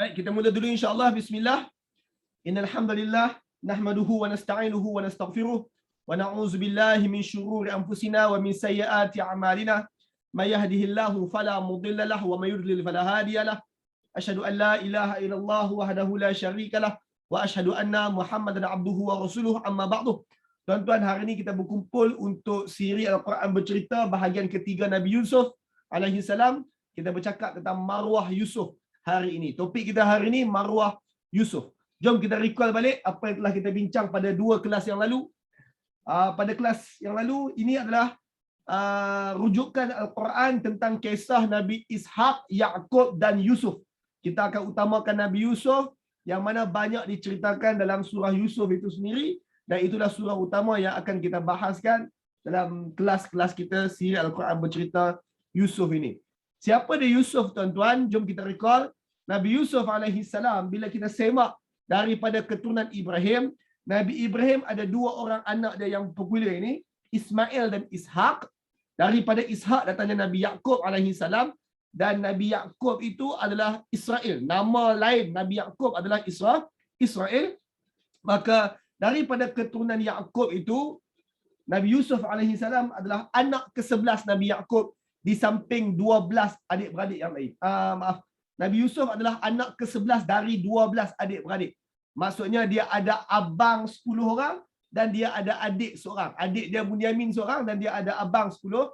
Baik, kita mula dulu insya-Allah. Bismillah. Innal hamdalillah nahmaduhu wa nasta'inuhu wa nastaghfiruh wa na'udzu billahi min shururi anfusina wa min sayyiati a'malina. May yahdihillahu fala mudilla lahu wa may yudlil fala hadiya lahu. Asyhadu an la ilaha illallah wahdahu la syarika lah wa asyhadu anna Muhammadan abduhu wa rasuluhu amma ba'du. Tuan-tuan, hari ini kita berkumpul untuk siri Al-Quran bercerita bahagian ketiga Nabi Yusuf alaihi salam. Kita bercakap tentang maruah Yusuf hari ini. Topik kita hari ini maruah Yusuf. Jom kita recall balik apa yang telah kita bincang pada 2 kelas yang lalu. Pada kelas yang lalu ini adalah rujukan Al-Quran tentang kisah Nabi Ishaq, Yaqub dan Yusuf. Kita akan utamakan Nabi Yusuf yang mana banyak diceritakan dalam surah Yusuf itu sendiri, dan itulah surah utama yang akan kita bahaskan dalam kelas-kelas kita siri Al-Quran bercerita Yusuf ini. Siapa dia Yusuf, tuan-tuan? Jom kita recall. Nabi Yusuf alaihi salam, bila kita semak daripada keturunan Ibrahim, Nabi Ibrahim ada 2 orang anak dia yang popular ini, Ismail dan Ishaq. Daripada Ishaq datangnya Nabi Yaqub alaihi salam, dan Nabi Yaqub itu adalah Israel. Nama lain Nabi Yaqub adalah Israel. Maka daripada keturunan Yaqub itu, Nabi Yusuf alaihi salam adalah anak ke-11 Nabi Yaqub di samping 12 adik-beradik yang lain. Nabi Yusuf adalah anak ke-11 dari 12 adik-beradik. Maksudnya dia ada abang 10 orang dan dia ada adik seorang. Adik dia Bunyamin seorang dan dia ada abang 10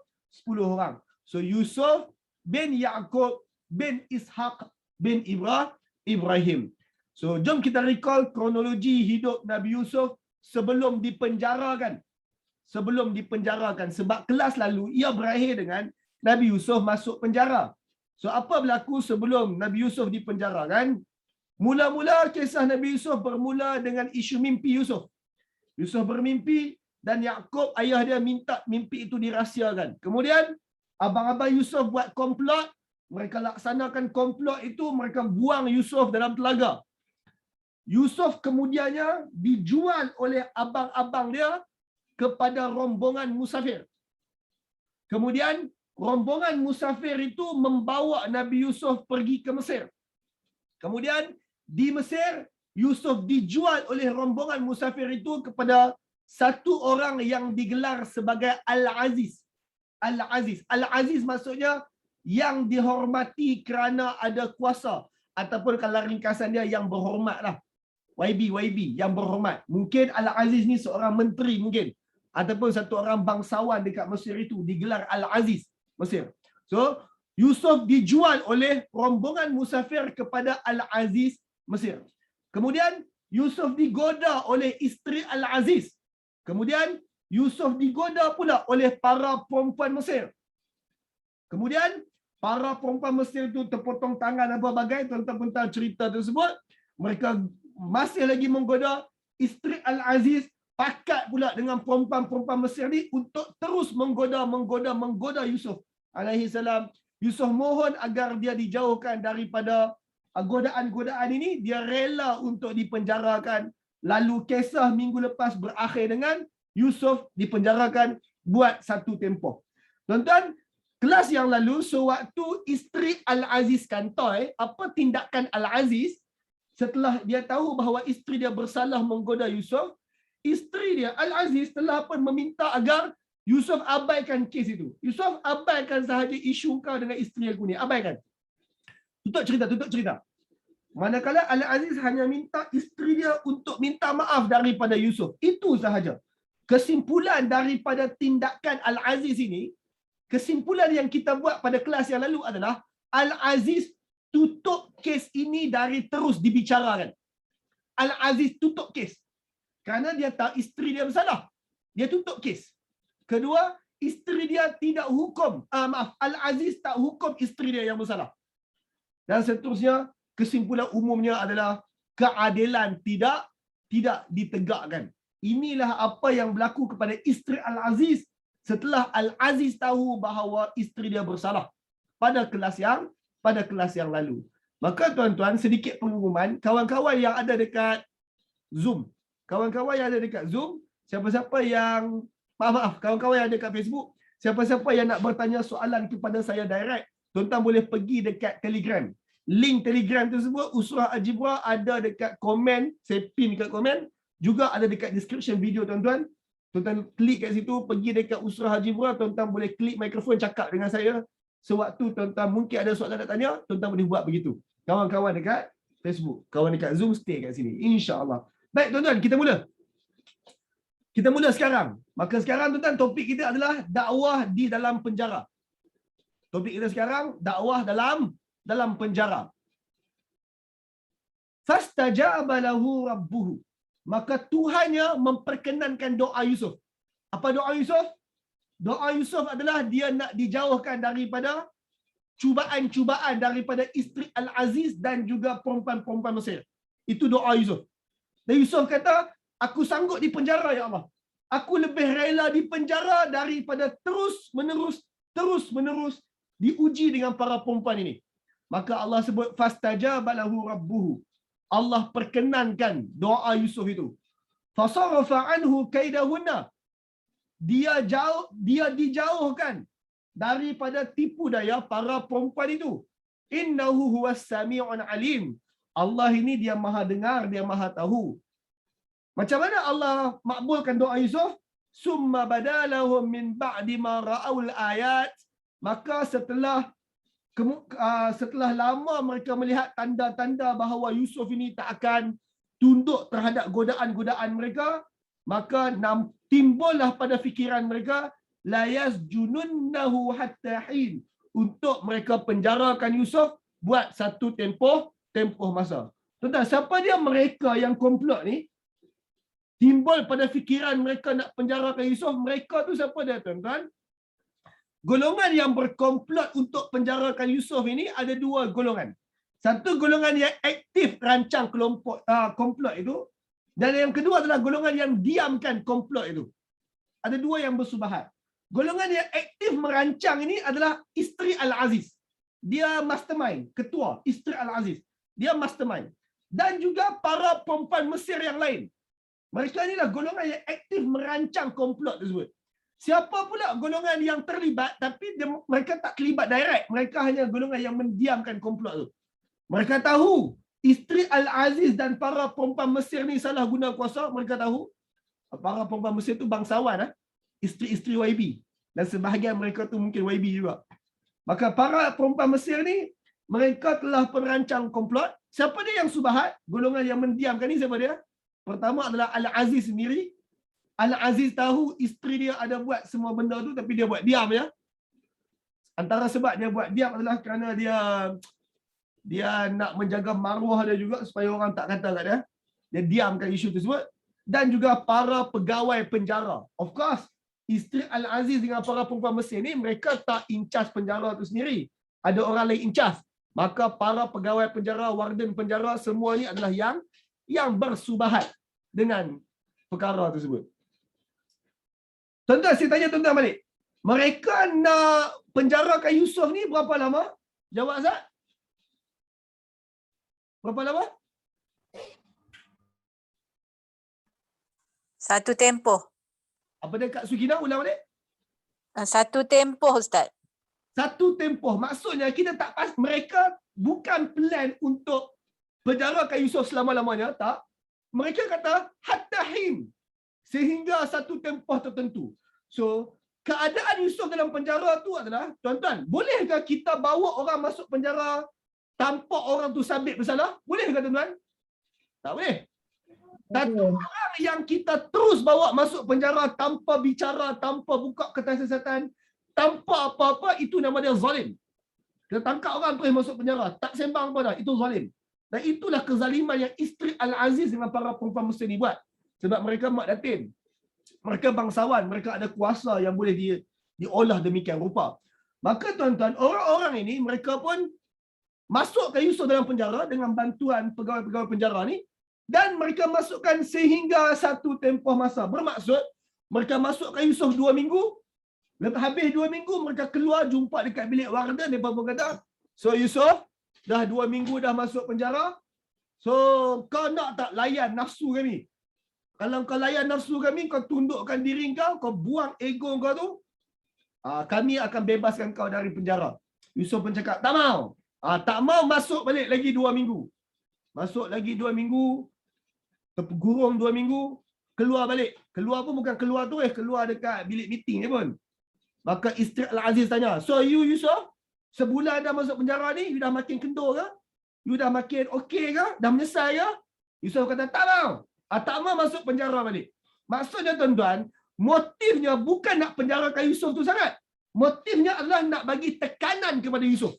orang. So Yusuf bin Yaqub bin Ishaq bin Ibrahim. So jom kita recall kronologi hidup Nabi Yusuf sebelum dipenjarakan. Sebab kelas lalu ia berakhir dengan Nabi Yusuf masuk penjara. So apa berlaku sebelum Nabi Yusuf dipenjarakan? Mula-mula kisah Nabi Yusuf bermula dengan isu mimpi Yusuf. Yusuf bermimpi dan Yaqub ayah dia minta mimpi itu dirahsiakan. Kemudian abang-abang Yusuf buat komplot, mereka laksanakan komplot itu, mereka buang Yusuf dalam telaga. Yusuf kemudiannya dijual oleh abang-abang dia kepada rombongan musafir. Kemudian rombongan musafir itu membawa Nabi Yusuf pergi ke Mesir. Kemudian di Mesir, Yusuf dijual oleh rombongan musafir itu kepada satu orang yang digelar sebagai Al-Aziz. Al-Aziz. Al-Aziz maksudnya yang dihormati kerana ada kuasa. Ataupun kalau ringkasan dia yang berhormat lah. YB, yang berhormat. Mungkin Al-Aziz ni seorang menteri mungkin. Ataupun satu orang bangsawan dekat Mesir itu digelar Al-Aziz Mesir. So, Yusuf dijual oleh rombongan musafir kepada Al-Aziz Mesir. Kemudian Yusuf digoda oleh isteri Al-Aziz. Kemudian Yusuf digoda pula oleh para perempuan Mesir. Kemudian para perempuan Mesir itu terpotong tangan apa bagai, tuan-tuan tahu cerita tersebut. Mereka masih lagi menggoda. Isteri Al-Aziz pakat pula dengan perempuan-perempuan Mesir ni untuk terus menggoda Yusuf alaihi salam. Yusuf mohon agar dia dijauhkan daripada godaan-godaan ini. Dia rela untuk dipenjarakan. Lalu kisah minggu lepas berakhir dengan Yusuf dipenjarakan buat satu tempoh. Tuan-tuan, kelas yang lalu, sewaktu isteri Al-Aziz kantoi, apa tindakan Al-Aziz setelah dia tahu bahawa isteri dia bersalah menggoda Yusuf, isteri dia Al-Aziz telah pun meminta agar Yusuf abaikan kes itu. Yusuf abaikan sahaja isu kau dengan isteri aku ni. Abaikan. Tutup cerita. Manakala Al-Aziz hanya minta isteri dia untuk minta maaf daripada Yusuf. Itu sahaja. Kesimpulan daripada tindakan Al-Aziz ini, kesimpulan yang kita buat pada kelas yang lalu adalah Al-Aziz tutup kes ini dari terus dibicarakan. Al-Aziz tutup kes. Kerana dia tahu isteri dia bersalah. Dia tutup kes. Kedua, isteri dia tidak hukum. Al-Aziz tak hukum isteri dia yang bersalah. Dan seterusnya, kesimpulan umumnya adalah keadilan tidak ditegakkan. Inilah apa yang berlaku kepada isteri Al-Aziz setelah Al-Aziz tahu bahawa isteri dia bersalah pada kelas yang lalu. Maka tuan-tuan, sedikit pengumuman, kawan-kawan yang ada dekat Zoom, siapa-siapa yang kawan-kawan yang ada dekat Facebook, siapa-siapa yang nak bertanya soalan kepada saya direct, tuan-tuan boleh pergi dekat Telegram. link Telegram tersebut, Usrah Algebra ada dekat komen, saya pin dekat komen, juga ada dekat description video tuan-tuan. Tuan-tuan klik kat situ, pergi dekat Usrah Algebra, tuan-tuan boleh klik mikrofon cakap dengan saya. Sewaktu tuan-tuan mungkin ada soalan nak tanya, tuan-tuan boleh buat begitu. Kawan-kawan dekat Facebook, kawan dekat Zoom, stay kat sini. InsyaAllah. Baik tuan-tuan, kita mula. Kita mula sekarang. Maka sekarang tuan-tuan, topik kita adalah dakwah di dalam penjara. Topik kita sekarang, dakwah dalam penjara. Fastajaba lahu rabbuhu. Maka Tuhannya memperkenankan doa Yusuf. Apa doa Yusuf? Doa Yusuf adalah dia nak dijauhkan daripada cubaan-cubaan daripada isteri Al-Aziz dan juga perempuan-perempuan Mesir. Itu doa Yusuf. Dan Yusuf kata, aku sanggup di penjara ya Allah. Aku lebih rela di penjara daripada terus-menerus diuji dengan para perempuan ini. Maka Allah sebut fastajaba lahu rabbuhu. Allah perkenankan doa Yusuf itu. Fasarafa anhu kaidahunna. Dia dijauhkan daripada tipu daya para perempuan itu. Innahu huwas sami'un alim. Allah ini dia maha dengar, dia maha tahu. Macam mana Allah makbulkan doa Yusuf? Summa badalahum min ba'di ma ra'aul ayat. Maka setelah lama mereka melihat tanda-tanda bahawa Yusuf ini tak akan tunduk terhadap godaan-godaan mereka, maka timbullah pada fikiran mereka la yasjununnahu hatta hin, untuk mereka penjarakan Yusuf buat satu tempoh masa. Tuan-tuan, siapa dia mereka yang komplot ni? Timbul pada fikiran mereka nak penjarakan Yusuf. Mereka tu siapa dia tuan-tuan? Golongan yang berkomplot untuk penjarakan Yusuf ini ada dua golongan. Satu golongan yang aktif rancang komplot itu, dan yang kedua adalah golongan yang diamkan komplot itu. Ada dua yang bersubahat. Golongan yang aktif merancang ini adalah isteri Al-Aziz. Dia mastermind, ketua isteri Al-Aziz. Dia mastermind. Dan juga para perempuan Mesir yang lain. Mereka inilah golongan yang aktif merancang komplot tersebut. Siapa pula golongan yang terlibat tapi mereka tak terlibat direct. Mereka hanya golongan yang mendiamkan komplot itu. Mereka tahu isteri Al-Aziz dan para perempuan Mesir ni salah guna kuasa. Mereka tahu para perempuan Mesir tu bangsawan, isteri-isteri YB. Dan sebahagian mereka tu mungkin YB juga. Maka para perempuan Mesir ni, mereka telah perancang komplot. Siapa dia yang subahat? Golongan yang mendiamkan ni siapa dia? Pertama adalah Al-Aziz sendiri. Al-Aziz tahu isteri dia ada buat semua benda tu, tapi dia buat diam ya. Antara sebab dia buat diam adalah kerana dia nak menjaga maruah dia juga supaya orang tak kata kat dia. Dia diamkan isu tersebut. Dan juga para pegawai penjara. Of course, isteri Al-Aziz dengan para perempuan Mesir ni, mereka tak incas penjara tu sendiri. Ada orang lain incas. Maka para pegawai penjara, warden penjara, semua ni adalah yang bersubahat dengan perkara tersebut. Tuan-tuan, saya tanya tuan-tuan balik. Mereka nak penjarakan Yusuf ni berapa lama? Jawab Azad. Berapa lama? Satu tempoh. Apa dia Kak Sukina ulang balik? Satu tempoh Ustaz. Satu tempoh. Maksudnya kita tak pas, mereka bukan plan untuk penjarakan Yusuf selama-lamanya, tak. Mereka kata hatta hin, sehingga satu tempoh tertentu. So, keadaan Yusuf dalam penjara tu adalah, tuan-tuan, bolehkah kita bawa orang masuk penjara tanpa orang tu sabit bersalah? Bolehkah tuan-tuan? Tak boleh. Satu orang yang kita terus bawa masuk penjara tanpa bicara, tanpa buka kertas siasatan, tanpa apa-apa, itu nama dia zalim. Kita tangkap orang terus masuk penjara, tak sembang pun dah, itu zalim. Dan itulah kezaliman yang isteri Al-Aziz dengan para perempuan Mesir ni buat. Sebab mereka mak datin. Mereka bangsawan, mereka ada kuasa yang boleh diolah demikian rupa. Maka tuan-tuan, orang-orang ini mereka pun masukkan Yusuf dalam penjara dengan bantuan pegawai-pegawai penjara ni, dan mereka masukkan sehingga satu tempoh masa. Bermaksud, mereka masukkan Yusuf 2 minggu, lepas habis 2 minggu, mereka keluar jumpa dekat bilik warden, mereka pun kata, so Yusuf, dah 2 minggu dah masuk penjara, so kau nak tak layan nafsu kami? Kalau kau layan nafsu kami, kau tundukkan diri kau buang ego kau tu, kami akan bebaskan kau dari penjara. Yusuf pun cakap, tak mau. Tak mau masuk balik lagi 2 minggu. Masuk lagi 2 minggu, tergurung 2 minggu, keluar balik. Keluar pun bukan keluar tu keluar dekat bilik meeting ni pun. Maka isteri Al-Aziz tanya, "So you Yusof, sebulan dah masuk penjara ni, you dah makin kendur ke? You dah makin okey ke? Dah menyesal ke?" Yusof kata, "Tak mau. Tak mau masuk penjara balik." Maksudnya tuan-tuan, motifnya bukan nak penjarakan Yusof tu sangat. Motifnya adalah nak bagi tekanan kepada Yusof.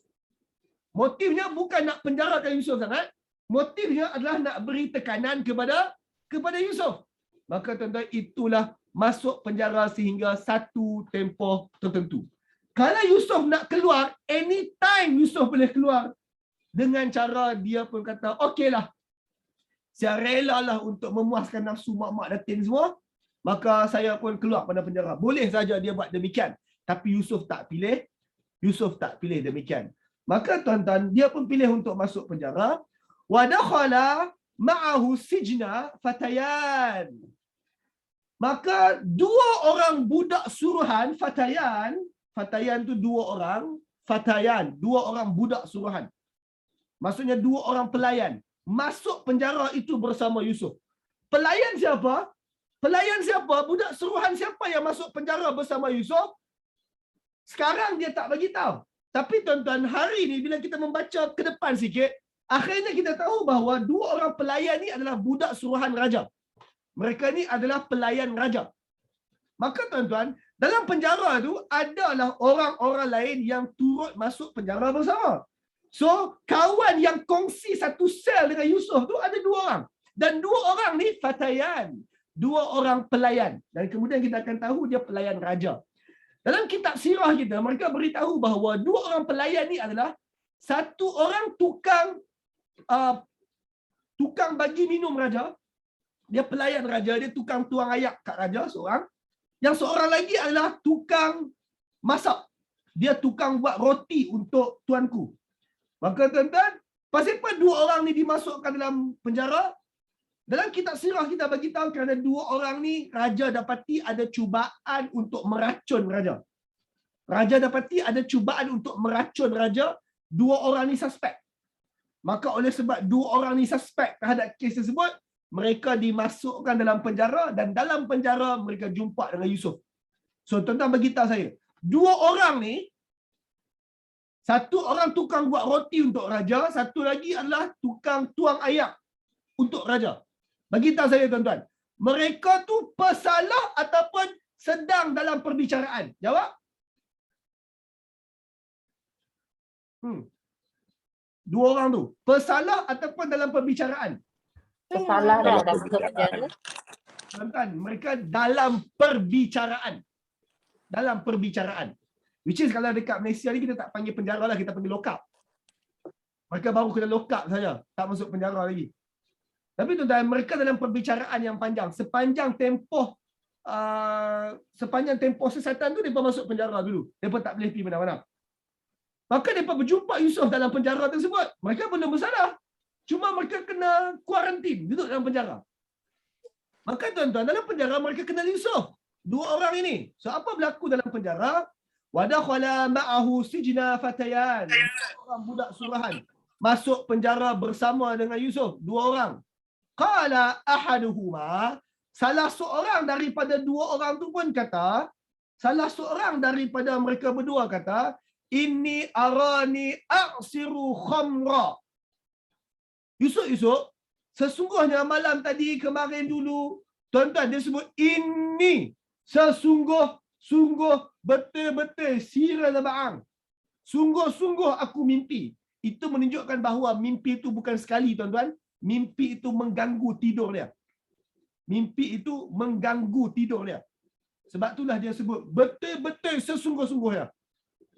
Motifnya bukan nak penjarakan Yusof sangat. Motifnya adalah nak beri tekanan kepada Yusof. Maka tuan-tuan, itulah masuk penjara sehingga satu tempoh tertentu. Kalau Yusof nak keluar, anytime Yusof boleh keluar. Dengan cara dia pun kata, "Okeylah, saya relalah untuk memuaskan nafsu mak-mak datin semua, maka saya pun keluar pada penjara." Boleh saja dia buat demikian. Tapi Yusof tak pilih. Yusof tak pilih demikian. Maka tuan-tuan, dia pun pilih untuk masuk penjara. Wa dakhala ma'ahu sijna fatayan. Maka 2 orang budak suruhan, fatayan tu 2 orang, fatayan, 2 orang budak suruhan. Maksudnya 2 orang pelayan masuk penjara itu bersama Yusof. Pelayan siapa? Pelayan siapa? Budak suruhan siapa yang masuk penjara bersama Yusof? Sekarang dia tak bagi tahu. Tapi tuan-tuan, hari ni bila kita membaca ke depan sikit, akhirnya kita tahu bahawa 2 orang pelayan ni adalah budak suruhan raja. Mereka ni adalah pelayan raja. Maka tuan-tuan, dalam penjara tu adalah orang-orang lain yang turut masuk penjara bersama. So, kawan yang kongsi satu sel dengan Yusof tu ada 2 orang. Dan 2 orang ni fatayan. 2 orang pelayan. Dan kemudian kita akan tahu dia pelayan raja. Dalam kitab sirah kita, mereka beritahu bahawa 2 orang pelayan ni adalah satu orang tukang bagi minum raja. Dia pelayan raja, dia tukang tuang ayak kat raja seorang. Yang seorang lagi adalah tukang masak. Dia tukang buat roti untuk tuanku. Maka tuan-tuan, pasal apa 2 orang ni dimasukkan dalam penjara? Dalam kitab sirah kita bagi tahu kerana 2 orang ni raja dapati ada cubaan untuk meracun raja. Raja dapati ada cubaan untuk meracun raja, 2 orang ni suspek. Maka oleh sebab 2 orang ni suspek terhadap kes tersebut, mereka dimasukkan dalam penjara dan dalam penjara mereka jumpa dengan Yusof. So tuan-tuan bagi tahu saya, 2 orang ni, satu orang tukang buat roti untuk raja, satu lagi adalah tukang tuang ayak untuk raja. Bagi tahu saya tuan-tuan, mereka tu pesalah ataupun sedang dalam perbicaraan? Jawab. 2 orang tu pesalah ataupun dalam perbicaraan? Pesalah dah. Tuan-tuan, mereka dalam perbicaraan. Dalam perbicaraan. Which is kalau dekat Malaysia ni kita tak panggil penjara lah, kita panggil lock up. Mereka baru kena lock up saja, tak masuk penjara lagi. Tapi tuan-tuan, mereka dalam perbicaraan yang panjang. Sepanjang tempoh siasatan tu, mereka masuk penjara dulu. Mereka tak boleh pergi mana-mana. Maka mereka berjumpa Yusof dalam penjara tersebut. Mereka belum bersalah. Cuma mereka kena kuarantin, duduk dalam penjara. Maka tuan-tuan, dalam penjara mereka kenal Yusof. 2 orang ini. So, apa berlaku dalam penjara? Wadakhala ma'ahu sijna fatayan. 2 orang budak suruhan masuk penjara bersama dengan Yusof. 2 orang. Qala ahaduhuma, salah seorang daripada 2 orang tu pun kata, salah seorang daripada mereka berdua kata, "Inni arani a'siru khamra." Yusuf, sesungguhnya malam tadi, kemarin dulu, tuan-tuan, dia sebut ini, sungguh, betul-betul, sira laba'ang. Sungguh-sungguh aku mimpi. Itu menunjukkan bahawa mimpi itu bukan sekali, tuan-tuan. Mimpi itu mengganggu tidur dia. Mimpi itu mengganggu tidur dia. Sebab itulah dia sebut, betul-betul sesungguh-sungguhnya.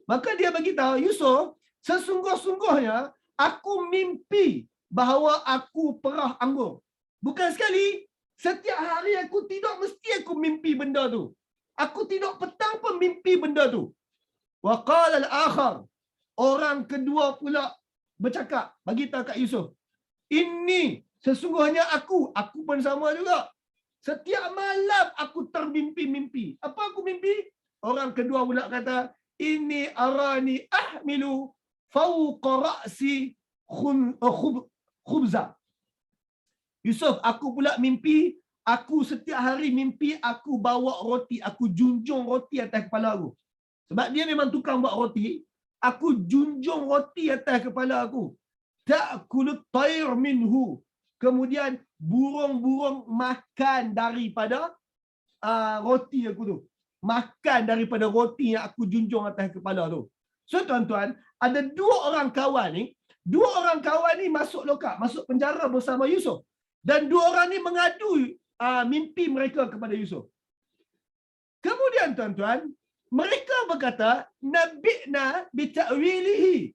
Maka dia bagi tahu, Yusuf, sesungguh-sungguhnya aku mimpi bahawa aku perah anggur. Bukan sekali, setiap hari aku tidur mesti aku mimpi benda tu. Aku tidur petang pun mimpi benda tu. Wa qala al-akhar, orang kedua pula bercakap, bagi tahu kat Yusuf, ini sesungguhnya aku pun sama juga. Setiap malam aku termimpi-mimpi. Apa aku mimpi? Orang kedua pula kata, ini arani ahmilu fawqa ra'si khubza. Yusuf, aku pula mimpi, aku setiap hari mimpi aku bawa roti, aku junjung roti atas kepala aku. Sebab dia memang tukang buat roti, aku junjung roti atas kepala aku. Ta'kulut tayr minhu. Kemudian burung-burung makan daripada roti aku tu. Makan daripada roti yang aku junjung atas kepala tu. So tuan-tuan, ada dua orang kawan ni. Dua orang kawan ni masuk lokap, masuk penjara bersama Yusuf. Dan dua orang ni mengadu mimpi mereka kepada Yusuf. Kemudian tuan-tuan, mereka berkata, Nabi'na bita'wilihi.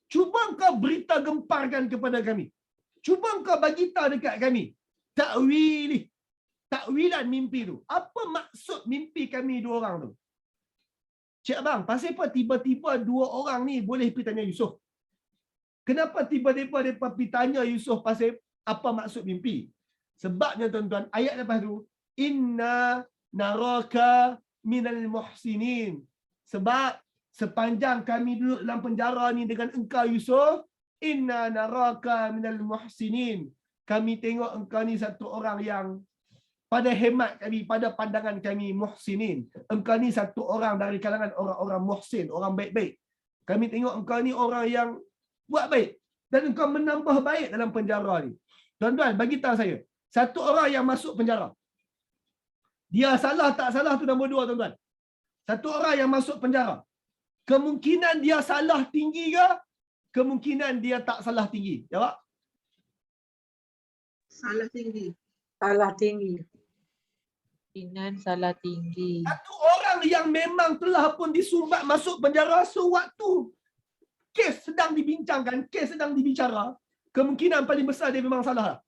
Cuba kau berita gemparkan kepada kami. Cuba kau bagi tahu dekat kami. Ta'wili. Takwilan mimpi tu. Apa maksud mimpi kami dua orang tu? Cik Abang, pasal apa tiba-tiba dua orang ni boleh pergi tanya Yusuf? Kenapa tiba-tiba mereka pergi tanya Yusuf pasal apa maksud mimpi? Sebabnya tuan-tuan, ayat lepas tu, Inna naraka minal muhsinin. Sebab sepanjang kami duduk dalam penjara ni dengan engkau Yusuf, Inna naraka minal muhsinin. Kami tengok engkau ni satu orang yang pada hemat kami, pada pandangan kami muhsinin. Engkau ni satu orang dari kalangan orang-orang muhsin, orang baik-baik. Kami tengok engkau ni orang yang buat baik. Dan engkau menambah baik dalam penjara ni. Tuan-tuan, bagi tahu saya. Satu orang yang masuk penjara. Dia salah tak salah tu nombor dua, tuan-tuan. Satu orang yang masuk penjara. Kemungkinan dia salah tinggi ke? Kemungkinan dia tak salah tinggi. Jawab. Salah tinggi. Salah tinggi. Kemungkinan salah tinggi. Satu orang yang memang telah pun disumbat masuk penjara sewaktu kes sedang dibincangkan, kes sedang dibicara, kemungkinan paling besar dia memang salah.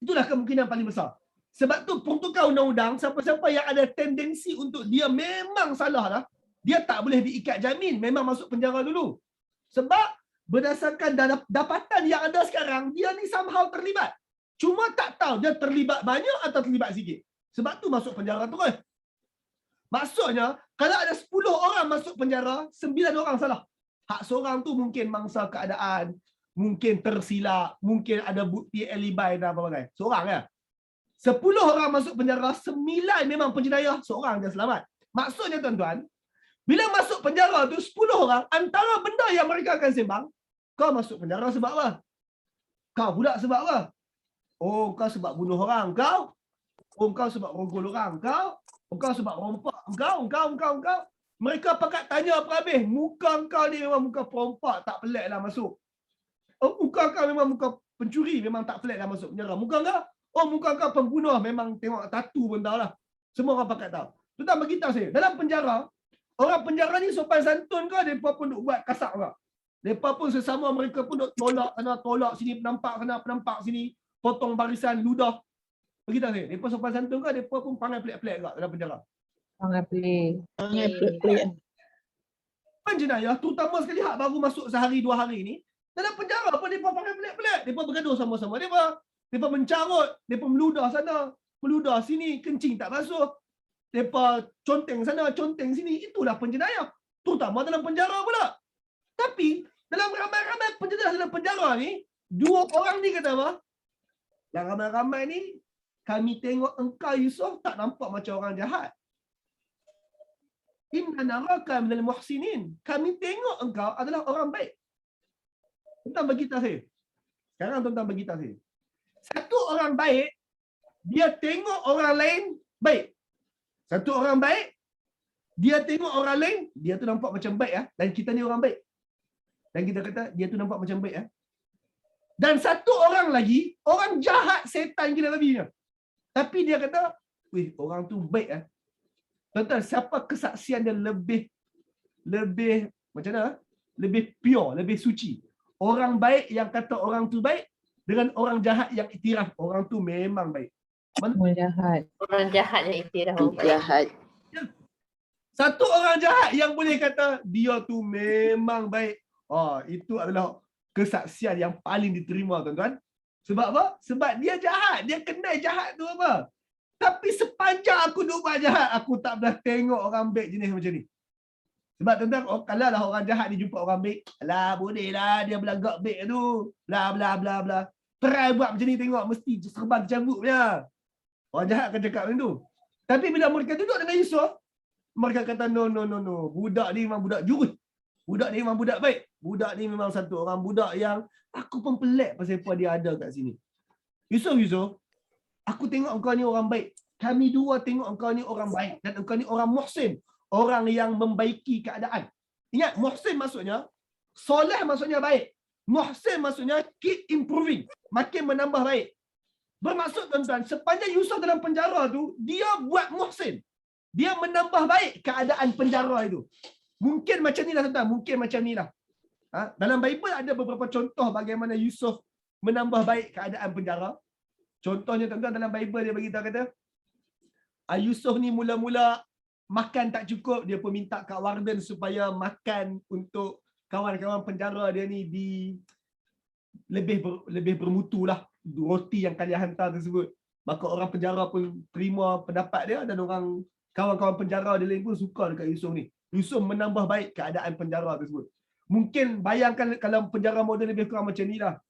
Itulah kemungkinan paling besar. Sebab tu peruntukan undang-undang, siapa-siapa yang ada tendensi untuk dia memang salah lah, dia tak boleh diikat jamin, memang masuk penjara dulu. Sebab berdasarkan dapatan yang ada sekarang, dia ni somehow terlibat. Cuma tak tahu dia terlibat banyak atau terlibat sikit. Sebab tu masuk penjara terus. Maksudnya, kalau ada 10 orang masuk penjara, 9 orang salah. Hak seorang tu mungkin mangsa keadaan, mungkin tersilap, mungkin ada bukti alibi dan apa-apa. Seorang ya. 10 orang masuk penjara, 9 memang penjenayah, seorang je selamat. Maksudnya tuan-tuan, bila masuk penjara tu 10 orang, antara benda yang mereka akan sembang, kau masuk penjara sebab apa? Kau pula sebab apa? Oh, kau sebab bunuh orang, kau. Oh, kau sebab rogol orang, kau. Oh, kau sebab rompak, kau. Mereka pakat tanya apa habis. Muka kau ni memang muka perompak, tak pelik lah masuk. Oh, muka kau memang muka pencuri, memang tak pelik lah masuk penjara. Muka kau, oh muka kau pembunuh, memang tengok tatu pun tahu lah. Semua orang pakat tahu. Tuan beritahu saya, dalam penjara, orang penjara ni sopan santun ke, mereka pun duk buat kasar ke? Mereka pun sesama mereka pun duk tolak sana, tolak sini, penampak sana, penampak sini, potong barisan, ludah. Beritahu saya, mereka sopan santun ke, mereka pun panggil pelik-pelik ke dalam penjara? Sangat pelik. Penjenayah, terutama sekali hak baru masuk sehari dua hari ni, dalam penjara pun mereka panggil pelik-pelik. Mereka bergaduh sama-sama. Mereka mencarut, mereka meludah sana, meludah sini, kencing tak basuh. Mereka conteng sana, conteng sini. Itulah penjenayah. Terutama dalam penjara pula. Tapi, dalam ramai-ramai penjenayah dalam penjara ni, dua orang ni kata apa? Yang ramai-ramai ni, kami tengok engkau Yusuf tak nampak macam orang jahat. Inna naraka minal muhsinin. Kami tengok engkau adalah orang baik. Tuan beritahu saya. Sekarang tuan beritahu saya. Satu orang baik, dia tengok orang lain baik. Satu orang baik, dia tengok orang lain, dia tu nampak macam baik ya. Dan kita ni orang baik. Dan kita kata dia tu nampak macam baik ya. Dan satu orang lagi, orang jahat, setan gila babinya. Tapi dia kata, wih, orang tu baik ya. Tuan-tuan, siapa kesaksian dia lebih macam mana? Lebih pure, lebih suci. Orang baik yang kata orang tu baik dengan orang jahat yang iktiraf orang tu memang baik. Orang jahat. Orang jahat yang iktiraf orang baik. Jahat. Satu orang jahat yang boleh kata dia tu memang baik. Oh, itu adalah kesaksian yang paling diterima tuan-tuan. Sebab apa? Sebab dia jahat. Dia kenal jahat tu apa? Tapi sepanjang aku duk buat jahat, aku tak pernah tengok orang baik jenis macam ni. Sebab tuan-tuan, kalau lah orang jahat dia jumpa orang baik, alah boleh lah dia belagak baik tu. Bla bla bla bla. Try buat macam ni tengok mesti serban tercabut punya. Orang jahat akan cakap macam tu. Tapi bila mereka duduk dengan Yusuf, mereka kata no. Budak ni memang budak jurus. Budak ni memang budak baik. Budak ni memang satu orang budak yang aku pun pelik pasal apa dia ada kat sini. Yusuf, aku tengok engkau ni orang baik. Kami dua tengok engkau ni orang baik dan engkau ni orang muhsin, orang yang membaiki keadaan. Ingat, muhsin maksudnya soleh, maksudnya baik. Muhsin maksudnya keep improving, makin menambah baik. Bermaksud tuan-tuan, sepanjang Yusuf dalam penjara tu, dia buat muhsin. Dia menambah baik keadaan penjara itu. Mungkin macam ni lah tuan-tuan, mungkin macam ni lah. Dalam Bible ada beberapa contoh bagaimana Yusuf menambah baik keadaan penjara. Contohnya tuan-tuan, dalam Bible dia beritahu kata, Yusuf ni mula-mula makan tak cukup, dia pun minta kat warden supaya makan untuk kawan-kawan penjara dia ni di lebih bermutu lah, roti yang kalian hantar tersebut. Maka orang penjara pun terima pendapat dia dan orang kawan-kawan penjara dia lain pun suka dekat Yusuf ni. Yusuf menambah baik keadaan penjara tersebut. Mungkin bayangkan kalau penjara moden lebih kurang macam ni lah.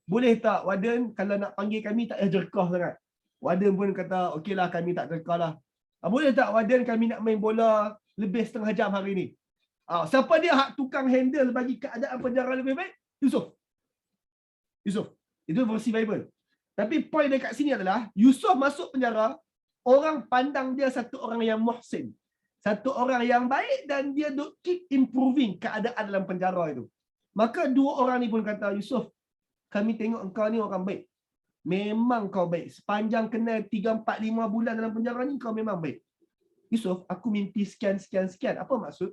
Boleh tak warden kalau nak panggil kami tak payah jerkah sangat. Warden pun kata okeylah kami tak jerkah lah. Boleh tak warden kami nak main bola lebih setengah jam hari ni. Siapa dia hak tukang handle bagi keadaan penjara lebih baik? Yusuf. Itu versi Bible. Tapi poin dekat sini adalah Yusuf masuk penjara, orang pandang dia satu orang yang muhsin, satu orang yang baik dan dia keep improving keadaan dalam penjara itu. Maka dua orang ni pun kata, Yusuf, kami tengok engkau ni orang baik. Memang kau baik. Sepanjang kena 3, 4, 5 bulan dalam penjara ni kau memang baik. Yusuf, aku mimpi sekian. Apa maksud?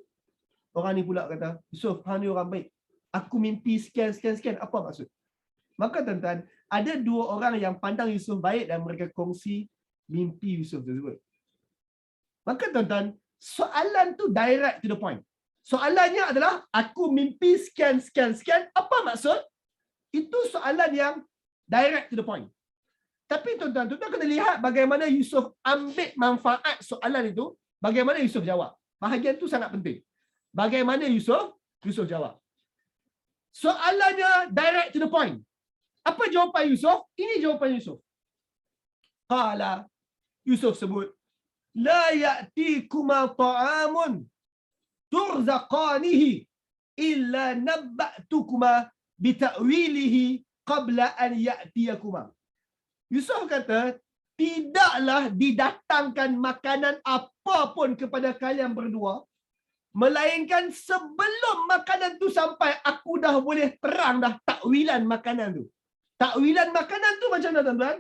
Orang ni pula kata, Yusuf, hang ni orang baik. Aku mimpi sekian. Apa maksud? Maka tuan-tuan, ada dua orang yang pandang Yusuf baik dan mereka kongsi mimpi Yusuf tersebut. Maka tuan-tuan, soalan tu direct to the point. Soalannya adalah, aku mimpi sekian. Apa maksud? Itu soalan yang direct to the point. Tapi tuan-tuan kena lihat bagaimana Yusuf ambil manfaat soalan itu, bagaimana Yusuf jawab. Bahagian tu sangat penting. Bagaimana Yusuf jawab. Soalannya direct to the point. Apa jawapan Yusuf? Ini jawapan Yusuf. Qala, Yusuf sebut, la ya'tikuma ta'amun turzaqanihi illa nabba'tukuma bita'wilihi qabla an ya'tiyakuma. Yusuf kata, tidaklah didatangkan makanan apapun kepada kalian berdua, melainkan sebelum makanan tu sampai, aku dah boleh terang dah takwilan makanan tu. Takwilan makanan tu macam mana tuan-tuan?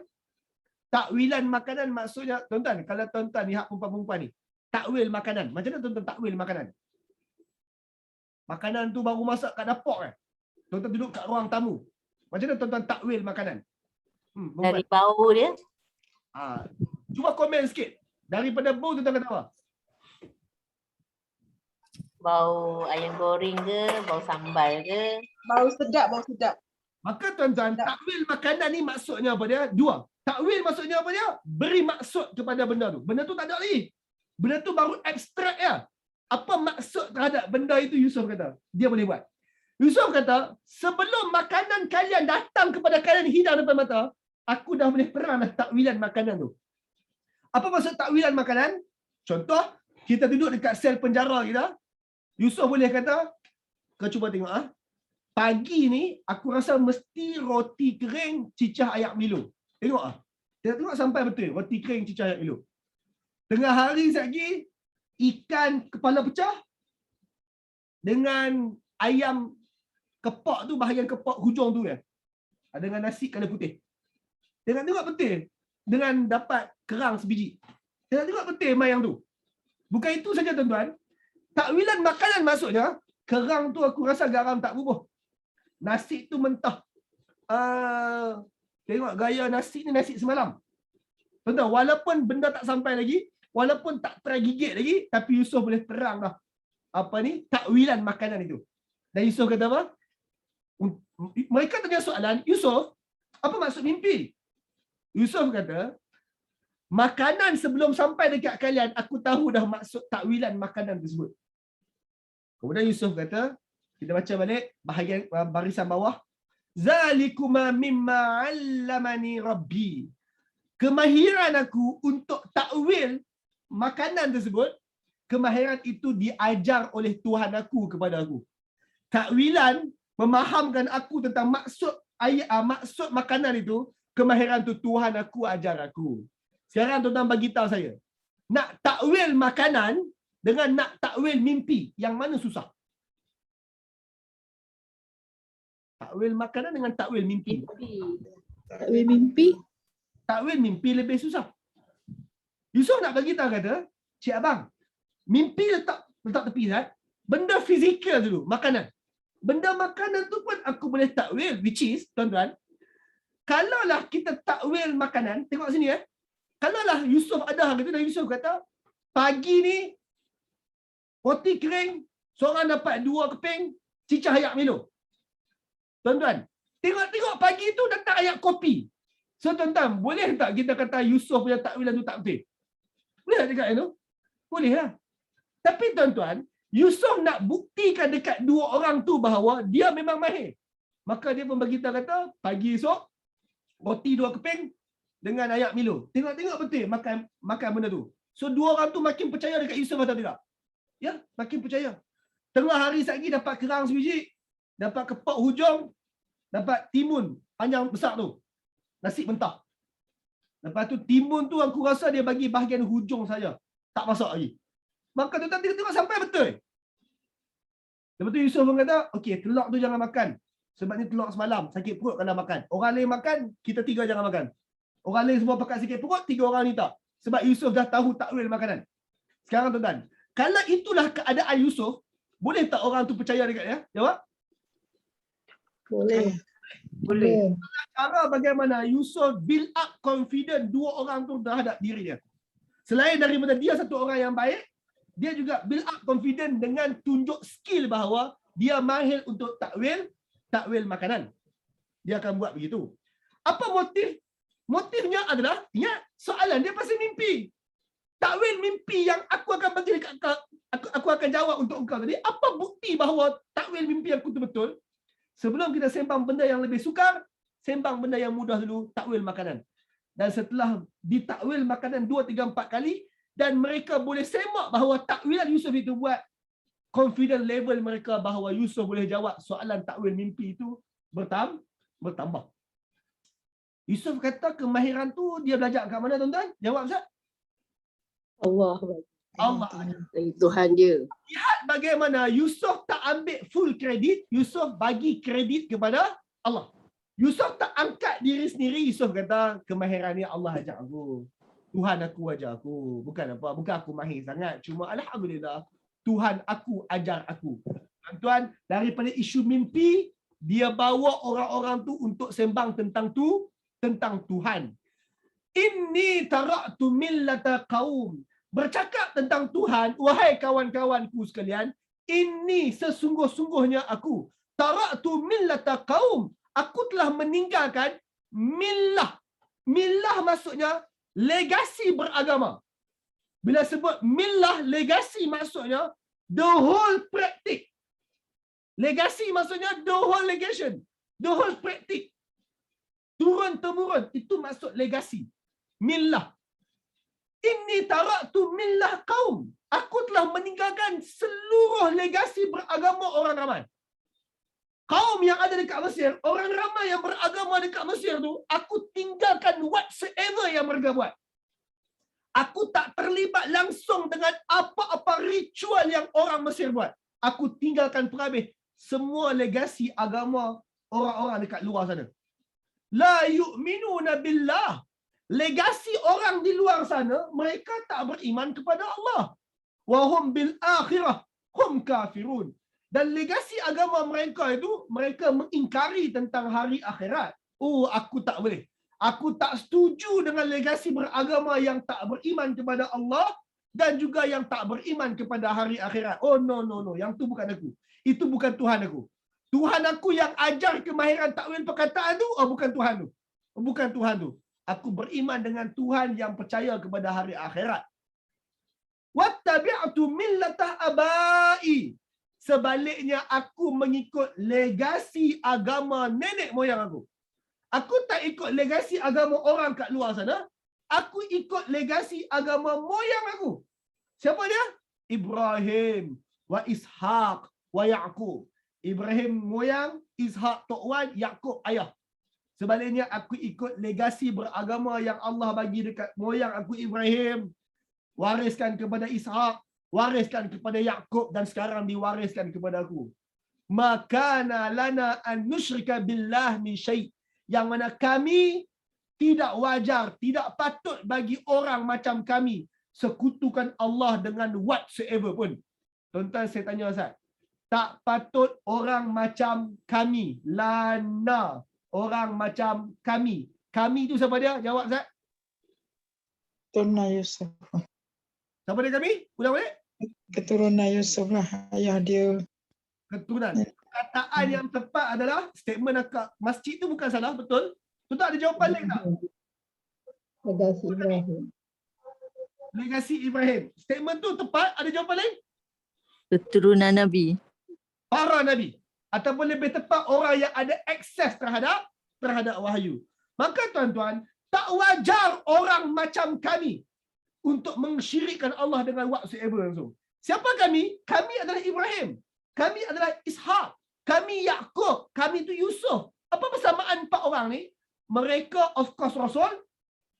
Takwilan makanan maksudnya, tuan-tuan, kalau tuan-tuan ni hak perempuan-perempuan ni, takwil makanan. Macam mana tuan-tuan takwil makanan? Makanan tu baru masak kat dapur kan? Tuan-tuan duduk kat ruang tamu. Macam mana tuan-tuan takwil makanan? Dari bau dia. Cuba komen sikit. Daripada bau tuan-tuan kata apa? Bau ayam goreng ke, bau sambal ke. Bau sedap. Maka tuan-tuan, takwil makanan ni maksudnya apa dia? Dua. Takwil maksudnya apa dia? Beri maksud kepada benda tu. Benda tu tak ada lagi. Benda tu baru abstrak ya. Apa maksud terhadap benda itu Yusuf kata? Dia boleh buat. Yusuf kata, sebelum makanan kalian datang kepada kalian hidang depan mata, aku dah boleh perang dah takwilan makanan tu. Apa maksud takwilan makanan? Contoh, kita duduk dekat sel penjara kita. Yusuf boleh kata, kau cuba tengok pagi ni aku rasa mesti roti kering cicah ayak Milo. Tengok tengok sampai betul roti kering cicah ayak Milo. Tengah hari lagi ikan kepala pecah dengan ayam kepak tu, bahagian kepak hujung tu kan. Dengan nasi kala putih. Tengok betul dengan dapat kerang sebiji. Tengok betul mayang tu. Bukan itu saja tuan-tuan. Takwilan makanan maksudnya, kerang tu aku rasa garam tak bubuh. Nasi tu mentah. Tengok gaya nasi ni nasi semalam. Tuan-tuan, walaupun benda tak sampai lagi, walaupun tak try gigit lagi, tapi Yusuf boleh terang dah. Apa ni? Takwilan makanan itu. Dan Yusuf kata apa? Mereka tanya soalan, Yusuf, apa maksud mimpi? Yusuf kata, makanan sebelum sampai dekat kalian, aku tahu dah maksud takwilan makanan tersebut. Kemudian Yusuf kata, kita baca balik bahagian barisan bawah. Zalikuma mimma 'allamani rabbi. Kemahiran aku untuk takwil makanan tersebut, kemahiran itu diajar oleh Tuhan aku kepada aku. Takwilan memahamkan aku tentang maksud makanan itu, kemahiran tu Tuhan aku ajar aku. Sekarang tuan-tuan bagi tahu saya, nak takwil makanan dengan nak takwil mimpi, yang mana susah? Takwil makanan dengan takwil mimpi. Takwil mimpi. Takwil mimpi lebih susah. Yusuf nak bagi tahu kata, cik abang, mimpi letak tepi kan? Benda fizikal dulu, makanan. Benda makanan tu pun aku boleh takwil, which is, tuan-tuan, kalaulah kita takwil makanan, tengok sini kalaulah Yusuf ada gitu, dan Yusuf kata, pagi ni, roti kering, seorang dapat 2 keping, cicah ayak Milo. Tuan-tuan, tengok pagi tu datang ayak kopi. So tuan-tuan, boleh tak kita kata Yusuf punya takwilan tu tak betul? Boleh tak cakap itu? Boleh lah. Tapi tuan-tuan, Yusuf nak buktikan dekat 2 orang tu bahawa dia memang mahir. Maka dia pun bagi tahu kata, pagi esok, roti 2 keping dengan ayak Milo. Tengok betul makan benda tu. So 2 orang tu makin percaya dekat Yusuf atau tidak? Ya, makin percaya. Tengah hari satgi dapat kerang sebiji, dapat kepak hujung, dapat timun panjang besar tu. Nasi mentah. Lepas tu timun tu aku rasa dia bagi bahagian hujung saja. Tak masak lagi. Maka tu tengok sampai betul. Lepas tu Yusuf pun kata, okey, telur tu jangan makan. Sebab ni telur semalam, sakit perut kalau makan. Orang lain makan, kita 3 jangan makan. Orang lain semua pakai sakit perut, 3 orang ni tak. Sebab Yusuf dah tahu takwil makanan. Sekarang tuan-tuan, kalau itulah keadaan Yusuf, boleh tak orang tu percaya dekat dia? Jawab. Boleh. Boleh. Cara bagaimana Yusuf build up confident 2 orang tu terhadap diri dia. Selain daripada dia satu orang yang baik, dia juga build up confident dengan tunjuk skill bahawa dia mahir untuk takwil makanan. Dia akan buat begitu. Apa motif? Motifnya adalah, ingat, soalan dia pasal mimpi. Takwil mimpi yang aku akan bagi dekat aku akan jawab untuk engkau tadi. Apa bukti bahawa takwil mimpi aku tu betul? Sebelum kita sembang benda yang lebih sukar, sembang benda yang mudah dulu, takwil makanan. Dan setelah ditakwil makanan 2, 3, 4 kali, dan mereka boleh semak bahawa takwilan Yusuf itu buat, confident level mereka bahawa Yusuf boleh jawab soalan takwil mimpi itu bertambah. Yusuf kata kemahiran tu dia belajar kat mana tuan-tuan? Jawab Ustaz. Allah. Allah. Dari Tuhan dia. Lihat bagaimana Yusuf tak ambil full kredit, Yusuf bagi kredit kepada Allah. Yusuf tak angkat diri sendiri. Yusuf kata kemahiran ni Allah ajar aku. Tuhan aku ajar aku. Bukan aku mahir sangat. Cuma alhamdulillah Tuhan aku ajar aku. Tuan-tuan, daripada isu mimpi, dia bawa orang-orang tu untuk sembang tentang Tuhan. Inni taraktu millata qaum. Bercakap tentang Tuhan, wahai kawan-kawanku sekalian, ini sesungguh-sungguhnya aku. Taraktu millata qaum. Aku telah meninggalkan millah. Millah maksudnya legasi beragama. Bila sebut millah, legasi maksudnya the whole practice. Legasi maksudnya the whole legation. The whole practice. Turun-temurun. Itu maksud legasi. Millah. Inni taraktu millah kaum. Aku telah meninggalkan seluruh legasi beragama orang ramai. Kaum yang ada dekat Mesir, orang ramai yang beragama dekat Mesir tu, aku tinggalkan whatsoever yang mereka buat. Aku tak terlibat langsung dengan apa-apa ritual yang orang Mesir buat. Aku tinggalkan perhabis semua legasi agama orang-orang dekat luar sana. La yu'minuna billah. Legasi orang di luar sana, mereka tak beriman kepada Allah. Wa hum bil akhirah hum kafirun. Dan legasi agama mereka itu, mereka mengingkari tentang hari akhirat. Oh, aku tak boleh. Aku tak setuju dengan legasi beragama yang tak beriman kepada Allah dan juga yang tak beriman kepada hari akhirat. Oh, no. Yang tu bukan aku. Itu bukan Tuhan aku. Tuhan aku yang ajar kemahiran takwil perkataan tu, bukan Tuhan tu. Bukan Tuhan tu. Aku beriman dengan Tuhan yang percaya kepada hari akhirat. Wattabi'tu millata abai. Sebaliknya aku mengikut legasi agama nenek moyang aku. Aku tak ikut legasi agama orang kat luar sana. Aku ikut legasi agama moyang aku. Siapa dia? Ibrahim wa Ishaq wa Yaqub. Ibrahim moyang, Ishaq tok wan, Yaqub ayah. Sebaliknya aku ikut legasi beragama yang Allah bagi dekat moyang aku Ibrahim. Wariskan kepada Ishaq, wariskan kepada Yaqub dan sekarang diwariskan kepada aku. Makana lana an nusyrika billah min syai'. Yang mana kami tidak wajar, tidak patut bagi orang macam kami sekutukan Allah dengan whatsoever pun. Tuan-tuan, saya tanya Ustaz. Tak patut orang macam kami. Lana. Orang macam kami. Kami tu siapa dia? Jawab Ustaz. Keturunan Yusuf. Siapa dia kami? Ulang balik. Keturunan Yusuf lah. Ayah dia. Keturunan. Perkataan yang tepat adalah statement akak masjid tu bukan salah, betul? Tuan-tuan ada jawapan lain tak? Legasi Ibrahim. Legasi Ibrahim. Statement tu tepat, ada jawapan lain? Keturunan Nabi. Para Nabi. Ataupun lebih tepat orang yang ada akses terhadap wahyu. Maka tuan-tuan, tak wajar orang macam kami untuk mensyirikkan Allah dengan whatsoever langsung. Siapa kami? Kami adalah Ibrahim. Kami adalah Ishaq. Kami Yaqub. Kami tu Yusuf. Apa persamaan empat orang ni? Mereka of course Rasul.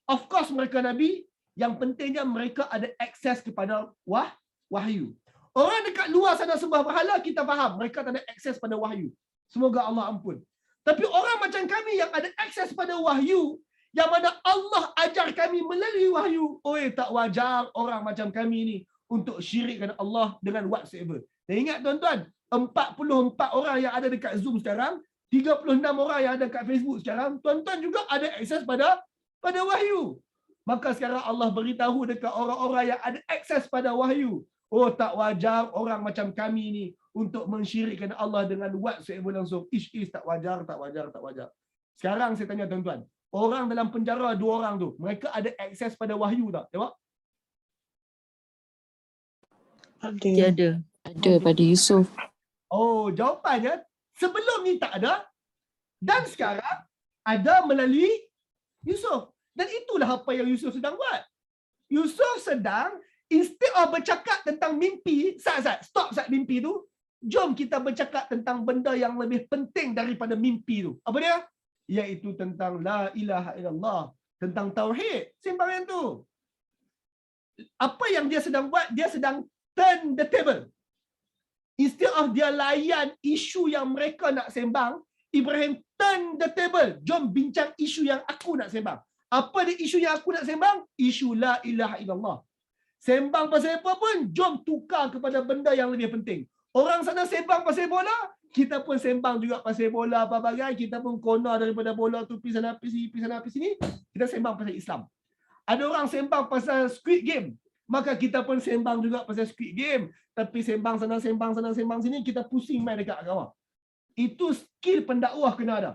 Of course mereka Nabi. Yang pentingnya mereka ada akses kepada wahyu. Orang dekat luar sana sembah berhala, kita faham. Mereka tak ada akses pada wahyu. Semoga Allah ampun. Tapi orang macam kami yang ada akses pada wahyu, yang mana Allah ajar kami melalui wahyu, tak wajar orang macam kami ni untuk syirikkan Allah dengan whatsoever. Dan ingat tuan-tuan, 44 orang yang ada dekat Zoom sekarang, 36 orang yang ada dekat Facebook sekarang, tuan-tuan juga ada akses pada wahyu. Maka sekarang Allah beritahu dekat orang-orang yang ada akses pada wahyu, tak wajar orang macam kami ni untuk mensyirikkan Allah dengan whatsoever langsung. Tak wajar, tak wajar, tak wajar. Sekarang saya tanya tuan-tuan, orang dalam penjara 2 orang tu, mereka ada akses pada wahyu tak? Jawab. Ada. Dia ada. Ada pada Yusuf. Jawapannya sebelum ni tak ada dan sekarang ada melalui Yusuf. Dan itulah apa yang Yusuf sedang buat. Yusuf sedang, instead of bercakap tentang mimpi, stop mimpi tu. Jom kita bercakap tentang benda yang lebih penting daripada mimpi tu. Apa dia? Iaitu tentang la ilaha illallah, tentang tauhid. Sembahyang tu. Apa yang dia sedang buat? Dia sedang turn the table. Instead of dia layan isu yang mereka nak sembang, Ibrahim turn the table. Jom bincang isu yang aku nak sembang. Apa dia isu yang aku nak sembang? Isu la ilaha illallah. Sembang pasal apa pun, jom tukar kepada benda yang lebih penting. Orang sana sembang pasal bola, kita pun sembang juga pasal bola apa bagai, kita pun kona daripada bola tu pergi sana pergi sini, kita sembang pasal Islam. Ada orang sembang pasal Squid Game, maka kita pun sembang juga pasal Squid Game. Tapi sembang sana, sembang sini, kita pusing main dekat agama. Itu skill pendakwah kena ada.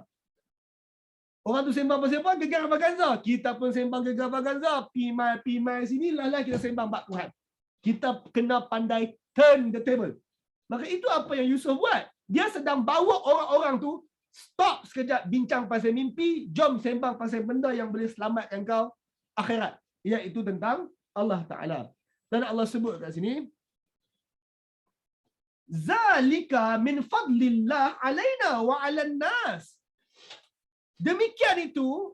Orang tu sembang pasal apa? Gegar Vaganza. Kita pun sembang gegar Vaganza. Pimai sini, lah kita sembang bab Tuhan. Kita kena pandai turn the table. Maka itu apa yang Yusuf buat. Dia sedang bawa orang-orang tu, stop sekejap bincang pasal mimpi, jom sembang pasal benda yang boleh selamatkan kau akhirat. Iaitu tentang Allah Ta'ala. Dan Allah sebut kat sini, Zalika min fadlillah alaina wa ala nas. Demikian itu,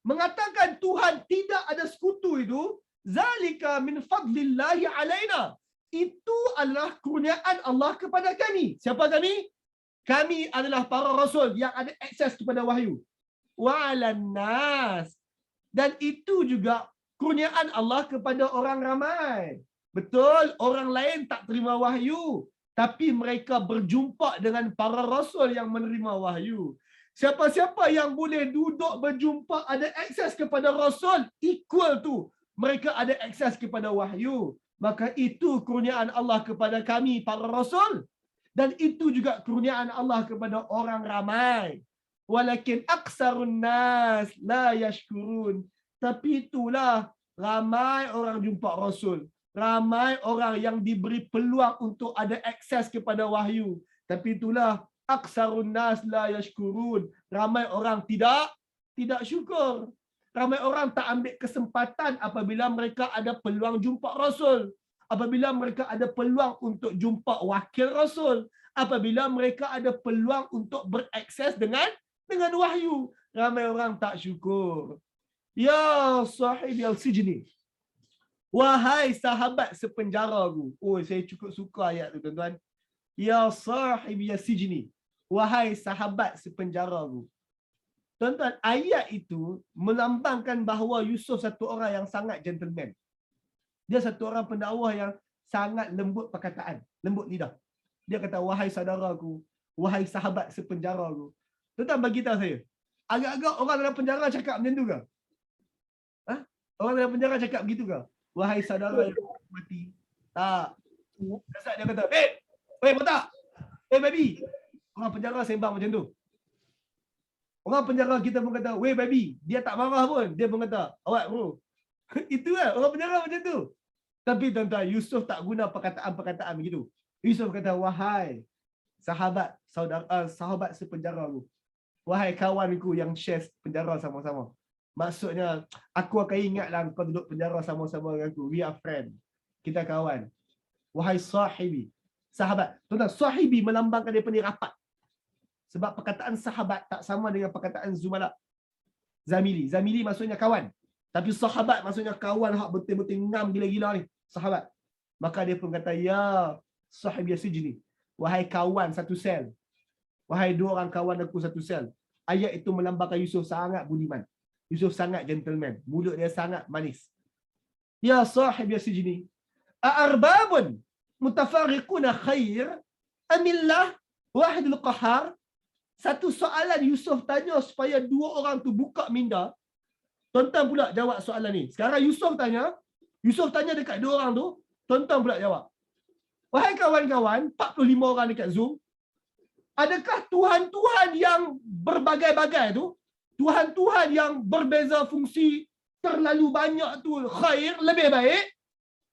mengatakan Tuhan tidak ada sekutu itu, Zalika min fadlillahi alaina. Itu adalah kurniaan Allah kepada kami. Siapa kami? Kami adalah para rasul yang ada akses kepada wahyu. Wa ala nas. Dan itu juga kurniaan Allah kepada orang ramai. Betul, orang lain tak terima wahyu. Tapi mereka berjumpa dengan para rasul yang menerima wahyu. Siapa-siapa yang boleh duduk berjumpa ada akses kepada rasul, equal tu. Mereka ada akses kepada wahyu. Maka itu kurniaan Allah kepada kami, para rasul. Dan itu juga kurniaan Allah kepada orang ramai. Walakin aksarun nas la yashkurun. Tapi itulah ramai orang jumpa rasul. Ramai orang yang diberi peluang untuk ada akses kepada wahyu. Tapi itulah aksarun nas la yashkurun. Ramai orang tidak syukur. Ramai orang tak ambil kesempatan apabila mereka ada peluang jumpa Rasul. Apabila mereka ada peluang untuk jumpa wakil Rasul. Apabila mereka ada peluang untuk berakses dengan wahyu. Ramai orang tak syukur. Ya sahib al-sijni. Wahai sahabat sepenjaraku. Oh, saya cukup suka ayat tu tuan-tuan. Ya sahib al-sijni. Wahai sahabat sepenjaraku. Tuan-tuan, ayat itu melambangkan bahawa Yusuf satu orang yang sangat gentleman. Dia satu orang pendakwah yang sangat lembut perkataan, lembut lidah. Dia kata, wahai saudaraku, wahai sahabat sepenjaraku. Tuan-tuan, bagi tahu saya, agak-agak orang dalam penjara cakap macam tu ke? Ha? Orang dalam penjara cakap begitu ke? Wahai saudara yang mati. Tak. Dasar dia kata, weh botak. Baby. Orang penjara sembang macam tu. Orang penjara kita pun kata, weh baby. Dia tak marah pun. Dia pun kata, awak bro. Itu lah. Orang penjara macam tu. Tapi tuan-tuan, Yusuf tak guna perkataan-perkataan begitu. Yusuf kata, wahai sahabat, sahabat sepenjaraku. Wahai kawanku yang share penjara sama-sama. Maksudnya, aku akan ingatlah kau duduk penjara sama-sama dengan aku. We are friend. Kita kawan. Wahai sahibi. Sahabat. Tuan-tuan, sahibi melambangkan daripada rapat. Sebab perkataan sahabat tak sama dengan perkataan zumala. Zamili. Zamili maksudnya kawan. Tapi sahabat maksudnya kawan hak betul-betul ngam gila-gila ni. Sahabat. Maka dia pun kata, ya sahibi sijni. Wahai kawan satu sel. Wahai dua orang kawan aku satu sel. Ayat itu melambangkan Yusuf sangat budiman. Yusuf sangat gentleman. Mulut dia sangat manis. Ya sahib ya sijni. A'arbabun mutafarriquna khair amillah wahidul qahar. Satu soalan Yusuf tanya supaya dua orang tu buka minda. Tuan-tuan pula jawab soalan ni. Sekarang Yusuf tanya dekat dua orang tu. Tuan-tuan pula jawab. Wahai kawan-kawan, 45 orang dekat Zoom. Adakah Tuhan-Tuhan yang berbagai-bagai tu, Tuhan-Tuhan yang berbeza fungsi, terlalu banyak tu khair, lebih baik?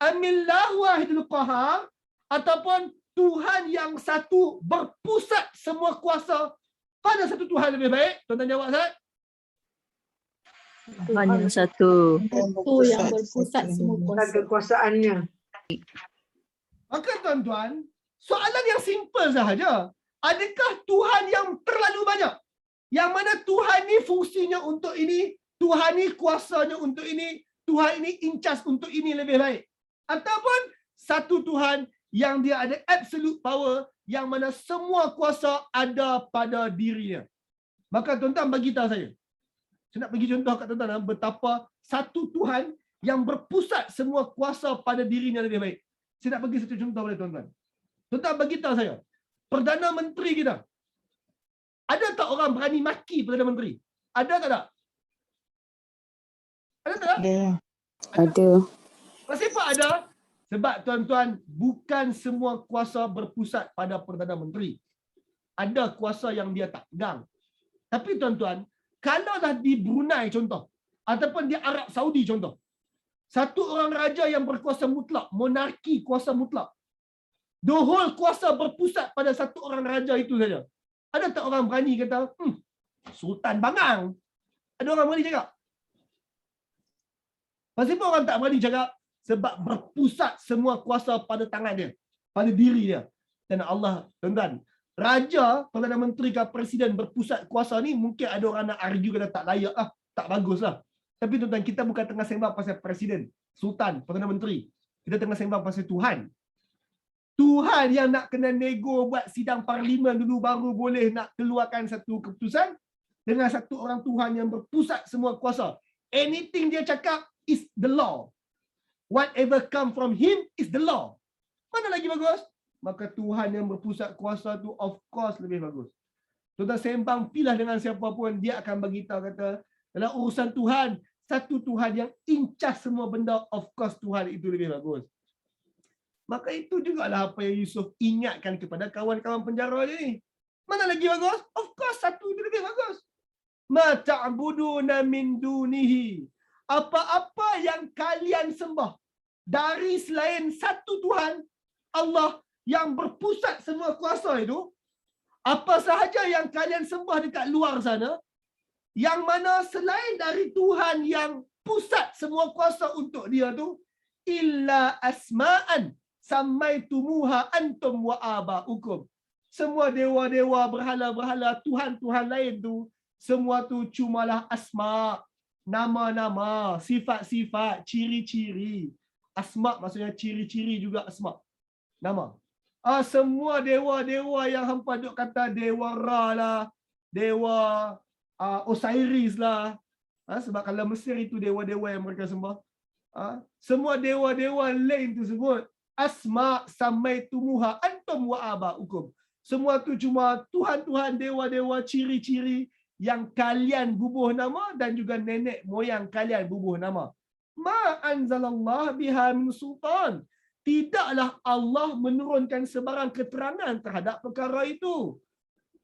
Amillah wahidul qahar, ataupun Tuhan yang satu berpusat semua kuasa pada satu Tuhan lebih baik? Tuan-tuan jawab Ustaz. Tuhan yang satu. Itu yang berpusat semua kuasa. Kekuasaannya. Maka tuan-tuan, soalan yang simple sahaja. Adakah Tuhan yang terlalu banyak? Yang mana Tuhan ni fungsinya untuk ini, Tuhan ni kuasanya untuk ini, Tuhan ini incas untuk ini lebih baik? Ataupun satu Tuhan yang dia ada absolute power, yang mana semua kuasa ada pada dirinya. Maka tuan-tuan bagi tahu saya nak bagi contoh kat tuan-tuan betapa satu Tuhan yang berpusat semua kuasa pada dirinya lebih baik. Saya nak bagi satu contoh pada tuan-tuan. Tuan-tuan bagi tahu saya, Perdana Menteri kita, ada tak orang berani maki Perdana Menteri? Ada tak tak? Ada tak? Ada. Kenapa ada? Sebab tuan-tuan, bukan semua kuasa berpusat pada Perdana Menteri. Ada kuasa yang dia tak pegang. Tapi tuan-tuan, kalau dah di Brunei contoh, ataupun di Arab Saudi contoh, satu orang raja yang berkuasa mutlak, monarki kuasa mutlak. The whole kuasa berpusat pada satu orang raja itu saja. Ada tak orang berani kata, Sultan Bangang? Ada orang berani cakap? Kenapa orang tak berani cakap? Sebab berpusat semua kuasa pada tangan dia, pada diri dia. Dan Allah, tuan-tuan, raja, Perdana Menteri ke Presiden berpusat kuasa ni, mungkin ada orang nak argue kata tak layak lah, tak bagus lah. Tapi tuan-tuan, kita bukan tengah sembang pasal Presiden, Sultan, Perdana Menteri. Kita tengah sembang pasal Tuhan. Tuhan yang nak kena nego buat sidang parlimen dulu baru boleh nak keluarkan satu keputusan dengan satu orang Tuhan yang berpusat semua kuasa. Anything dia cakap is the law. Whatever come from him is the law. Mana lagi bagus? Maka Tuhan yang berpusat kuasa tu of course lebih bagus. Tuan-tuan sembang pilah dengan siapa pun, dia akan bagi tahu kata dalam urusan Tuhan, satu Tuhan yang incas semua benda, of course Tuhan itu lebih bagus. Maka itu jugalah apa yang Yusuf ingatkan kepada kawan-kawan penjara dia ni. Mana lagi bagus? Of course satu itu lebih bagus. Ma ta'buduna min dunihi. Apa-apa yang kalian sembah dari selain satu Tuhan, Allah yang berpusat semua kuasa itu, apa sahaja yang kalian sembah dekat luar sana, yang mana selain dari Tuhan yang pusat semua kuasa untuk dia tu, illa asma'an samaitumuha antum wa aba'ukum. Semua dewa-dewa, berhala-berhala, Tuhan-Tuhan lain tu, semua tu cumalah asma', nama-nama, sifat-sifat, ciri-ciri. Asma' maksudnya ciri-ciri juga asma'. Nama. Semua dewa-dewa yang hampa duk kata Dewa Ra lah, Dewa Osiris lah. Sebab kalau Mesir itu dewa-dewa yang mereka sembah. Semua dewa-dewa lain tu sebut asma' samaitumuha antum wa aba'ukum. Semua tu cuma Tuhan-Tuhan, dewa-dewa, ciri-ciri yang kalian bubuh nama dan juga nenek moyang kalian bubuh nama. Ma anzalallah biha min sultan. Tidaklah Allah menurunkan sebarang keterangan terhadap perkara itu.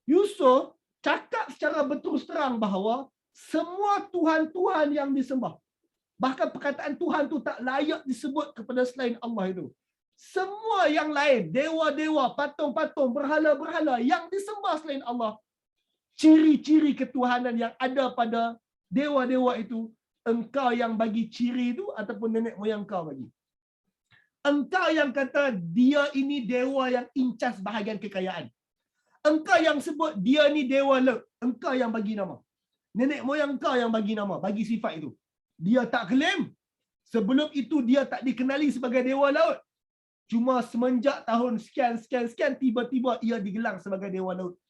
Yusuf cakap secara berterus terang bahawa semua Tuhan-Tuhan yang disembah, bahkan perkataan Tuhan tu tak layak disebut kepada selain Allah itu. Semua yang lain, dewa-dewa, patung-patung, berhala-berhala yang disembah selain Allah, ciri-ciri ketuhanan yang ada pada dewa-dewa itu, engkau yang bagi ciri itu ataupun nenek moyang kau bagi. Engkau yang kata dia ini dewa yang incas bahagian kekayaan. Engkau yang sebut dia ni dewa laut. Engkau yang bagi nama. Nenek moyang engkau yang bagi nama, bagi sifat itu. Dia tak claim. Sebelum itu dia tak dikenali sebagai dewa laut. Cuma semenjak tahun sekian, tiba-tiba ia digelar sebagai dewa laut.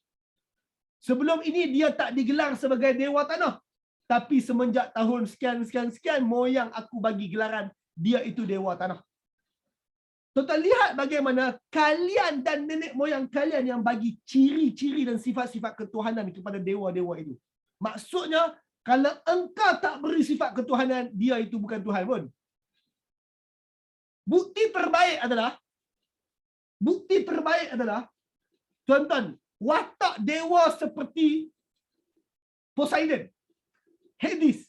Sebelum ini dia tak digelar sebagai dewa tanah. Tapi semenjak tahun sekian, moyang aku bagi gelaran, dia itu dewa tanah. Tuan-tuan lihat bagaimana kalian dan nenek moyang kalian yang bagi ciri-ciri dan sifat-sifat ketuhanan kepada dewa-dewa itu. Maksudnya, kalau engkau tak beri sifat ketuhanan, dia itu bukan Tuhan pun. Bukti terbaik adalah, tuan-tuan, watak dewa seperti Poseidon, Hades,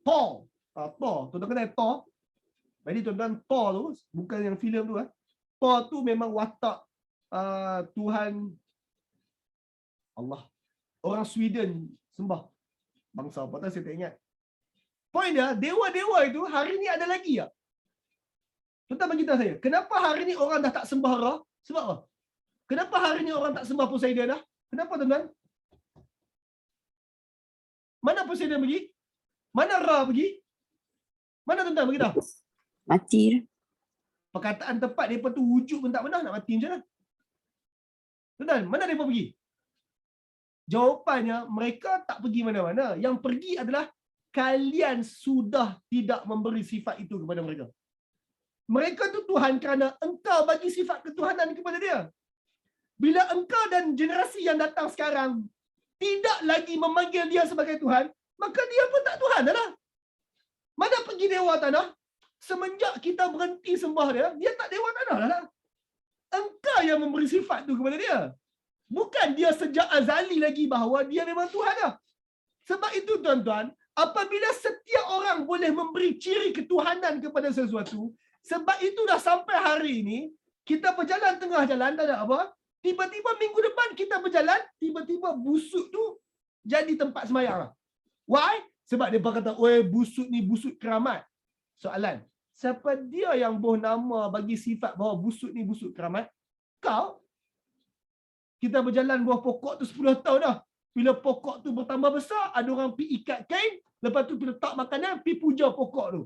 Thor. Tuan-tuan kenal Thor? Jadi tuan-tuan, Thor tu, bukan yang filem tu. Thor tu memang watak Tuhan Allah. Orang Sweden sembah. Bangsa apa tak, saya tak ingat. Poin dia, dewa-dewa itu hari ni ada lagi tak? Tuan-tuan bagi tahu saya, kenapa hari ni orang dah tak sembah Ra? Sebab apa? Kenapa hari ni orang tak sembah Poseidon dah? Kenapa tuan-tuan? Mana Poseidon pergi? Mana Ra pergi? Mana tuan-tuan bagi tahu? Mati. Perkataan tepat mereka tu wujud pun tak pernah, nak mati macam mana? Tuan-tuan, mana mereka pergi? Jawapannya, mereka tak pergi mana-mana. Yang pergi adalah kalian sudah tidak memberi sifat itu kepada mereka. Mereka tu Tuhan kerana engkau bagi sifat ketuhanan kepada dia. Bila engkau dan generasi yang datang sekarang tidak lagi memanggil dia sebagai Tuhan, maka dia pun tak Tuhan dah. Mana pergi dewa tanah? Semenjak kita berhenti sembah dia, dia tak dewa tanah dah. Engkau yang memberi sifat tu kepada dia. Bukan dia sejak azali lagi bahawa dia memang Tuhan dah. Sebab itu tuan-tuan, apabila setiap orang boleh memberi ciri ketuhanan kepada sesuatu, sebab itu dah sampai hari ini, kita berjalan tengah jalan, tak ada apa, tiba-tiba minggu depan kita berjalan, tiba-tiba busuk tu jadi tempat sembahyang lah. Why? Sebab dia kata, oi busuk ni busuk keramat. Soalan, siapa dia yang boh nama bagi sifat bahawa busuk ni busuk keramat? Kau? Kita berjalan buah pokok tu 10 tahun dah. Bila pokok tu bertambah besar, ada orang pergi ikat kain, lepas tu pergi letak makanan, pergi puja pokok tu.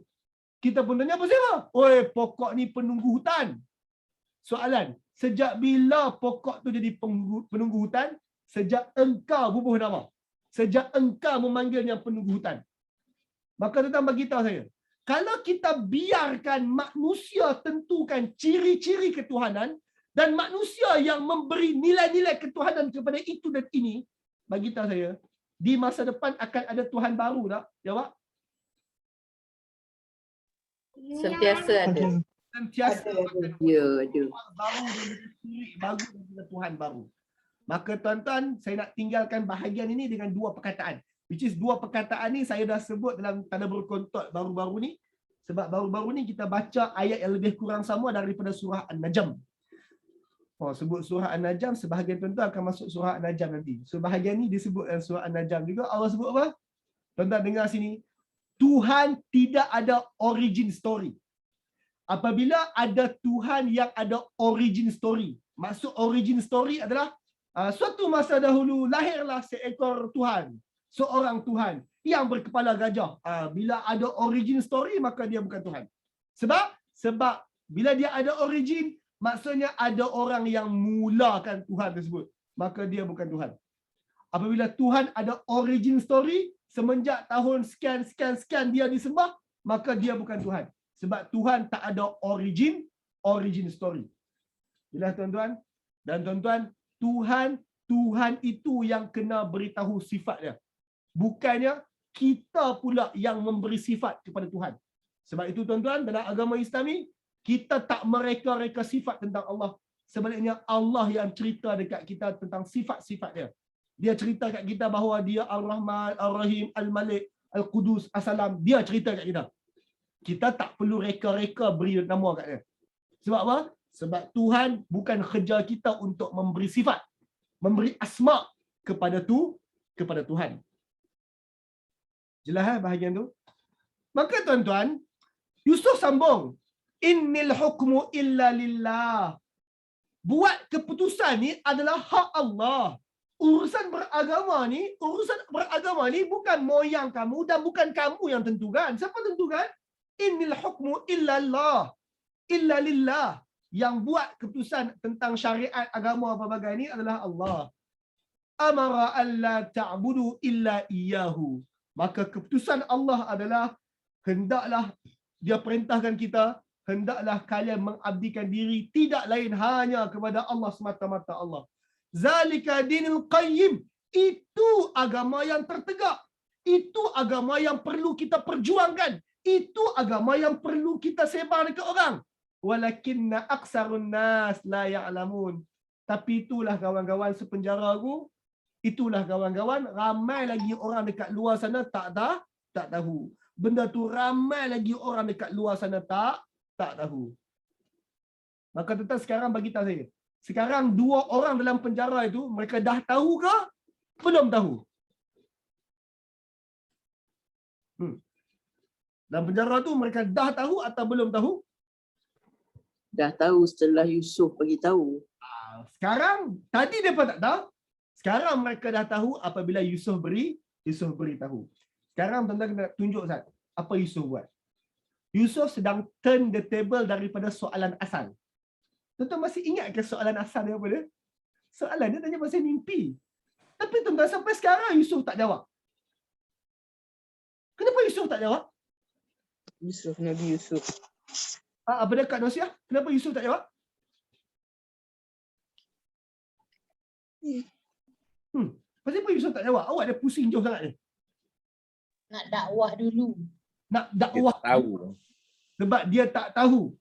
Kita pun tanya apa siapa? Oi, pokok ni penunggu hutan. Soalan, sejak bila pokok tu jadi penunggu hutan? Sejak engkau bubuh nama. Sejak engkau memanggilnya penunggu hutan. Maka tuan bagi tahu saya, kalau kita biarkan manusia tentukan ciri-ciri ketuhanan dan manusia yang memberi nilai-nilai ketuhanan kepada itu dan ini, bagi tahu saya, di masa depan akan ada Tuhan baru tak? Jawab. Sentiasa ada. Sentiasa Ya, ada. baru dan ciri baru dan juga Tuhan baru. Maka tuan-tuan, saya nak tinggalkan bahagian ini dengan dua perkataan. Which is dua perkataan ni saya dah sebut dalam Tadabbur Kontot baru-baru ni. Sebab baru-baru ni kita baca ayat yang lebih kurang sama daripada surah An-Najm. Sebut surah An-Najm, sebahagian tuan-tuan akan masuk surah An-Najm nanti. Sebahagian ni disebut dalam surah An-Najm juga. Allah sebut apa? Tuan-tuan dengar sini. Tuhan tidak ada origin story. Apabila ada Tuhan yang ada origin story. Maksud origin story adalah suatu masa dahulu lahirlah seekor Tuhan. Seorang Tuhan yang berkepala gajah. Bila ada origin story, maka dia bukan Tuhan. Sebab bila dia ada origin, maksudnya ada orang yang mulakan Tuhan tersebut. Maka dia bukan Tuhan. Apabila Tuhan ada origin story, semenjak tahun sekian dia disembah, maka dia bukan Tuhan. Sebab Tuhan tak ada origin story. Jelas tuan-tuan? Dan tuan-tuan, Tuhan itu yang kena beritahu sifat dia. Bukannya kita pula yang memberi sifat kepada Tuhan. Sebab itu tuan-tuan, dalam agama Islami, kita tak mereka-reka sifat tentang Allah. Sebaliknya Allah yang cerita dekat kita tentang sifat-sifat dia. Dia cerita kat kita bahawa dia Ar-Rahman, Ar-Rahim, Al-Malik, Al-Qudus, As-Salam. Dia cerita kat kita. Kita tak perlu reka-reka beri nama kat dia. Sebab apa? Sebab Tuhan bukan kerja kita untuk memberi sifat. Memberi asma kepada Tuhan. Jelas bahagian tu? Maka tuan-tuan, Yusuf sambung. Innil hukmu illa lillah. Buat keputusan ni adalah hak Allah. Urusan beragama ni bukan moyang kamu dan bukan kamu yang tentukan. Siapa tentukan? Innil hukmu illa Allah. Illa lillah. Yang buat keputusan tentang syariat agama apa bagai ni adalah Allah. Amara alla ta'budu illa iyyahu. Maka keputusan Allah adalah hendaklah dia perintahkan kita, hendaklah kalian mengabdikan diri tidak lain hanya kepada Allah semata-mata Allah. Zalika dinul qayyim. Itu agama yang tertegak. Itu agama yang perlu kita perjuangkan. Itu agama yang perlu kita sebar dekat orang. Walakinna aksarun nas la ya'lamun. Tapi itulah kawan-kawan sepenjara aku, itulah kawan-kawan, ramai lagi orang dekat luar sana tak tahu. Benda tu ramai lagi orang dekat luar sana tak tahu. Maka tuan sekarang bagi tahu saya. Sekarang 2 orang dalam penjara itu, mereka dah tahu ke? Belum tahu. Dalam penjara tu mereka dah tahu atau belum tahu? Dah tahu setelah Yusuf bagi tahu. Sekarang, tadi mereka tak tahu. Sekarang mereka dah tahu apabila Yusuf beri tahu. Sekarang tuan-tuan kena tunjuk Ustaz, apa Yusuf buat. Yusuf sedang turn the table daripada soalan asal. Tuan-tuan masih ingat ke soalan asal dia apa dia? Soalan dia tanya pasal mimpi. Tapi tuan-tuan sampai sekarang Yusuf tak jawab. Kenapa Yusuf tak jawab? Nabi Yusuf. Apa dia Kak Nasiah? Kenapa Yusuf tak jawab? Pasal apa Yusuf tak jawab? Awak dah pusing jauh sangat ni. Nak dakwah dulu. Nak dakwah. Dia tahu. Sebab dia tak tahu.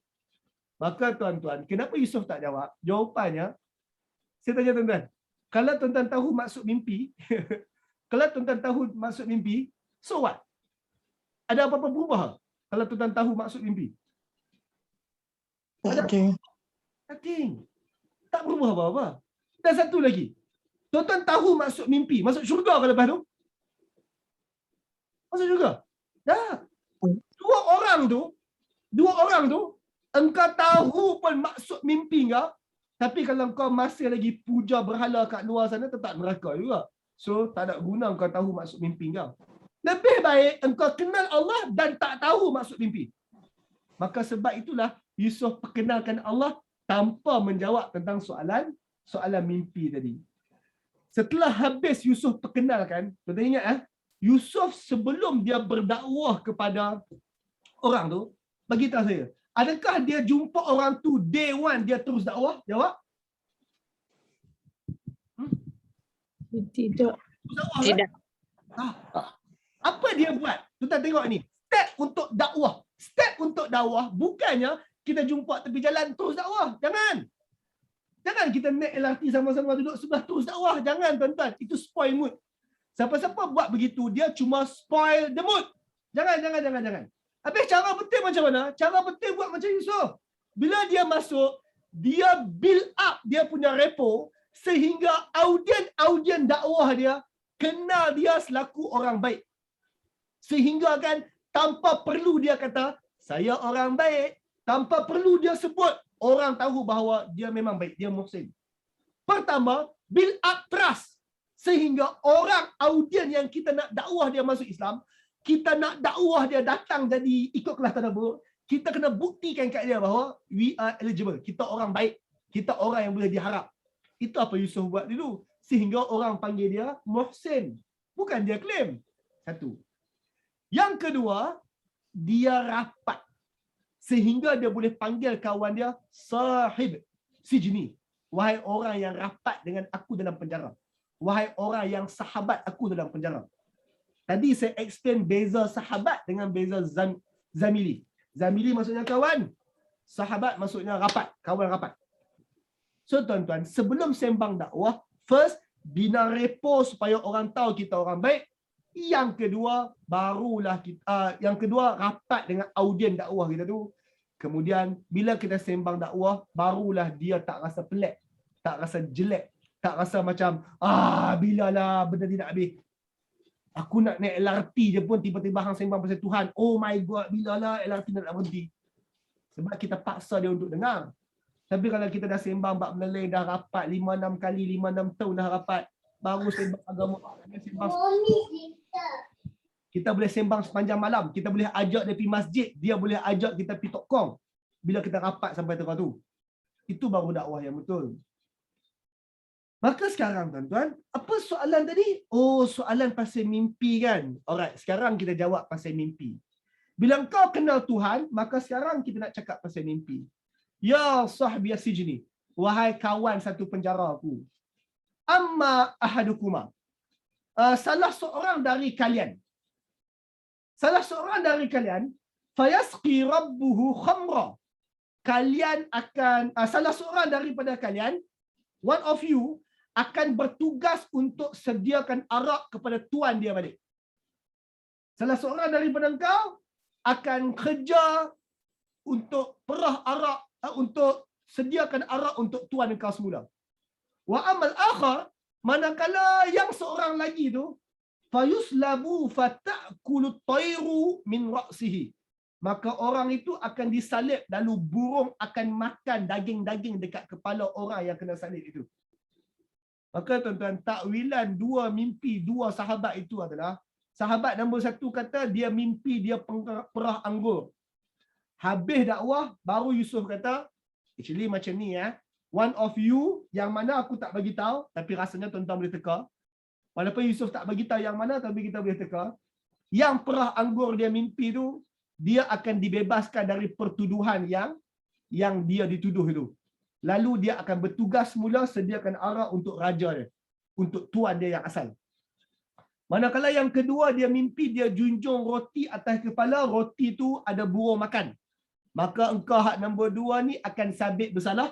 Maka tuan-tuan, kenapa Yusuf tak jawab? Jawapannya, saya tanya tuan-tuan, kalau tuan-tuan tahu maksud mimpi, kalau tuan-tuan tahu maksud mimpi, so what? Ada apa-apa berubah kalau tuan-tuan tahu maksud mimpi? Tak ada. Nothing. Tak berubah apa-apa. Dan satu lagi, tuan-tuan tahu maksud mimpi, masuk syurga ke lepas tu? Masuk syurga? Dah. Dua orang tu, engkau tahu pun maksud mimpi kau, tapi kalau kau masih lagi puja berhala kat luar sana, tetap neraka juga. So, tak ada guna engkau tahu maksud mimpi kau. Lebih baik engkau kenal Allah dan tak tahu maksud mimpi. Maka sebab itulah Yusuf perkenalkan Allah tanpa menjawab tentang soalan mimpi tadi. Setelah habis Yusuf perkenalkan, tuan-tuan ingat Yusuf sebelum dia berdakwah kepada orang tu, bagi tahu saya, adakah dia jumpa orang tu day one dia terus dakwah? Jawab. Tidak. Dakwah, Tidak. Apa dia buat? Tuan-tuan tengok ni. Step untuk dakwah. Step untuk dakwah bukannya kita jumpa tepi jalan terus dakwah. Jangan. Jangan kita naik LRT sama-sama duduk sebelah terus dakwah. Jangan tuan-tuan. Itu spoil mood. Siapa-siapa buat begitu, dia cuma spoil the mood. Jangan. Habis cara betul macam mana? Cara betul buat macam Yusuf. Bila dia masuk, dia build up dia punya repo sehingga audien dakwah dia kenal dia selaku orang baik. Sehingga kan tanpa perlu dia kata, saya orang baik. Tanpa perlu dia sebut, orang tahu bahawa dia memang baik. Dia muhsin. Pertama, build up trust. Sehingga orang audien yang kita nak dakwah dia masuk Islam, kita nak dakwah dia datang jadi ikut kelas tadabbur, kita kena buktikan kat dia bahawa we are eligible. Kita orang baik. Kita orang yang boleh diharap. Itu apa Yusuf buat dulu. Sehingga orang panggil dia muhsin. Bukan dia claim. Satu. Yang kedua, dia rapat. Sehingga dia boleh panggil kawan dia sahib sijni. Wahai orang yang rapat dengan aku dalam penjara. Wahai orang yang sahabat aku dalam penjara. Tadi saya explain beza sahabat dengan beza zamili. Zamili maksudnya kawan. Sahabat maksudnya rapat. Kawan rapat. So tuan-tuan, sebelum sembang dakwah, first, bina repo supaya orang tahu kita orang baik. Yang kedua, barulah kita, rapat dengan audien dakwah kita tu. Kemudian, bila kita sembang dakwah, barulah dia tak rasa pelik. Tak rasa jelek. Tak rasa macam, bilalah benda ni nak habis. Aku nak naik LRT je pun tiba-tiba hang sembang pasal Tuhan. Oh my God, bilalah LRT nak berhenti. Sebab kita paksa dia untuk dengar. Tapi kalau kita dah sembang bab Malay, dah rapat 5-6 kali, 5-6 tahun dah rapat, baru sembang agama, sembang. Kita boleh sembang sepanjang malam. Kita boleh ajak dia pergi masjid. Dia boleh ajak kita pergi tokong. Bila kita rapat sampai tempat tu. Itu baru dakwah yang betul. Maka sekarang tuan-tuan, apa soalan tadi? Oh, soalan pasal mimpi kan? Alright, sekarang kita jawab pasal mimpi. Bila kau kenal Tuhan, maka sekarang kita nak cakap pasal mimpi. Ya sahbiya sijni, wahai kawan satu penjara aku. Amma ahadukuma. Salah seorang dari kalian. Fayasqi rabbuhu khamra. Kalian akan, salah seorang daripada kalian, one of you, akan bertugas untuk sediakan arak kepada tuan dia balik. Salah seorang daripada engkau akan kerja untuk perah arak, untuk sediakan arak untuk tuan engkau semula. Wa amal akhar, manakala yang seorang lagi tu, fayuslabu fata'kulu tayru min ra'sihi. Maka orang itu akan disalib, lalu burung akan makan daging-daging dekat kepala orang yang kena salib itu. Maka tuan-tuan, takwilan dua mimpi dua sahabat itu adalah, sahabat nombor satu kata dia mimpi dia perah anggur. Habis dakwah, baru Yusuf kata, actually macam ni one of you, yang mana aku tak bagi tahu, tapi rasanya tuan-tuan boleh teka. Walaupun Yusuf tak bagi tahu yang mana, tapi kita boleh teka. Yang perah anggur dia mimpi tu, dia akan dibebaskan dari pertuduhan yang dia dituduh itu. Lalu dia akan bertugas semula sediakan arak untuk raja dia, untuk tuan dia yang asal. Manakala yang kedua dia mimpi dia junjung roti atas kepala, roti tu ada burung makan. Maka engkau hak nombor dua ni akan sabit bersalah.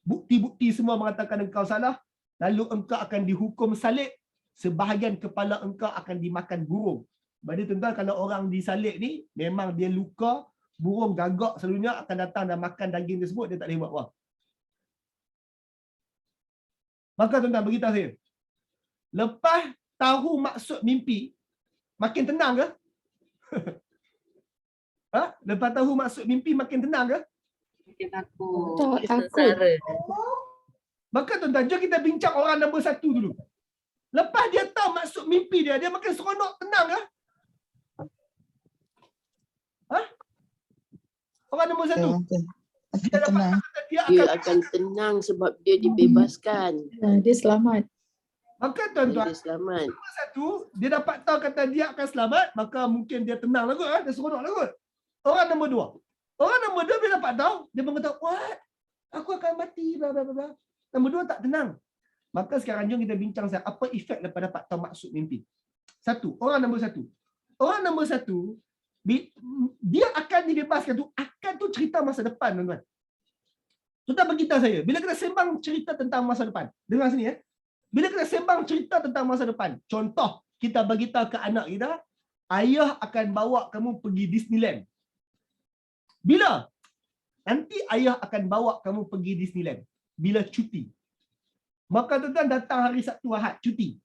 Bukti-bukti semua mengatakan engkau salah. Lalu engkau akan dihukum salib. Sebahagian kepala engkau akan dimakan burung. Jadi tuan-tuan, kalau orang disalib ni, memang dia luka, burung gagak selalunya akan datang dan makan daging tersebut, dia tak boleh buat apa. Maka tuan-tuan, beritahu saya, lepas tahu maksud mimpi, makin tenang ke? Lepas tahu maksud mimpi, makin tenang ke? Makin takut. Takut. Maka tuan-tuan, jom kita bincang orang nombor satu dulu. Lepas dia tahu maksud mimpi dia, dia makin seronok, tenang ke? Orang nombor satu. Dia dapat Tenang. kata dia Dia akan. akan tenang sebab dia dibebaskan. Dia selamat. Maka tuan-tuan, Dia selamat. nombor satu, dia dapat tahu kata dia akan selamat, maka mungkin dia tenang lah kot, dia seronok lah kot. Orang nombor dua. Orang nombor dua dia dapat tahu, dia mengatakan, what? Aku akan mati, bla bla bla. Nombor dua tak tenang. Maka sekarang jom kita bincang apa efek lepas dapat tahu maksud mimpi. Satu, orang nombor satu. Orang nombor satu, dia akan dibebaskan tu, akan tu cerita masa depan, tuan-tuan. Tuan-tuan beritahu saya, bila kita sembang cerita tentang masa depan, dengar sini Bila kita sembang cerita tentang masa depan, contoh kita beritahu ke anak kita, ayah akan bawa kamu pergi Disneyland. Bila? Nanti ayah akan bawa kamu pergi Disneyland. Bila cuti. Maka tuan-tuan datang hari Sabtu Ahad, cuti.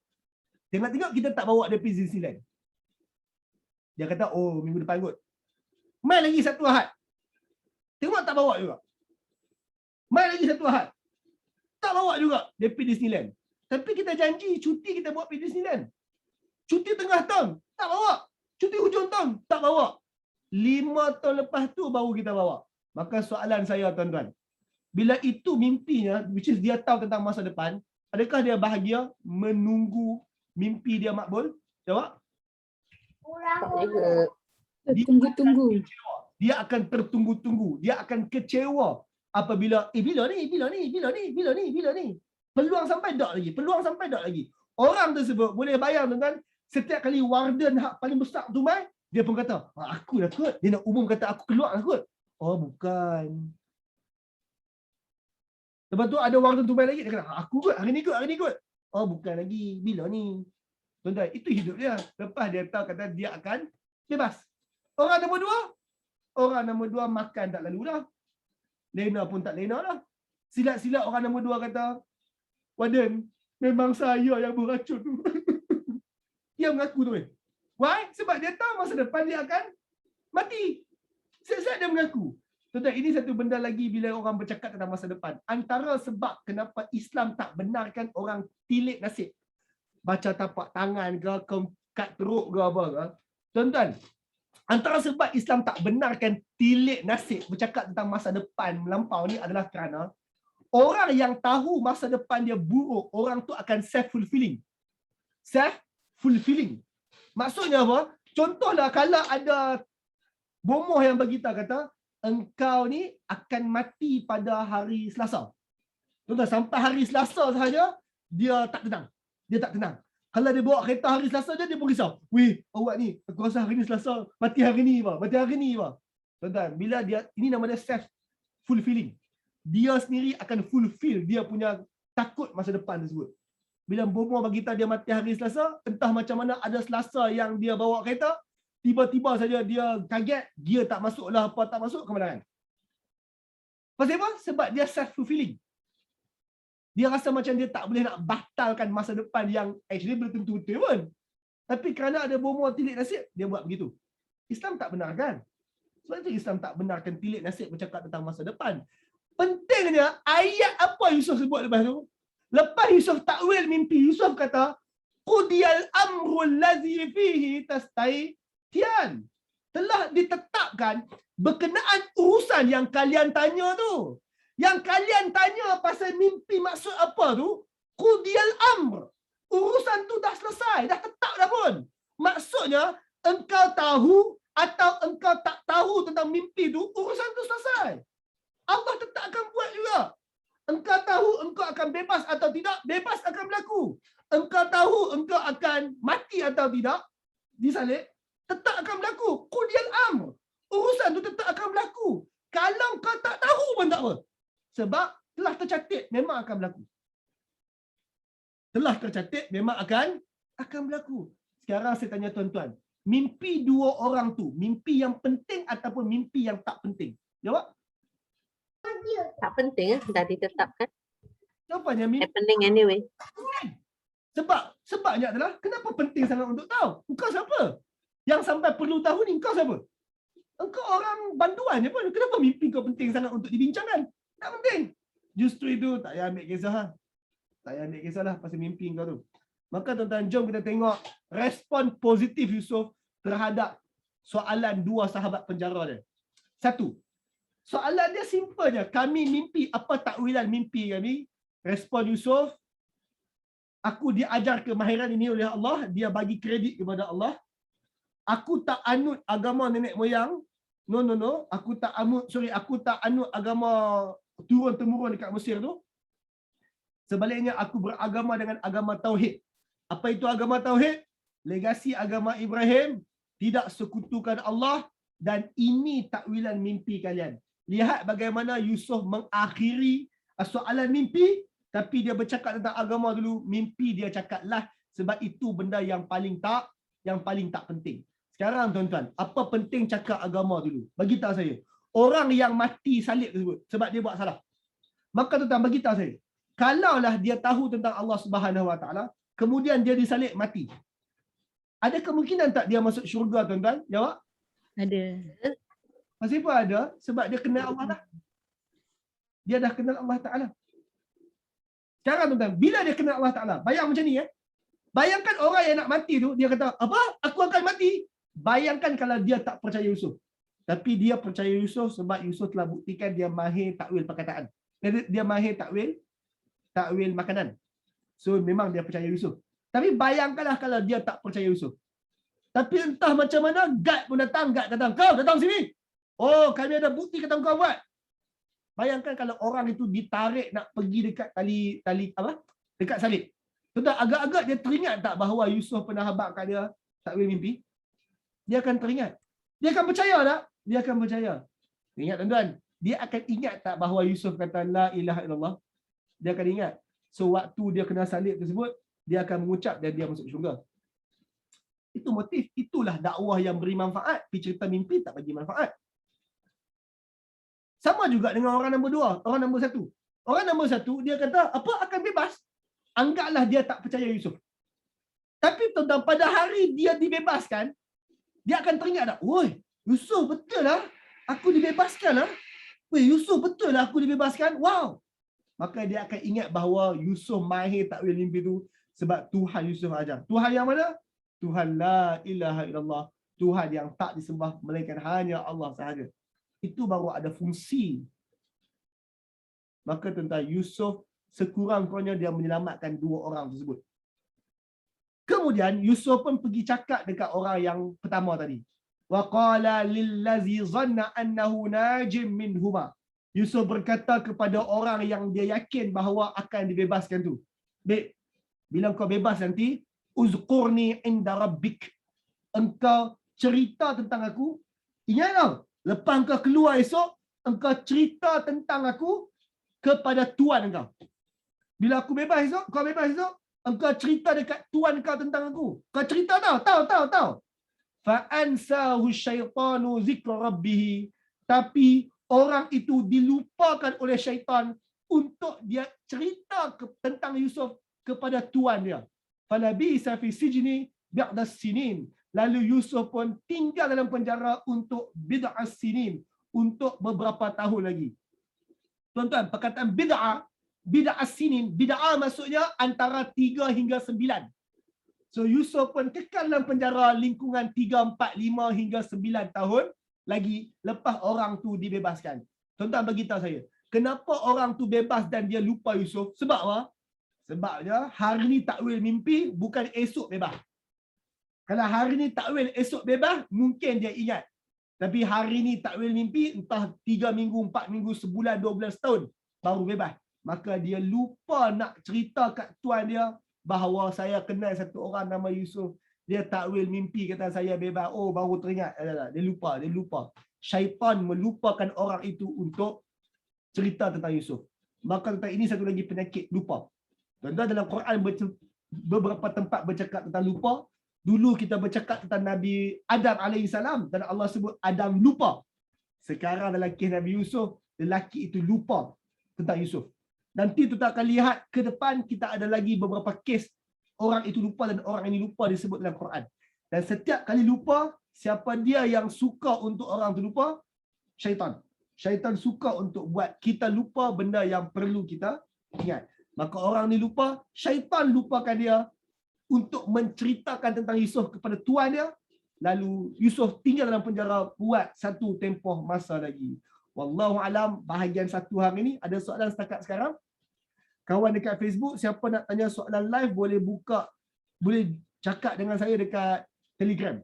Tengok-tengok kita tak bawa dia pergi Disneyland. Dia kata, oh minggu depan kot. Mai lagi Sabtu Ahad. Tengok tak bawa juga. Mai lagi Sabtu Ahad. Tak bawa juga dia pergi Disneyland. Tapi kita janji cuti kita bawa pergi Disneyland. Cuti tengah tahun, tak bawa. Cuti hujung tahun, tak bawa. 5 tahun lepas tu baru kita bawa. Maka soalan saya tuan-tuan. Bila itu mimpinya, which is dia tahu tentang masa depan, adakah dia bahagia menunggu mimpi dia makbul? Jawab. Tak juga. Tunggu-tunggu. Dia akan tertunggu-tunggu. Dia akan kecewa apabila bila ni. Peluang sampai tak lagi. Orang tersebut boleh bayang dengan setiap kali warden hak paling besar tu mai, dia pun kata, aku dah kot. Dia nak umum kata aku keluar dah kot. Oh bukan. Lepas tu ada warden tu mai lagi, dia kata, aku kot, hari ni kot. Oh bukan lagi. Bila ni? Tuan-tuan, itu hidup dia. Lepas dia tahu kata dia akan bebas. Orang nombor dua makan tak lalu dah. Lena pun tak lena dah. Silat-silat orang nombor 2 kata, warden, memang saya yang beracun tu. Dia mengaku tu. Why? Sebab dia tahu masa depan dia akan mati. Siap-siap dia mengaku. Tuan-tuan, ini satu benda lagi bila orang bercakap tentang masa depan. Antara sebab kenapa Islam tak benarkan orang tilik nasib. Baca tapak tangan ke, kat teruk ke apa ke. Tuan-tuan, antara sebab Islam tak benarkan tilik nasib bercakap tentang masa depan melampau ni adalah kerana orang yang tahu masa depan dia buruk, orang tu akan self-fulfilling. Self-fulfilling. Maksudnya apa? Contohlah kalau ada bomoh yang beritahu kata, engkau ni akan mati pada hari Selasa. Tuan-tuan, sampai hari Selasa sahaja, dia tak tenang. Kalau dia bawa kereta hari Selasa dia pun risau. Weh, awak ni, aku rasa hari ni Selasa, mati hari ni. Tuan-tuan, bila dia, ini nama dia self-fulfilling. Dia sendiri akan fulfill dia punya takut masa depan tersebut. Bila bomoh bagi tahu dia mati hari Selasa, entah macam mana ada Selasa yang dia bawa kereta, tiba-tiba saja dia kaget, dia tak masuklah apa tak masuk kemenangan. Pasal apa? Sebab dia self-fulfilling. Dia rasa macam dia tak boleh nak batalkan masa depan yang actually belum tentu betul pun. Tapi kerana ada bomoh tilik nasib, dia buat begitu. Islam tak benarkan. Sebab itu Islam tak benarkan tilik nasib bercakap tentang masa depan. Pentingnya ayat apa Yusuf sebut lepas tu? Lepas Yusuf takwil mimpi, Yusuf kata, qudiyal amrul ladzi fihi tastaytian. Telah ditetapkan berkenaan urusan yang kalian tanya tu. Yang kalian tanya pasal mimpi maksud apa tu? Qudiyal amr. Urusan tu dah selesai, dah tetap dah pun. Maksudnya engkau tahu atau engkau tak tahu tentang mimpi tu, urusan tu selesai. Allah tetap akan buat juga. Engkau tahu engkau akan bebas atau tidak, bebas akan berlaku. Engkau tahu engkau akan mati atau tidak, disalib, tetap akan berlaku. Qudiyal amr. Urusan tu tetap akan berlaku. Kalau kau tak tahu pun tak apa. Sebab telah tercatat memang akan berlaku. Telah tercatat memang akan berlaku. Sekarang saya tanya tuan-tuan, mimpi dua orang tu, mimpi yang penting ataupun mimpi yang tak penting? Jawab. Tak penting dah ditetapkan. Jawapannya mimpi. Happening anyway. Sebabnya adalah kenapa penting sangat untuk tahu? Engkau siapa? Yang sampai perlu tahu ni engkau siapa? Engkau orang banduan je pun. Kenapa mimpi kau penting sangat untuk dibincangkan? Tak penting. Justru itu tak payah ambil kisah. Tak payah ambil kisah lah pasal mimpi kau tu. Maka tuan-tuan, jom kita tengok respon positif Yusuf terhadap soalan dua sahabat penjara dia. Satu, soalan dia simple je. Kami mimpi, apa takwilan mimpi kami? Respon Yusuf, aku diajar kemahiran ini oleh Allah, dia bagi kredit kepada Allah. Aku tak anut agama nenek moyang. No. Aku tak anut agama turun-temurun dekat Mesir tu. Sebaliknya aku beragama dengan agama tauhid. Apa itu agama tauhid? Legasi agama Ibrahim, tidak sekutukan Allah, dan ini takwilan mimpi kalian. Lihat bagaimana Yusuf mengakhiri soalan mimpi, tapi dia bercakap tentang agama dulu, mimpi dia cakaplah, sebab itu benda yang paling tak penting. Sekarang tuan-tuan, apa penting cakap agama dulu? Bagi tahu saya. Orang yang mati salib tersebut sebab dia buat salah. Maka tuan-tuan bagi tahu saya. Kalaulah dia tahu tentang Allah Subhanahu Wa Taala, kemudian dia disalib mati. Ada kemungkinan tak dia masuk syurga tuan-tuan? Jawab. Ada. Masih pun ada sebab dia kenal Allah dah. Dia dah kenal Allah Taala. Sekarang tuan-tuan, bila dia kenal Allah Taala, bayang macam ni Bayangkan orang yang nak mati tu, dia kata, apa? Aku akan mati. Bayangkan kalau dia tak percaya Yusuf. Tapi dia percaya Yusuf sebab Yusuf telah buktikan dia mahir takwil perkataan. Dia mahir takwil makanan. So memang dia percaya Yusuf. Tapi bayangkanlah kalau dia tak percaya Yusuf. Tapi entah macam mana, guard pun datang, guard kata, kau datang sini. Oh, kami ada bukti kata kau buat. Bayangkan kalau orang itu ditarik nak pergi dekat tali apa? Dekat salib. Tuan-tuan, agak-agak dia teringat tak bahawa Yusuf pernah habaq kat dia takwil mimpi? Dia akan teringat. Dia akan percaya tak? Dia akan percaya. Ingat tuan-tuan, dia akan ingat tak bahawa Yusuf kata la ilaha illallah? Dia akan ingat. So waktu dia kena salib tersebut, dia akan mengucap dan dia masuk syurga. Itu motif. Itulah dakwah yang beri manfaat. Tapi cerita mimpi tak bagi manfaat. Sama juga dengan orang nombor 2, orang nombor 1. Orang nombor 1, dia kata, apa akan bebas? Anggaplah dia tak percaya Yusuf. Tapi tuan-tuan, pada hari dia dibebaskan, dia akan teringat tak? Woi, Yusuf betul lah. Aku dibebaskan lah. Woi, Yusuf betul lah aku dibebaskan. Wow. Maka dia akan ingat bahawa Yusuf mahir takwil mimpi tu sebab Tuhan Yusuf ajar. Tuhan yang mana? Tuhan la ilaha illallah. Tuhan yang tak disembah melainkan hanya Allah sahaja. Itu baru ada fungsi. Maka tuan-tuan, Yusuf sekurang-kurangnya dia menyelamatkan 2 orang tersebut. Kemudian Yusuf pun pergi cakap dekat orang yang pertama tadi. Wa qala lillazi zanna annahu najim minhuma. Yusuf berkata kepada orang yang dia yakin bahawa akan dibebaskan tu. Baik, bila kau bebas nanti, uzqurni inda rabbik. Engkau cerita tentang aku. Ingat tau, lepas kau keluar esok, engkau cerita tentang aku kepada Tuhan engkau. Bila aku bebas esok, kau bebas esok, engkau cerita dekat Tuhan kau tentang aku. Kau cerita tahu. Fa'ansahu syaitanu zikra rabbih. Tapi orang itu dilupakan oleh syaitan untuk dia cerita tentang Yusuf kepada Tuhan dia. Falabisa fi sijni bi'da sinin. Lalu Yusuf pun tinggal dalam penjara untuk bid'ah sinin, untuk beberapa tahun lagi. Tuan-tuan, perkataan bid'ah sinin, bid'ah maksudnya antara 3 hingga 9. So Yusuf pun kekal dalam penjara lingkungan 3, 4, 5 hingga 9 tahun lagi lepas orang tu dibebaskan. Tuan-tuan, bagi tahu saya, kenapa orang tu bebas dan dia lupa Yusuf? Sebab apa? Sebabnya hari ni takwil mimpi, bukan esok bebas. Kalau hari ni takwil, esok bebas, mungkin dia ingat. Tapi hari ni takwil mimpi, entah 3 minggu, 4 minggu, sebulan, 2 bulan, setahun, baru bebas. Maka dia lupa nak cerita kat tuan dia bahawa saya kenal satu orang nama Yusuf. Dia takwil mimpi, kata saya bebas. Oh, baru teringat. Dia lupa. Syaitan melupakan orang itu untuk cerita tentang Yusuf. Maka tentang ini satu lagi penyakit, lupa. Tuan-tuan, dalam Quran beberapa tempat bercakap tentang lupa. Dulu kita bercakap tentang Nabi Adam AS dan Allah sebut Adam lupa. Sekarang dalam kisah Nabi Yusuf, lelaki itu lupa tentang Yusuf. Nanti kita akan lihat ke depan, kita ada lagi beberapa kes orang itu lupa dan orang ini lupa disebut dalam Quran. Dan setiap kali lupa, siapa dia yang suka untuk orang itu lupa? Syaitan. Syaitan suka untuk buat kita lupa benda yang perlu kita ingat. Maka orang ni lupa, syaitan lupakan dia untuk menceritakan tentang Yusuf kepada tuan dia. Lalu Yusuf tinggal dalam penjara buat satu tempoh masa lagi. Wallahu alam, bahagian 1 hari ni ada soalan setakat sekarang. Kawan dekat Facebook, siapa nak tanya soalan live boleh buka, boleh cakap dengan saya dekat Telegram.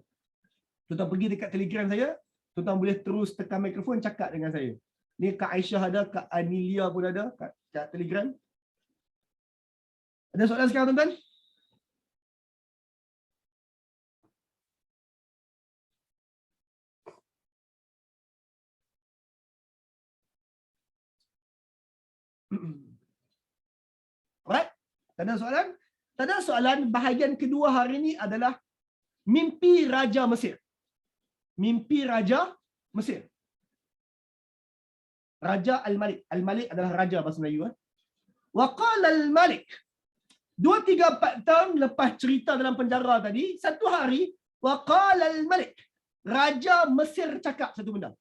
Tuan-tuan pergi dekat Telegram saya, tuan-tuan boleh terus tekan mikrofon cakap dengan saya. Ni Kak Aisyah ada, Kak Anilia pun ada kat Telegram. Ada soalan sekarang tuan-tuan? Alright? Tak ada soalan? Tak ada soalan. Bahagian kedua hari ini adalah mimpi Raja Mesir. Mimpi Raja Mesir. Raja Al-Malik. Al-Malik adalah raja bahasa Melayu. Wa qala Al-Malik. 2-3-4 tahun lepas cerita dalam penjara tadi, satu hari, wa qala Al-Malik. Raja Mesir cakap satu benda.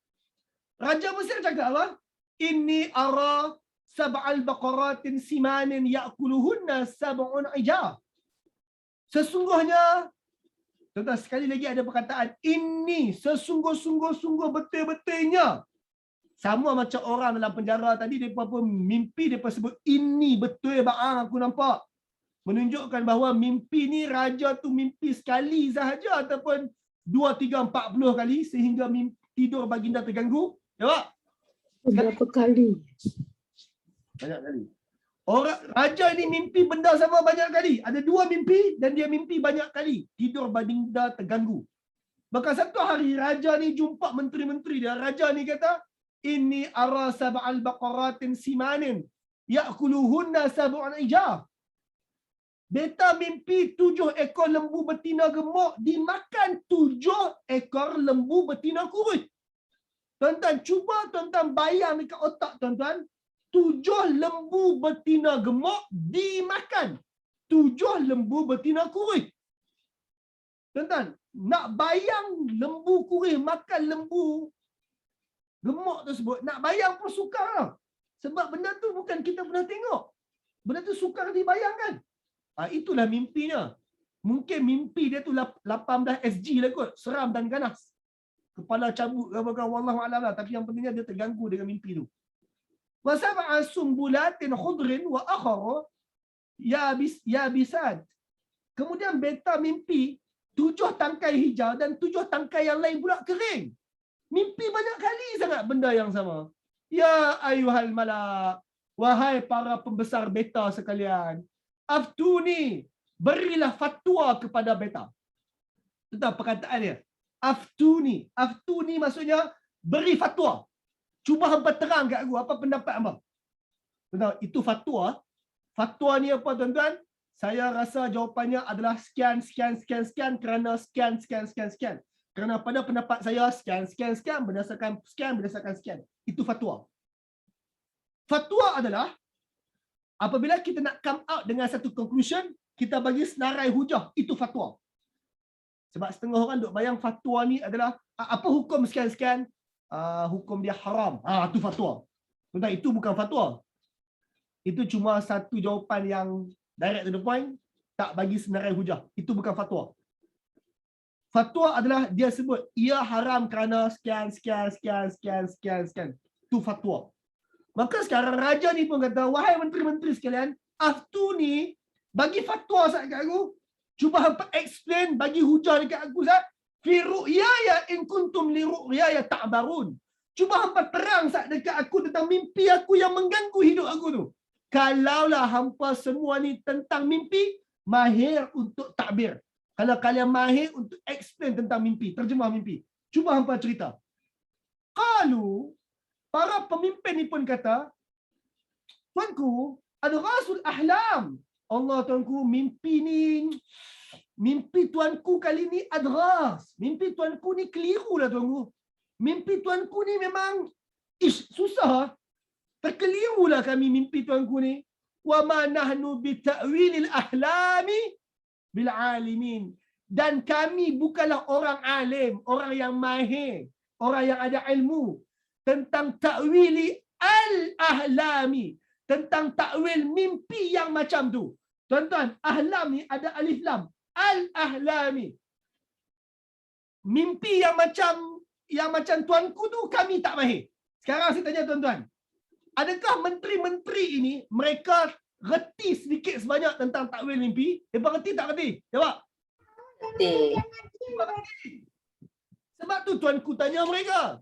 Raja Mesir cakap apa? Inni ara sab'al baqaratin simanin ya'kuluhunna sab'un ijah. Sesungguhnya, tuan-tuan, sekali lagi ada perkataan ini, sesungguh-sungguh betul-betulnya. Sama macam orang dalam penjara tadi, mereka pun mimpi, mereka sebut ini betul bang aku nampak. Menunjukkan bahawa mimpi ni raja tu mimpi sekali sahaja ataupun 2, 3, 40 kali sehingga mimpi, tidur baginda terganggu. Jawab. Berapa kali? Banyak kali. Orang raja ini mimpi benda sama banyak kali. Ada 2 mimpi dan dia mimpi banyak kali. Tidur baginda terganggu. Maka satu hari raja ni jumpa menteri-menteri dia. Raja ni kata, inni ara sab'al baqaratin simanin ya'kuluhunna sab'un ijah. Beta mimpi 7 ekor lembu betina gemuk dimakan 7 ekor lembu betina kurus. Tuan-tuan, cuba tuan-tuan bayang dekat otak tuan-tuan. 7 lembu betina gemuk dimakan 7 lembu betina kurus. Tuan-tuan, nak bayang lembu kurus makan lembu gemuk tersebut, nak bayang pun sukar lah. Sebab benda tu bukan kita pernah tengok. Benda tu sukar dibayangkan. Itulah mimpinya. Mungkin mimpi dia tu 18 SG lah kot. Seram dan ganas. Kepala cabut, wallahu a'lam lah. Tapi yang pentingnya dia terganggu dengan mimpi tu. Wa sab'a sumbulatin khudrin wa akhara yabisat. Kemudian beta mimpi 7 tangkai hijau dan 7 tangkai yang lain pula kering. Mimpi banyak kali sangat benda yang sama. Ya ayuhal malak, wahai para pembesar beta sekalian, aftuni, berilah fatwa kepada beta. Tentang perkataan dia. Aftuni. Aftuni maksudnya beri fatwa. Cuba hampa terang kat aku apa pendapat hamba. Tuan-tuan, itu fatwa. Fatwa ni apa tuan-tuan? Saya rasa jawapannya adalah sekian kerana sekian. Kerana pada pendapat saya sekian berdasarkan sekian. Itu fatwa. Fatwa adalah apabila kita nak come out dengan satu conclusion, kita bagi senarai hujah. Itu fatwa. Sebab setengah orang duk bayang fatwa ni adalah apa hukum sekian. Hukum dia haram. Itu fatwa. Tuan-tuan, itu bukan fatwa. Itu cuma satu jawapan yang direct to the point, tak bagi senarai hujah. Itu bukan fatwa. Fatwa adalah dia sebut ia haram kerana sekian. Itu fatwa. Maka sekarang raja ni pun kata, wahai menteri-menteri sekalian, aftu ni bagi fatwa sat kat aku. Cuba hampa explain, bagi hujah dekat aku sat. Fi ru'yaya in kuntum li ru'yaya ta'barun. Cuba hampa terang sat dekat aku tentang mimpi aku yang mengganggu hidup aku tu. Kalaulah hampa semua ni tentang mimpi, mahir untuk takbir. Kalau kalian mahir untuk explain tentang mimpi, terjemah mimpi. Cuba hampa cerita. Qalu, para pemimpin ni pun kata, tuanku, adghasul ahlam. Allah tuanku, mimpi tuanku kali ni adghas. Mimpi tuanku ni keliru lah tuanku. Mimpi tuanku ni memang susah. Terkeliru lah kami mimpi tuanku ni. Wa ma nahnu bi ta'wilil ahlami bil alimin. Dan kami bukanlah orang alim, orang yang mahir, orang yang ada ilmu tentang ta'wili al-ahlami, tentang takwil mimpi yang macam tu. Tuan-tuan, ahlam ni ada alif lam. Al-ahlami. Mimpi yang macam tuanku tu kami tak mahir. Sekarang saya tanya tuan-tuan, adakah menteri-menteri ini mereka reti sedikit sebanyak tentang takwil mimpi? Mereka reti tak reti? Jawab. Reti. Sebab tu tuanku tanya mereka.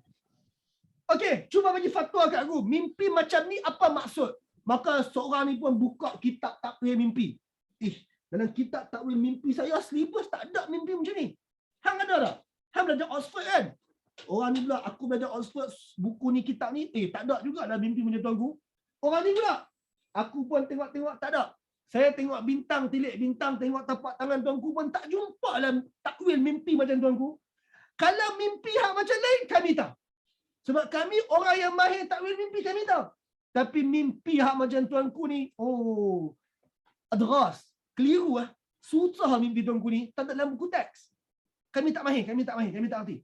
Okey, cuba bagi fatwa kat aku. Mimpi macam ni apa maksud? Maka seorang ni pun buka kitab takwil mimpi. Dalam kitab takwil mimpi saya syllabus tak ada mimpi macam ni. Hang ada tak? Hang belajar Oxford kan? Orang ni pula, aku belajar Oxford, buku ni, kitab ni, tak ada juga lah mimpi macam tuanku. Orang ni pula, aku pun tengok-tengok tak ada. Saya tengok bintang, tilik bintang, tengok tapak tangan tuanku pun tak jumpa dalam takwil mimpi macam tuanku. Kalau mimpi hak macam lain, kami tahu. Sebab kami orang yang mahir takwil mimpi, kami tahu. Tapi mimpi hak macam tuanku ni, adras, keliru lah. Susah mimpi tuanku ni, tak ada dalam buku teks. Kami tak mahir, kami tak erti.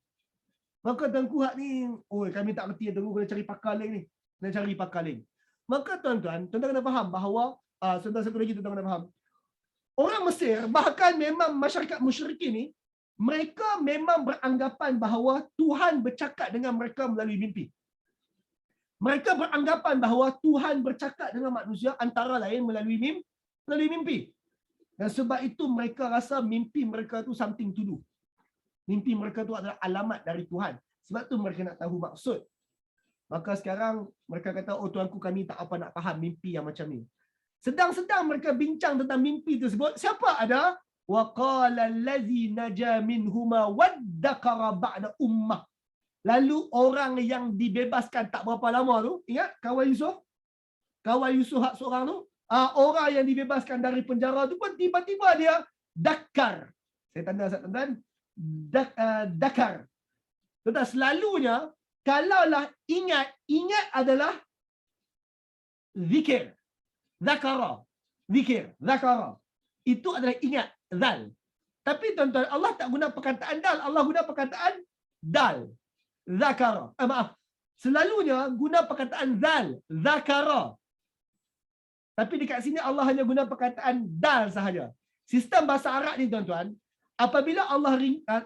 Maka tuanku hak ni, kami tak erti, tuanku kena cari pakar lain ni. Kena cari pakar lain. Maka tuan-tuan kena faham bahawa, sebentar satu lagi tuan-tuan kena faham. Orang Mesir, bahkan memang masyarakat musyrikin ni, mereka memang beranggapan bahawa Tuhan bercakap dengan mereka melalui mimpi. Mereka beranggapan bahawa Tuhan bercakap dengan manusia antara lain melalui mimpi. Dan sebab itu mereka rasa mimpi mereka tu something to do. Mimpi mereka tu adalah alamat dari Tuhan. Sebab tu mereka nak tahu maksud. Maka sekarang mereka kata, tuanku kami tak apa nak faham mimpi yang macam ni. Sedang-sedang mereka bincang tentang mimpi tersebut. Siapa ada? وَقَالَ الَّذِي نَجَا مِنْهُمَا وَادَّكَرَ بَعْدَ أُمَّةٍ. Lalu orang yang dibebaskan tak berapa lama tu, ingat kawan Yusuf? Kawan Yusuf hak seorang tu? Orang yang dibebaskan dari penjara tu pun tiba-tiba dia dakar. Saya tanda tuan-tuan, dakar. Tetapi selalunya, kalaulah ingat adalah zikir. Zakara. Zikir. Zakara. Itu adalah ingat. Zal. Tapi tuan-tuan, Allah tak guna perkataan dal. Allah guna perkataan dal. Zakara. Maaf. Selalunya guna perkataan zal. Zakara. Tapi dekat sini Allah hanya guna perkataan dal sahaja. Sistem bahasa Arab ni tuan-tuan, apabila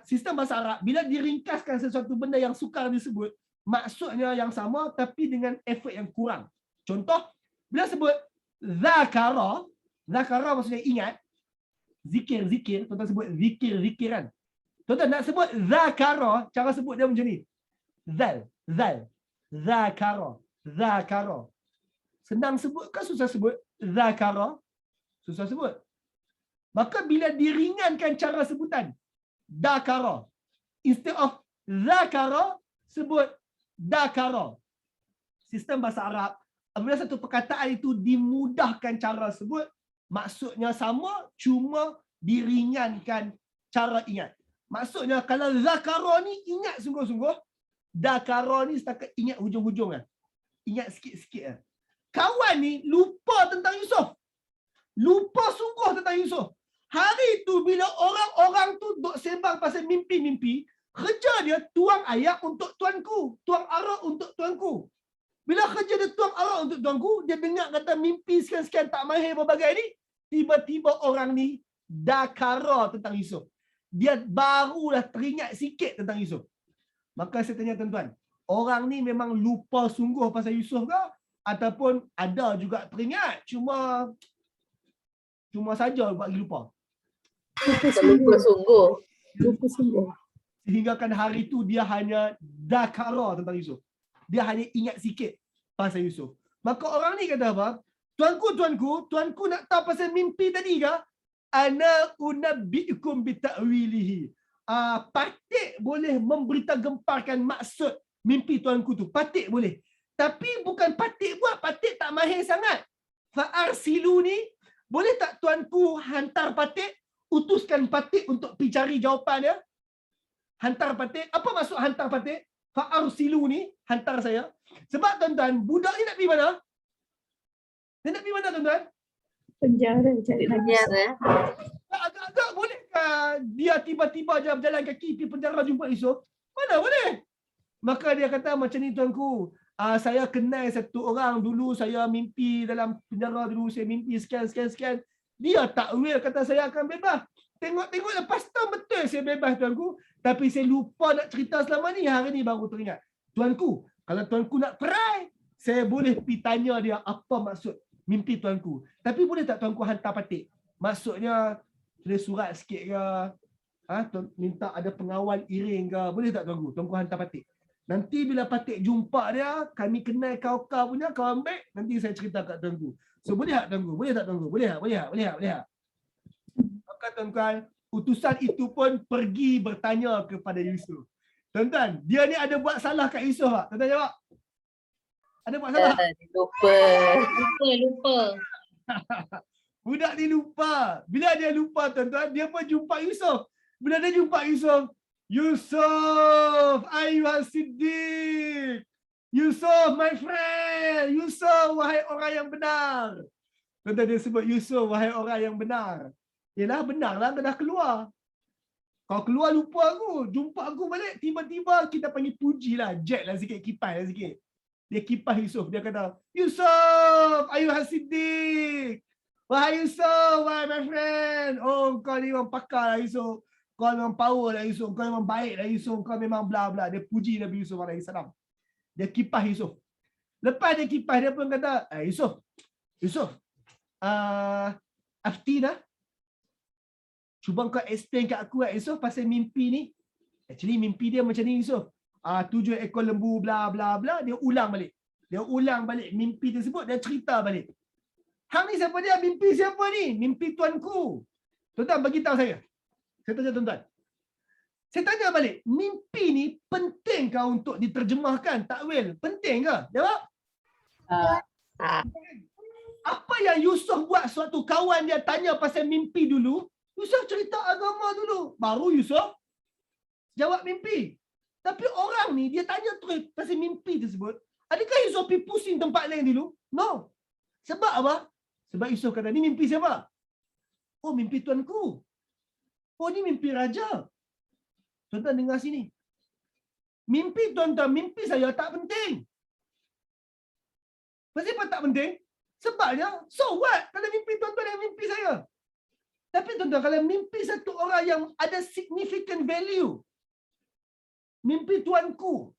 sistem bahasa Arab, bila diringkaskan sesuatu benda yang sukar disebut, maksudnya yang sama tapi dengan efek yang kurang. Contoh, bila sebut zakara, zakara maksudnya ingat, zikir, tuan-tuan sebut zikir-zikiran. Tuan-tuan nak sebut zakara, cara sebut dia macam ni. Zal, zakara. Senang sebut ke susah sebut? Zakara. Susah sebut. Maka bila diringankan cara sebutan, dakara. Instead of zakara, sebut dakara. Sistem bahasa Arab, apabila satu perkataan itu dimudahkan cara sebut, maksudnya sama, cuma diringankan cara ingat. Maksudnya kalau zakara ni ingat sungguh-sungguh, dakara ni setakat ingat hujung-hujung lah. Ingat sikit-sikit lah. Kawan ni lupa tentang Yusuf. Lupa sungguh tentang Yusuf. Hari tu bila orang-orang tu duk sembang pasal mimpi-mimpi, kerja dia tuang ayak untuk tuanku, tuang arak untuk tuanku. Bila kerja dia tuang arak untuk tuanku, dia dengar kata mimpi sekian-sekian tak mahir berbagai ni, tiba-tiba orang ni dakara tentang Yusuf. Dia barulah teringat sikit tentang Yusuf. Maka saya tanya tuan-tuan, orang ni memang lupa sungguh pasal Yusuf ke? Ataupun ada juga teringat, cuma saja buat lupa. Lupa sungguh. Sehingga kan hari tu dia hanya dakara tentang Yusuf. Dia hanya ingat sikit pasal Yusuf. Maka orang ni kata apa? Tuanku nak tahu pasal mimpi tadi ke? Ana unabbiukum bita'wilihi. Patik boleh memberitagemparkan maksud mimpi tuanku tu. Patik boleh. Tapi bukan patik buat. Patik tak mahir sangat. Fa'arsiluni. Boleh tak tuanku hantar patik? Utuskan patik untuk pergi cari jawapan dia? Hantar patik. Apa maksud hantar patik? Fa'arsiluni. Hantar saya. Sebab tuan-tuan, budak ni nak pergi mana? Dia nak pergi mana tuan-tuan? Penjara cari Penjara. Agak-agak bolehkah dia tiba-tiba je berjalan kaki pergi penjara jumpa Yusuf? Mana boleh? Maka dia kata macam ni tuanku. Saya kenal satu orang dulu, saya mimpi dalam penjara dulu, saya mimpi sekian. Dia takwil kata saya akan bebas. Tengok lepas tu betul saya bebas tuanku. Tapi saya lupa nak cerita selama ni, hari ni baru teringat. Tuanku, kalau tuanku nak try, saya boleh pergi tanya dia apa maksud mimpi tuanku. Tapi boleh tak tuanku hantar patik? Maksudnya, tulis surat sikit ke? Minta ada pengawal iring ke? Boleh tak tuanku? Tuanku hantar patik. Nanti bila patik jumpa dia, kami kenal kau punya, kau ambil, nanti saya cerita kat tuanku. So boleh tak tuanku? Boleh tak tuanku? Boleh tak? Maka tuan-tuan, utusan itu pun pergi bertanya kepada Yusuf. Tuan-tuan, dia ni ada buat salah kat Yusuf tak? Tuan-tuan jawab. Ada buat salah? Lupa. Budak ni lupa. Bila dia lupa tuan-tuan, dia pun jumpa Yusuf. Bila dia jumpa Yusuf, Yusuf, ayuhas siddiq. Yusuf, my friend. Yusuf, wahai orang yang benar. Tuan-tuan, dia sebut Yusuf, wahai orang yang benar. Yelah, benarlah kau dah keluar. Kau keluar lupa aku. Jumpa aku balik. Tiba-tiba kita panggil puji lah. Jet lah sikit. Kipas lah sikit. Dia kipas Yusuf. Dia kata, Yusuf, ayuhas siddiq. Wahai Yusuf, wahai my friend. Oh, kau ni memang pakar lah Yusuf. Kau memang power lah Yusuf. Kau memang baik lah Yusuf. Kau memang bla bla. Dia puji Nabi Yusuf AS. Dia kipas Yusuf. Lepas dia kipas, dia pun kata, Yusuf. Aftina. Cuba kau explain kat aku Yusuf pasal mimpi ni. Actually mimpi dia macam ni Yusuf. 7 ekor lembu bla bla bla. Dia ulang balik mimpi tersebut. Dia cerita balik. Hang ni siapa dia? Mimpi siapa ni? Mimpi tuanku. Tuan-tuan bagi tahu saya. Saya tanya tuan-tuan. Saya tanya balik. Mimpi ni penting ke untuk diterjemahkan? Takwil. Penting ke? Jawab. Apa yang Yusuf buat suatu kawan dia tanya pasal mimpi dulu? Yusuf cerita agama dulu. Baru Yusuf jawab mimpi. Tapi orang ni dia tanya terus pasal mimpi tersebut. Adakah Yusuf pergi pusing tempat lain dulu? No. Sebab apa? Sebab Yusuf kata, ni mimpi siapa? Oh, mimpi tuanku. Oh, ni mimpi raja. Tuan-tuan dengar sini. Mimpi tuan-tuan, mimpi saya tak penting. Kenapa tak penting? Sebabnya, so what? Kalau mimpi tuan-tuan dan mimpi saya. Tapi tuan-tuan, kalau mimpi satu orang yang ada significant value, mimpi tuanku,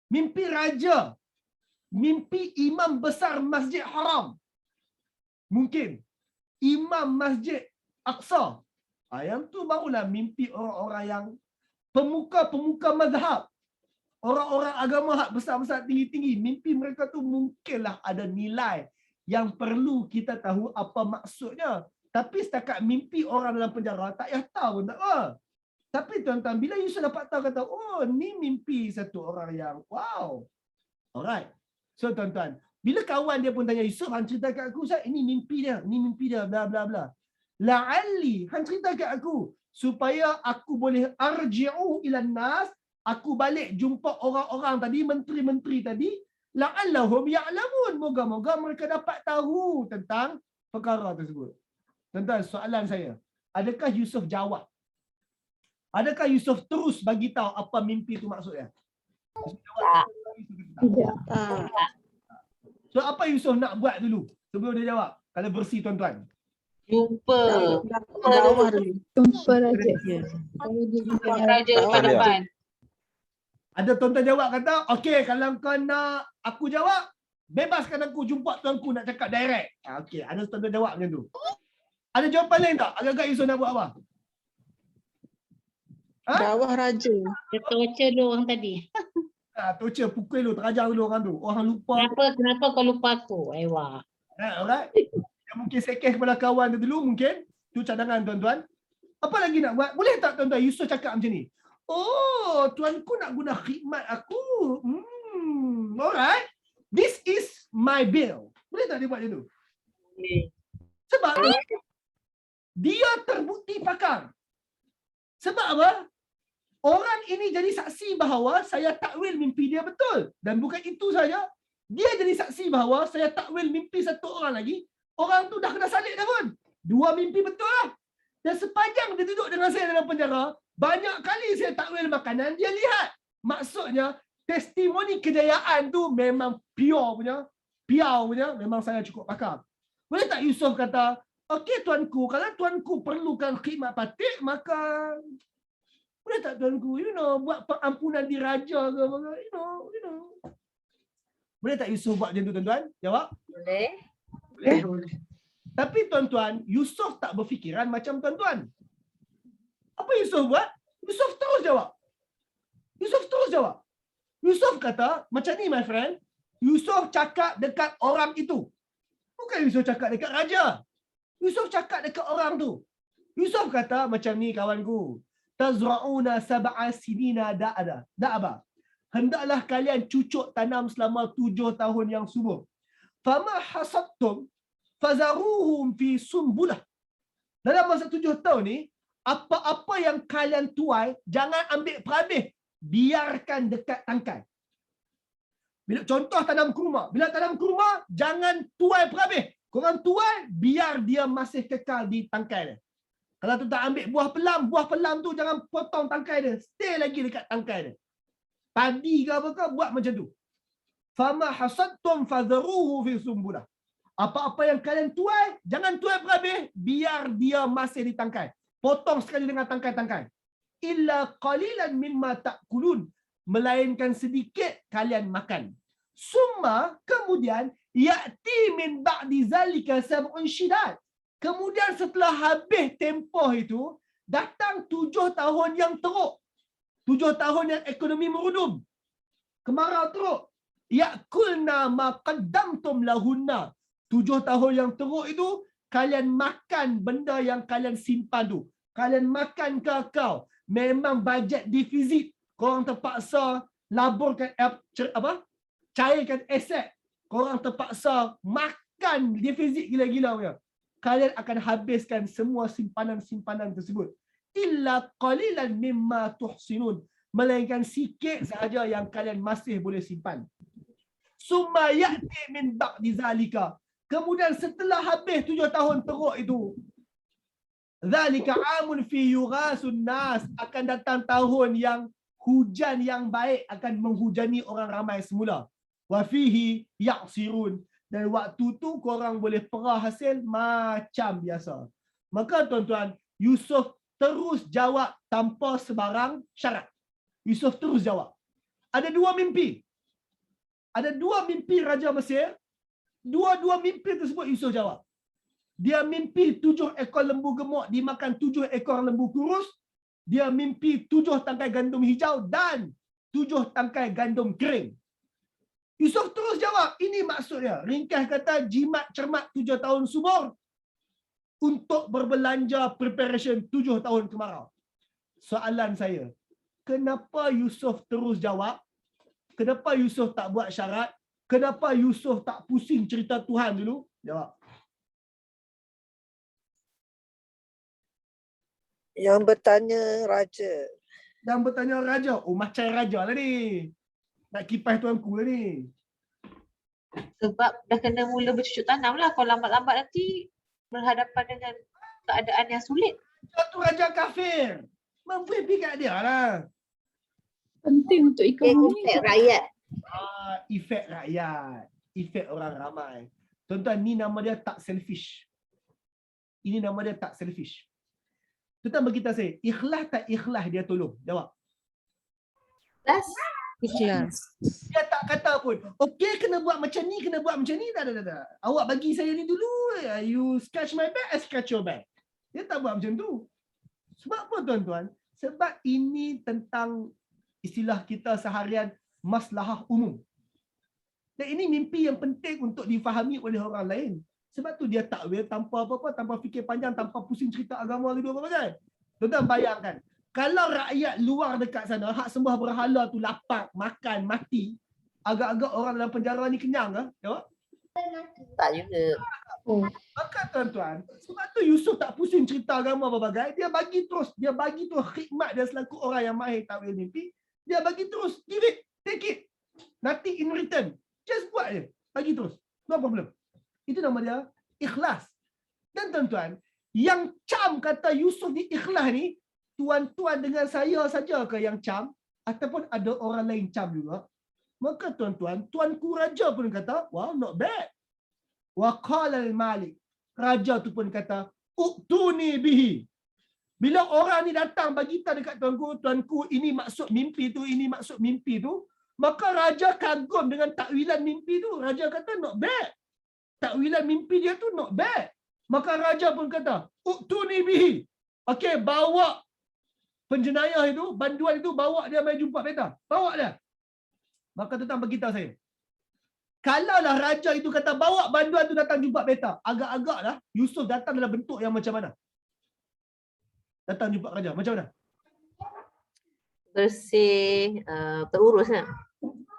mimpi raja, mimpi imam besar Masjid Haram, mungkin imam Masjid Aqsa, yang tu barulah mimpi orang-orang yang pemuka-pemuka mazhab, orang-orang agama hak besar-besar tinggi-tinggi. Mimpi mereka tu mungkinlah ada nilai yang perlu kita tahu apa maksudnya. Tapi setakat mimpi orang dalam penjara, tak payah tahu pun tak apa. Tapi tuan-tuan, bila Yusuf dapat tahu, kata, oh ni mimpi satu orang yang wow. Alright. So tuan-tuan, bila kawan dia pun tanya, Yusuf, hang cerita kat aku, Ustaz, ini mimpi dia, bla bla bla. La'alli, hang cerita kat aku, supaya aku boleh arji'u ilan nas, aku balik jumpa orang-orang tadi, menteri-menteri tadi, la'allahum ya'lamun, moga-moga mereka dapat tahu tentang perkara tersebut. Tuan-tuan, soalan saya, adakah Yusuf jawab? Adakah Yusuf terus bagi tahu apa mimpi itu maksudnya? Tidak. So apa Yusuf nak buat dulu sebelum dia jawab? Kalau bersih tuan-tuan. Jumpa. Jumpa raja. Raja depan. Ada tuan-tuan jawab kata, okey kalau kau nak aku jawab, bebaskan aku jumpa tuanku nak cakap direct. Okey, ada tuan-tuan jawab macam tu. Ada jawapan lain tak? Agak-agak Yusuf nak buat apa? Dakwah raja. Dia torture dulu orang tadi. Torture, pukul dulu, terajar dulu orang tu. Orang lupa. Kenapa kau lupa aku? Ewa. Alright. Yang mungkin sekeh kepada kawan tu dulu mungkin. Tu cadangan tuan-tuan. Apa lagi nak buat? Boleh tak tuan-tuan Yusuf cakap macam ni? Oh, tuanku nak guna khidmat aku. Alright. This is my bill. Boleh tak dia buat macam tu? Sebab dia terbukti pakar. Sebab apa? Orang ini jadi saksi bahawa saya takwil mimpi dia betul. Dan bukan itu saja, dia jadi saksi bahawa saya takwil mimpi satu orang lagi. Orang tu dah kena salib dah pun. 2 mimpi betul lah. Dan sepanjang dia duduk dengan saya dalam penjara, banyak kali saya takwil makanan, dia lihat. Maksudnya, testimoni kejayaan tu memang piau punya, memang saya cukup pakar. Boleh tak Yusuf kata, okey tuanku, kalau tuanku perlukan khidmat patik, maka boleh tak tuanku, buat pengampunan diraja ke, Boleh tak Yusuf buat macam tu tuan-tuan? Jawab. Boleh. Tapi tuan-tuan, Yusuf tak berfikiran macam tuan-tuan. Apa Yusuf buat? Yusuf terus jawab. Yusuf kata, macam ni my friend, Yusuf cakap dekat orang itu. Bukan Yusuf cakap dekat raja. Yusuf cakap dekat orang tu. Yusuf kata macam ni kawanku. Tazra'una sab'a sinina da'aba. Hendaklah kalian cucuk tanam selama 7 tahun yang subur. Fama hasadtum fazaruhum fi sumbulah. Dalam masa 7 tahun ni, apa-apa yang kalian tuai, jangan ambil perhabis. Biarkan dekat tangkai. Bila contoh tanam kurma. Bila tanam kurma, jangan tuai perhabis. Korang tuai, biar dia masih kekal di tangkai dia. Kalau tu tak ambil buah pelam tu jangan potong tangkai dia. Stay lagi dekat tangkai dia. Padi ke apa ke, buat macam tu. Fama hasadtum fadharuhu fi sumbulah. Apa-apa yang kalian tuai, jangan tuai berhabis, biar dia masih di tangkai. Potong sekali dengan tangkai-tangkai. Illa qalilan mimma ta'kulun, melainkan sedikit kalian makan. Summa, kemudian ya'ti min ba'di zalika sab'un syidad. Kemudian setelah habis tempoh itu, datang 7 tahun yang teruk. 7 tahun yang ekonomi merudum. Kemarau teruk. Ya'kulna ma qaddamtum lahunna. 7 tahun yang teruk itu, kalian makan benda yang kalian simpan tu. Kalian makan kakao. Memang bajet defisit. Korang terpaksa laburkan cairkan aset. Korang terpaksa makan defisit gila-gila punya. Kalian akan habiskan semua simpanan-simpanan tersebut. Illa qalilan mimma tuhsinun. Melainkan sikit sahaja yang kalian masih boleh simpan. Summa ya'ti min ba'di zalika. Kemudian setelah habis 7 tahun teruk itu, zalika amun fi yughasun nas, akan datang tahun yang hujan yang baik akan menghujani orang ramai semula. Wa fihi ya'sirun. Dan waktu tu korang boleh perah hasil macam biasa. Maka tuan-tuan, Yusuf terus jawab tanpa sebarang syarat. Yusuf terus jawab. Ada 2 mimpi. Ada 2 mimpi Raja Mesir. Dua-dua mimpi tersebut Yusuf jawab. Dia mimpi 7 ekor lembu gemuk dimakan 7 ekor lembu kurus. Dia mimpi 7 tangkai gandum hijau dan 7 tangkai gandum kering. Yusuf terus jawab, ini maksudnya. Ringkas kata, jimat cermat 7 tahun subur untuk berbelanja preparation 7 tahun kemarau. Soalan saya, kenapa Yusuf terus jawab? Kenapa Yusuf tak buat syarat? Kenapa Yusuf tak pusing cerita Tuhan dulu? Jawab. Yang bertanya raja. Yang bertanya raja. Oh, macam raja lah ni. Nak kipas tuanku lah ni. Sebab dah kena mula bercucuk tanam lah. Kalau lambat-lambat nanti berhadapan dengan keadaan yang sulit. Satu raja kafir. Memberi kat dia lah. Penting untuk ekonomi. Efek rakyat. Efek rakyat. Efek orang ramai. Tuan-tuan, ni nama dia tak selfish. Ini nama dia tak selfish. Tuan-tuan beritahu saya, ikhlas tak ikhlas dia tolong? Jawab. Plus, Ikhlas. Dia tak kata pun, okey kena buat macam ni, kena buat macam ni. Tak. Awak bagi saya ni dulu. You scratch my back, I scratch your back. Dia tak buat macam tu. Sebab apa tuan-tuan? Sebab ini tentang istilah kita seharian, maslahah umum. Dan ini mimpi yang penting untuk difahami oleh orang lain. Sebab tu dia takwil tanpa apa-apa, tanpa fikir panjang, tanpa pusing cerita agama gitu apa kan. Tuan-tuan bayangkan, kalau rakyat luar dekat sana, hak sembah berhala tu lapar, makan, mati, agak-agak orang dalam penjara ni kenyang ke? Jawab. tak juga. Maka tuan-tuan, sebab tu Yusuf tak pusing cerita agama berbagai, dia bagi terus khidmat dia selaku orang yang mahir takwil mimpi, dia bagi terus, give it, take it, nothing in return, just buat je, bagi terus, no problem. Itu nama dia ikhlas. Dan tuan-tuan, yang cam kata Yusuf ni ikhlas ni, tuan-tuan dengan saya saja ke yang cam, ataupun ada orang lain cam juga? Maka tuan-tuan, tuanku raja pun kata, wow, not bad. Wa qala al-malik, raja tu pun kata, uktuni bihi. Bila orang ni datang bagi tahu dekat tuanku ini maksud mimpi tu, ini maksud mimpi tu, maka raja kagum dengan takwilan mimpi tu. Raja kata not bad. Takwilan mimpi dia tu not bad. Maka raja pun kata, uktuni bihi. Okey, bawa penjenayah itu, banduan itu, bawa dia mai jumpa beta. Bawa dia. Maka tuan bagi tahu saya. Kalaulah raja itu kata bawa banduan tu datang jumpa beta, agak-agaklah Yusuf datang dalam bentuk yang macam mana? Datang jumpa raja, macam mana? Bersih, terurus lah.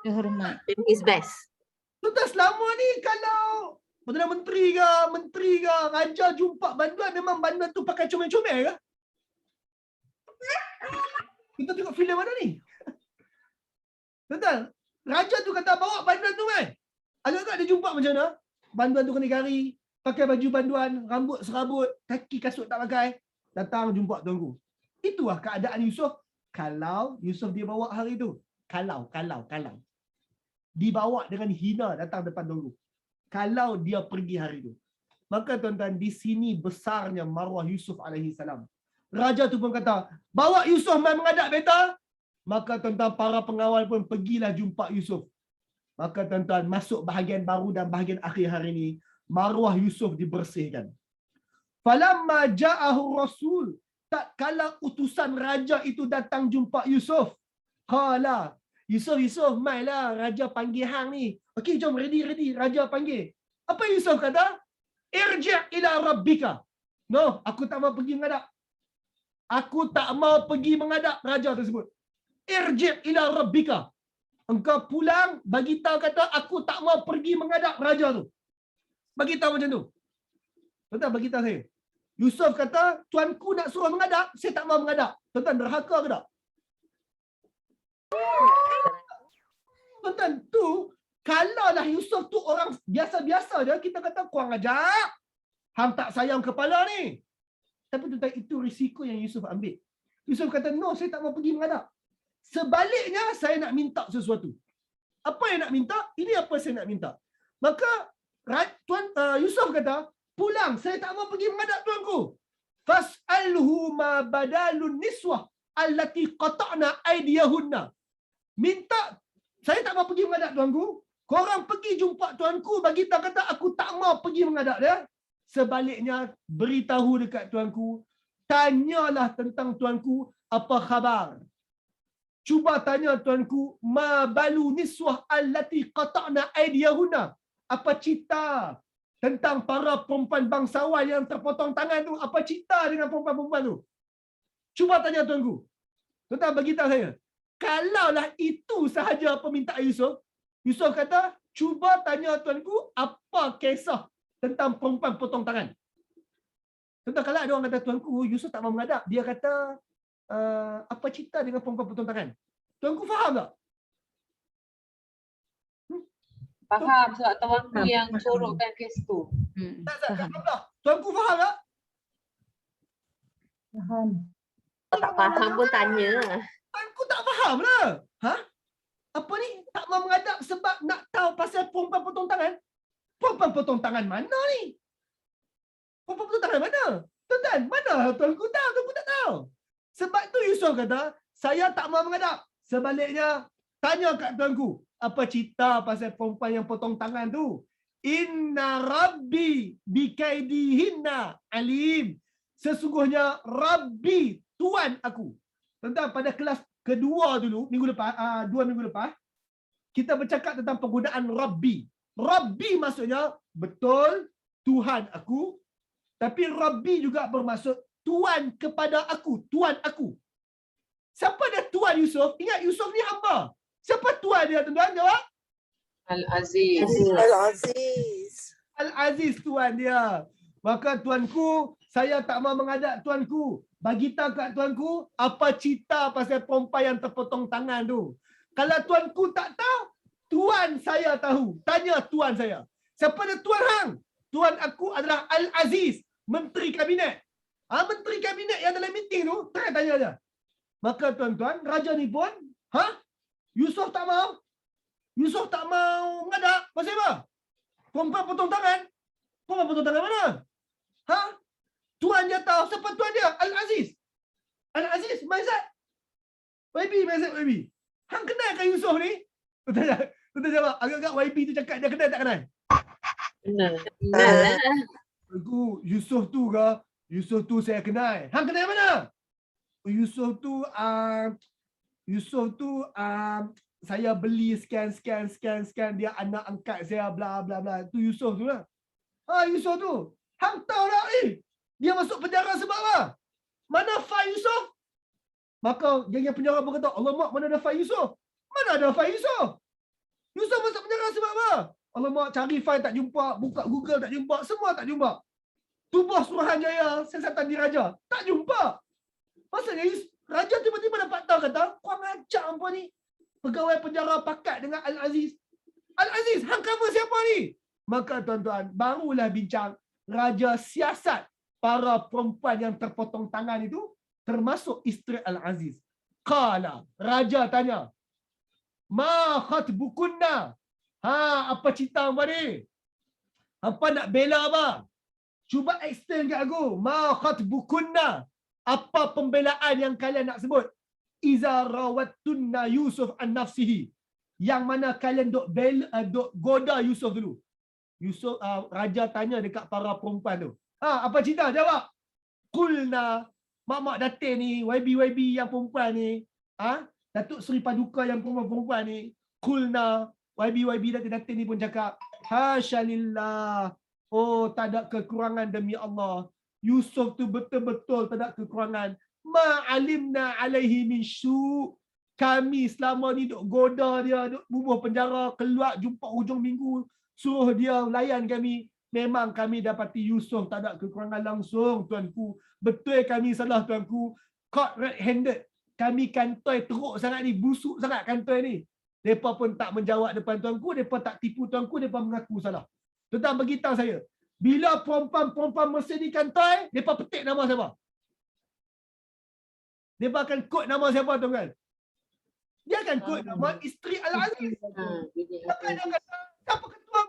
Hormat. Doing his best. Tuan selama ni kalau Perdana Menteri ke, raja jumpa banduan, memang banduan tu pakai comel-comel ke? Kita tengok filem mana ni? Tuan-tuan, raja tu kata bawa banduan tu kan? Agak-agak dia jumpa macam mana? Banduan tu kena kari, pakai baju banduan, rambut serabut, kaki kasut tak pakai. Datang jumpa tuanku. Itulah keadaan Yusuf. Kalau Yusuf dia bawa hari tu. Kalau. Dibawa dengan hina datang depan tuanku. Kalau dia pergi hari tu. Maka tuan-tuan, di sini besarnya maruah Yusuf alaihi salam. Raja tu pun kata, bawa Yusuf mai menghadap beta. Maka tuan-tuan, para pengawal pun pergilah jumpa Yusuf. Maka tuan-tuan, masuk bahagian baru dan bahagian akhir hari ini, maruah Yusuf dibersihkan. Falamma ja'ahu rasul, tak kala utusan raja itu datang jumpa Yusuf. Qala, Yusuf, mailah raja panggil hang ni. Okey, jom ready, raja panggil. Apa Yusuf kata? Irji' ila rabbika. No, aku tak mau pergi menghadap. Aku tak mau pergi menghadap raja tersebut. Irji' ila rabbika. Engkau pulang, bagi tahu kata aku tak mau pergi menghadap raja tu. Bagi tahu macam tu. Tuan-tuan, bagi tahu saya. Yusuf kata, tuanku nak suruh menghadap, saya tak mau menghadap. Tuan-tuan, derhaka ke tak? Tuan-tuan, tu, kalaulah Yusuf tu orang biasa-biasa je, kita kata, kurang ajar. Hang tak sayang kepala ni. Tapi tuan-tuan, itu risiko yang Yusuf ambil. Yusuf kata, no, saya tak mau pergi menghadap. Sebaliknya, saya nak minta sesuatu. Apa yang nak minta? Ini apa saya nak minta. Maka, Yusuf kata, pulang, saya tak mau pergi menghadap tuanku. Fas'alhu ma badalun niswah allati qata'na aydiyahunna. Minta, saya tak mau pergi menghadap tuanku. Korang pergi jumpa tuanku, bagi tahu kata aku tak mau pergi menghadap dia. Sebaliknya, beritahu dekat tuanku, tanyalah tentang tuanku apa khabar. Cuba tanya tuanku, ma balu niswah allati qata'na aydiyahunna. Apa cerita tentang para perempuan bangsawan yang terpotong tangan tu? Apa cerita dengan perempuan-perempuan tu? Cuba tanya tuanku. Tuan-tuan, beritahu saya. Kalaulah itu sahaja permintaan Yusuf, Yusuf kata, cuba tanya tuanku apa kisah tentang perempuan potong tangan. Tuan-tuan, kalau ada orang kata, tuanku, Yusuf tak mau menghadap. Dia kata, apa cerita dengan perempuan potong tangan? Tuanku faham tak? Faham sebab tuanku yang sorokkan kes tu. Tak. Tuanku faham tak? Faham. Tak faham pun tanya. Tuanku tak faham lah. Ha? Apa ni? Tak mau menghadap sebab nak tahu pasal perempuan potong tangan? Perempuan potong tangan mana ni? Perempuan potong tangan mana? Tuan-tuan, mana tuanku tahu? Tuanku tak tahu. Sebab tu Yusuf kata, saya tak mau menghadap. Sebaliknya, tanya kat tuanku, apa cerita pasal perempuan yang potong tangan tu? Inna Rabbi bikaidihinna alim. Sesungguhnya Rabbi, Tuhan aku. Tentang pada kelas kedua dulu, minggu lepas, 2 minggu lepas, kita bercakap tentang penggunaan Rabbi. Rabbi maksudnya, betul, Tuhan aku. Tapi Rabbi juga bermaksud, Tuhan kepada aku, Tuhan aku. Siapa dia Tuhan Yusuf? Ingat Yusuf ni hamba. Siapa Tuhan dia, tuan-tuan? Jawab. Al-Aziz. Al-Aziz. Al-Aziz Tuhan dia. Maka tuanku, saya tak mau menghadap tuanku. Bagi tahu kat tuanku, apa cerita pasal perempuan yang terpotong tangan tu. Kalau tuanku tak tahu, Tuhan saya tahu. Tanya Tuhan saya. Siapa dia Tuhan hang? Tuhan aku adalah Al-Aziz, Menteri Kabinet. Menteri Kabinet yang dalam meeting tu, tanya dia. Maka tuan-tuan, raja ni pun, Yusuf tak mau. Yusuf tak mau menghadap. Pasal apa? Perempuan potong tangan. Perempuan potong tangan mana? Tuan dia tahu. Siapa tuan dia? Al-Aziz. Al-Aziz, Maizat. YB, Maizat YB. Hang kenal kan Yusuf ni? Tuan jawab. Agak-agak YB tu cakap dia kenal tak kenal? Kenal. Aku, Yusuf tu ke? Yusuf tu saya kenal. Hang kenal mana? Yusuf tu saya beli sekian dia anak angkat saya bla bla bla. Tu Yusuf tu lah. Yusuf tu. Hang tahu tak dia masuk penjara sebab apa? Mana fail Yusuf? Maka geng penjara pun kata, "Alamak, mana ada fail Yusuf?" Mana ada fail Yusuf? Yusuf masuk penjara sebab apa? Alamak, cari fail tak jumpa, buka Google tak jumpa, semua tak jumpa. Tubuh Suruhanjaya Siasatan Diraja tak jumpa. Maksudnya Raja tiba-tiba dapat tahu kata, kurang ajar apa ni? Pegawai penjara pakat dengan Al-Aziz. Al-Aziz, hang cover siapa ni? Maka tuan-tuan, barulah bincang raja siasat para perempuan yang terpotong tangan itu, termasuk isteri Al-Aziz. Qala, raja tanya, ma khatbukunna? Apa cerita apa ni? Apa nak bela apa? Cuba explain kat aku. Ma khatbukunna? Apa pembelaan yang kalian nak sebut? Iza rawattunna Yusuf an nafsihi. Yang mana kalian dok goda Yusuf dulu. Yusuf raja tanya dekat para perempuan tu. Apa cerita? Jawab. Qulna, mak-mak datin ni, YB yang perempuan ni, Datuk Seri Paduka yang perempuan ni, Qulna, YB datin ni pun cakap, hasyalillah. Oh, tak ada kekurangan demi Allah. Yusuf tu betul-betul tak ada kekurangan. Ma'alimna alaihi min su'. Kami selama ni duk goda dia, duk bubuh penjara, keluar jumpa hujung minggu, suruh dia layan kami. Memang kami dapati Yusuf tak ada kekurangan langsung, tuanku. Betul kami salah, tuanku. Caught red-handed. Kami kantoi teruk sangat ni, busuk sangat kantoi ni. Mereka pun tak menjawab depan tuanku, mereka tak tipu tuanku, mereka mengaku salah. Tuan-tuan beritahu saya, bila perempuan-perempuan Mesir ni kantoi, mereka petik nama siapa? Mereka akan kod nama siapa, tuan-tuan? Dia akan kod nama isteri Al-Aziz. Maka dia kata, siapa ketua?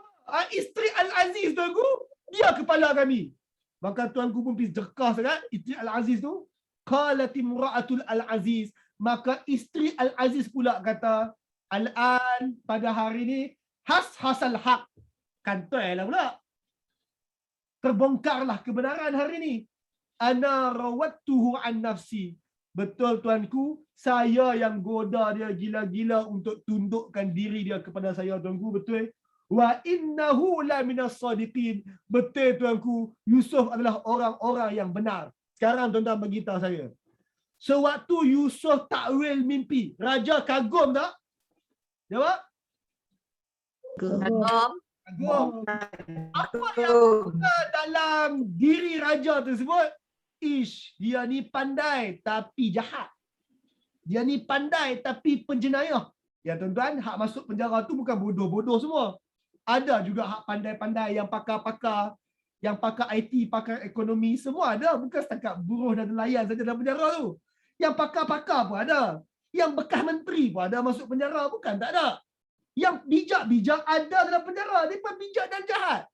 Isteri Al-Aziz, tuanku. Dia kepala kami. Maka tuanku pun pergi jerkah sangat, isteri Al-Aziz tu. Qalat imra'atul Al-Aziz. Maka isteri Al-Aziz pula kata, Al-an, pada hari ni, hasal haq. Kantoi lah pula. Terbongkarlah kebenaran hari ni. Ana rawattuhu an nafsi. Betul tuanku, saya yang goda dia gila-gila untuk tundukkan diri dia kepada saya, tuanku, betul. Wa innahu la minas sadiqin. Betul tuanku, Yusuf adalah orang-orang yang benar. Sekarang tuan-tuan beritahu saya. Sewaktu Yusuf takwil mimpi, raja kagum tak? Jawab. Kagum. Kagum. Apa yang ada dalam diri raja tersebut? Dia ni pandai tapi jahat. Dia ni pandai tapi penjenayah. Ya tuan-tuan, hak masuk penjara tu bukan bodoh-bodoh semua. Ada juga hak pandai-pandai yang pakar-pakar, yang pakar IT, pakar ekonomi, semua ada. Bukan setakat buruh dan nelayan saja dalam penjara tu. Yang pakar-pakar pun ada. Yang bekas menteri pun ada masuk penjara. Bukan tak ada. Yang bijak-bijak ada dalam penjara. Mereka bijak dan jahat.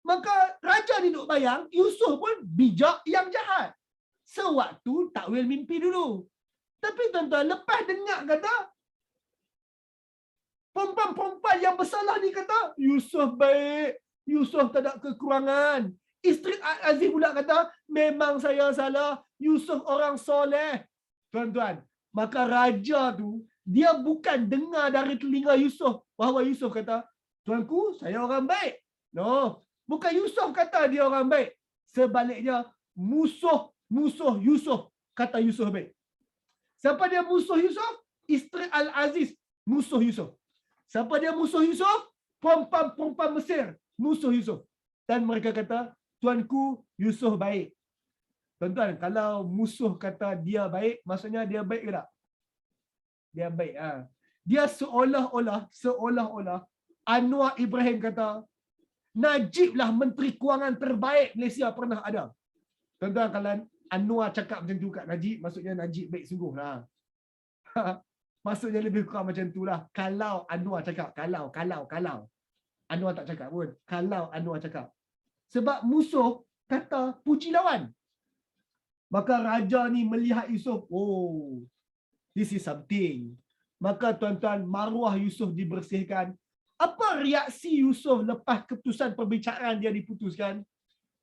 Maka raja ni duk bayang, Yusuf pun bijak yang jahat. Sewaktu takwil mimpi dulu. Tapi tuan-tuan, lepas dengar kata, perempuan-perempuan yang bersalah ni kata, Yusuf baik, Yusuf tak ada kekurangan. Isteri Aziz pula kata, memang saya salah, Yusuf orang soleh. Tuan-tuan, maka raja tu, dia bukan dengar dari telinga Yusuf, bahawa Yusuf kata, tuanku, saya orang baik. No, bukan Yusuf kata dia orang baik. Sebaliknya, musuh Yusuf kata Yusuf baik. Siapa dia musuh Yusuf? Isteri Al-Aziz, musuh Yusuf. Siapa dia musuh Yusuf? Perempuan-perempuan Mesir, musuh Yusuf. Dan mereka kata, tuanku, Yusuf baik. Tuan-tuan, kalau musuh kata dia baik, maksudnya dia baik ke tak? Dia baik. Dia seolah-olah Anwar Ibrahim kata, Najib lah Menteri Kewangan terbaik Malaysia pernah ada. Tuan-tuan, kalau Anwar cakap macam tu kat Najib, maksudnya Najib baik sungguh lah. Maksudnya lebih kurang macam tu lah. Kalau Anwar cakap, kalau. Anwar tak cakap pun. Kalau Anwar cakap. Sebab musuh kata puji lawan. Maka raja ni melihat Yusuf, oh, this is something. Maka tuan-tuan, maruah Yusuf dibersihkan. Apa reaksi Yusuf lepas keputusan perbicaraan dia diputuskan?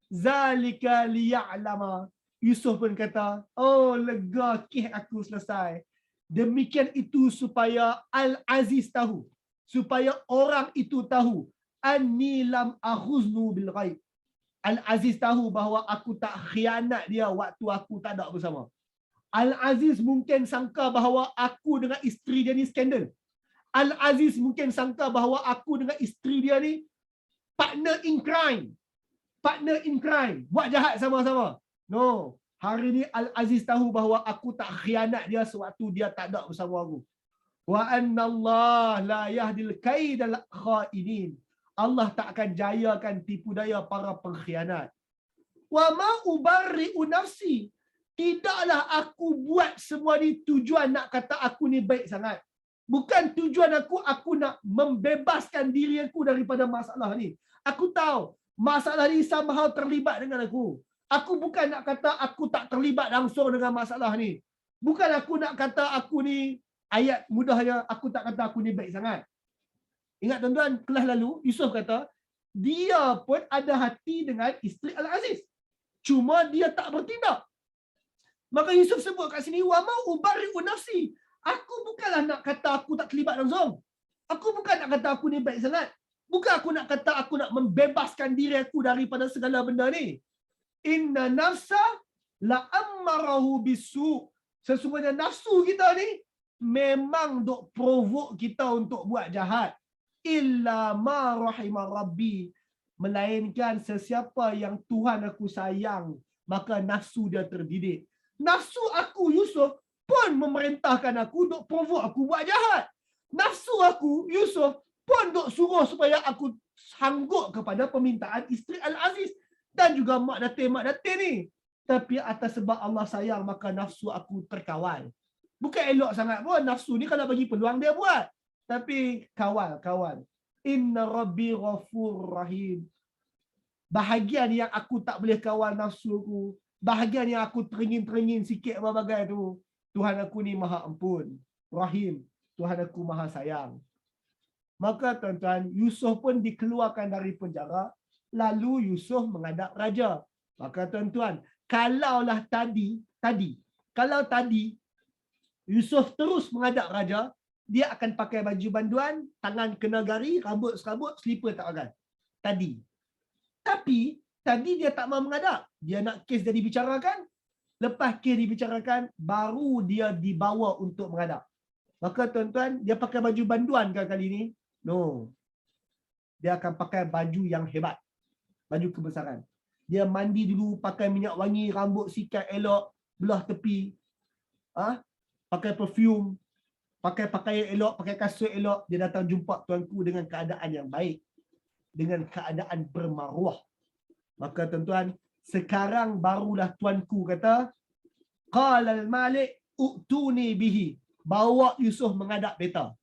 Zalika liya'lama. Yusuf pun kata, oh lega, kes aku selesai. Demikian itu supaya Al-Aziz tahu. Supaya orang itu tahu. Anni lam akhuznu bil ghaib. Al-Aziz tahu bahawa aku tak khianat dia waktu aku tak ada bersama. Al-Aziz mungkin sangka bahawa aku dengan isteri dia ni skandal. Al-Aziz mungkin sangka bahawa aku dengan isteri dia ni partner in crime. Buat jahat sama-sama. No. Hari ni Al-Aziz tahu bahawa aku tak khianat dia sewaktu dia tak ada bersama aku. Wa anna Allah la yahdil kaidal khainin. Allah tak akan jayakan tipu daya para pengkhianat. Wa ma ubarri'u nafsi. Tidaklah aku buat semua ni tujuan nak kata aku ni baik sangat. Bukan tujuan aku nak membebaskan diri aku daripada masalah ni. Aku tahu masalah ni somehow terlibat dengan aku. Aku bukan nak kata aku tak terlibat langsung dengan masalah ni. Bukan aku nak kata aku ni, ayat mudahnya, aku tak kata aku ni baik sangat. Ingat tuan-tuan, kelas lalu Yusuf kata dia pun ada hati dengan isteri Al-Aziz. Cuma dia tak bertindak. Maka Yusuf sebut kat sini, wa ma ubarri'u nafsi. Aku bukanlah nak kata aku tak terlibat langsung. Aku bukan nak kata aku ni baik sangat. Bukan aku nak kata aku nak membebaskan diri aku daripada segala benda ni. Inna nafsa la ammarahu bisu. Sesungguhnya nafsu kita ni memang duk provoke kita untuk buat jahat. Illa ma rahimah rabbi. Melainkan sesiapa yang Tuhan aku sayang, maka nafsu dia terdidik. Nafsu aku Yusuf pun memerintahkan aku untuk provoke aku buat jahat. Nafsu aku Yusuf pun duk suruh supaya aku sanggup kepada permintaan isteri Al-Aziz dan juga mak datin ni. Tapi atas sebab Allah sayang, maka nafsu aku terkawal. Bukan elok sangat pun nafsu ni, kalau bagi peluang dia buat. Tapi kawal. Inna rabbi ghafur rahim. Bahagian yang aku tak boleh kawal nafsu aku, bahagian yang aku teringin sikit berbagai tu, Tuhan aku ni maha ampun, rahim, Tuhan aku maha sayang. Maka tuan-tuan, Yusuf pun dikeluarkan dari penjara, lalu Yusuf menghadap raja. Maka tuan-tuan, kalau tadi Yusuf terus menghadap raja, dia akan pakai baju banduan, tangan kena gari, rambut serabut, selipar tak pakai. Tapi tadi dia tak mahu menghadap. Dia nak kes dia dibicarakan. Lepas kes dibicarakan, baru dia dibawa untuk menghadap. Maka tuan-tuan, dia pakai baju banduan ke kali ni? No. Dia akan pakai baju yang hebat. Baju kebesaran. Dia mandi dulu, pakai minyak wangi, rambut sikat elok, belah tepi. Pakai perfume. Pakai pakaian elok, pakai kasut elok. Dia datang jumpa tuanku dengan keadaan yang baik. Dengan keadaan bermaruah. Maka tuan-tuan, sekarang barulah tuanku kata, qala al-malik u'tuni bihi. Bawa Yusuf menghadap beta.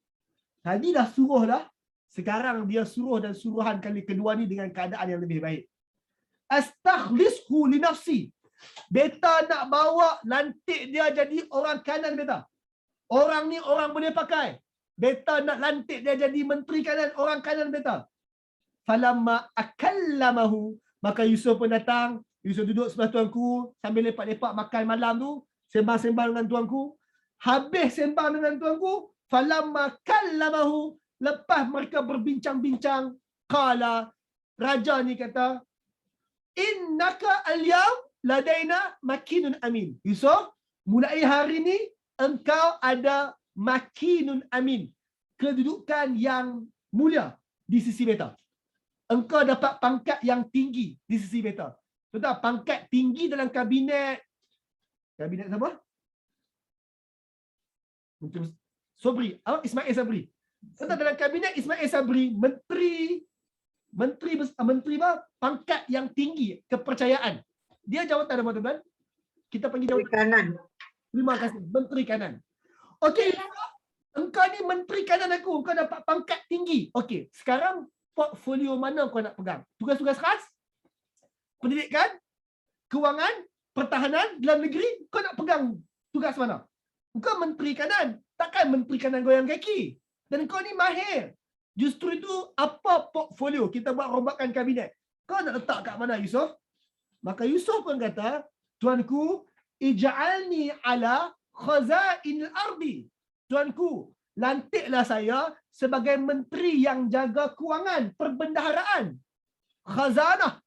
Tadi dah suruh dah. Sekarang dia suruh dan suruhan kali kedua ni dengan keadaan yang lebih baik. Astakhlishu li nafsi. Beta nak bawa lantik dia jadi orang kanan beta. Orang ni orang boleh pakai. Beta nak lantik dia jadi menteri kanan, orang kanan beta. Falamma akallamahu. Maka Yusuf pun datang. Yusuf duduk sebelah tuanku sambil lepak-lepak makan malam tu. Sembang-sembang dengan tuanku. Habis sembang dengan tuanku. Falamma kallamahu. Lepas mereka berbincang-bincang. Qala. Raja ni kata. Innaka al-yawm ladaina makinun amin. Yusuf, mulai hari ni engkau ada makinun amin. Kedudukan yang mulia di sisi beta. Engkau dapat pangkat yang tinggi di sisi beta. Betul, pangkat tinggi dalam kabinet. Kabinet siapa? Sobri. Ismail Sabri. Betul, dalam kabinet Ismail Sabri, menteri apa? Pangkat yang tinggi, kepercayaan. Dia jawatan apa tuan? Kita panggil jawatan Kanan. Terima kasih. Menteri Kanan. Okey. Engkau ni Menteri Kanan aku. Engkau dapat pangkat tinggi. Okey. Sekarang portfolio mana kau nak pegang? Tugas-tugas khas? Pendidikan? Kewangan? Pertahanan? Dalam negeri? Kau nak pegang tugas mana? Engkau Menteri Kanan. Takkan Menteri Kanan goyang kaki. Dan kau ni mahir. Justru itu apa portfolio? Kita buat rombakan kabinet. Kau nak letak kat mana Yusuf? Maka Yusuf pun kata, tuanku, ij'alni ala khazainil ardi. Tuanku, lantiklah saya sebagai menteri yang jaga kewangan, perbendaharaan. Khazanah.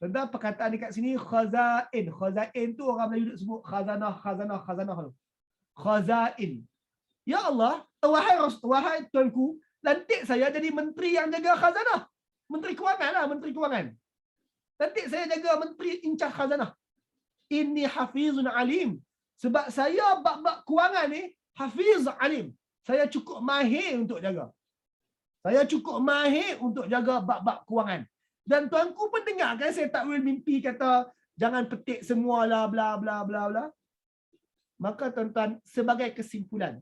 Tentang perkataan dekat sini, khazain. Khazain tu orang Melayu sebut khazanah. Khazain. Ya Allah, wahai tuanku, lantik saya jadi menteri yang jaga khazanah. Menteri kewangan lah, menteri kewangan. Lantik saya jaga menteri incah khazanah. Inni hafizun alim. Sebab saya bab-bab kewangan ni hafiz alim. Saya cukup mahir untuk jaga. Saya cukup mahir untuk jaga bab-bab kewangan. Dan tuanku pun dengar kan saya takwil mimpi kata jangan petik semua lah bla bla bla bla. Maka tuan-tuan, sebagai kesimpulan,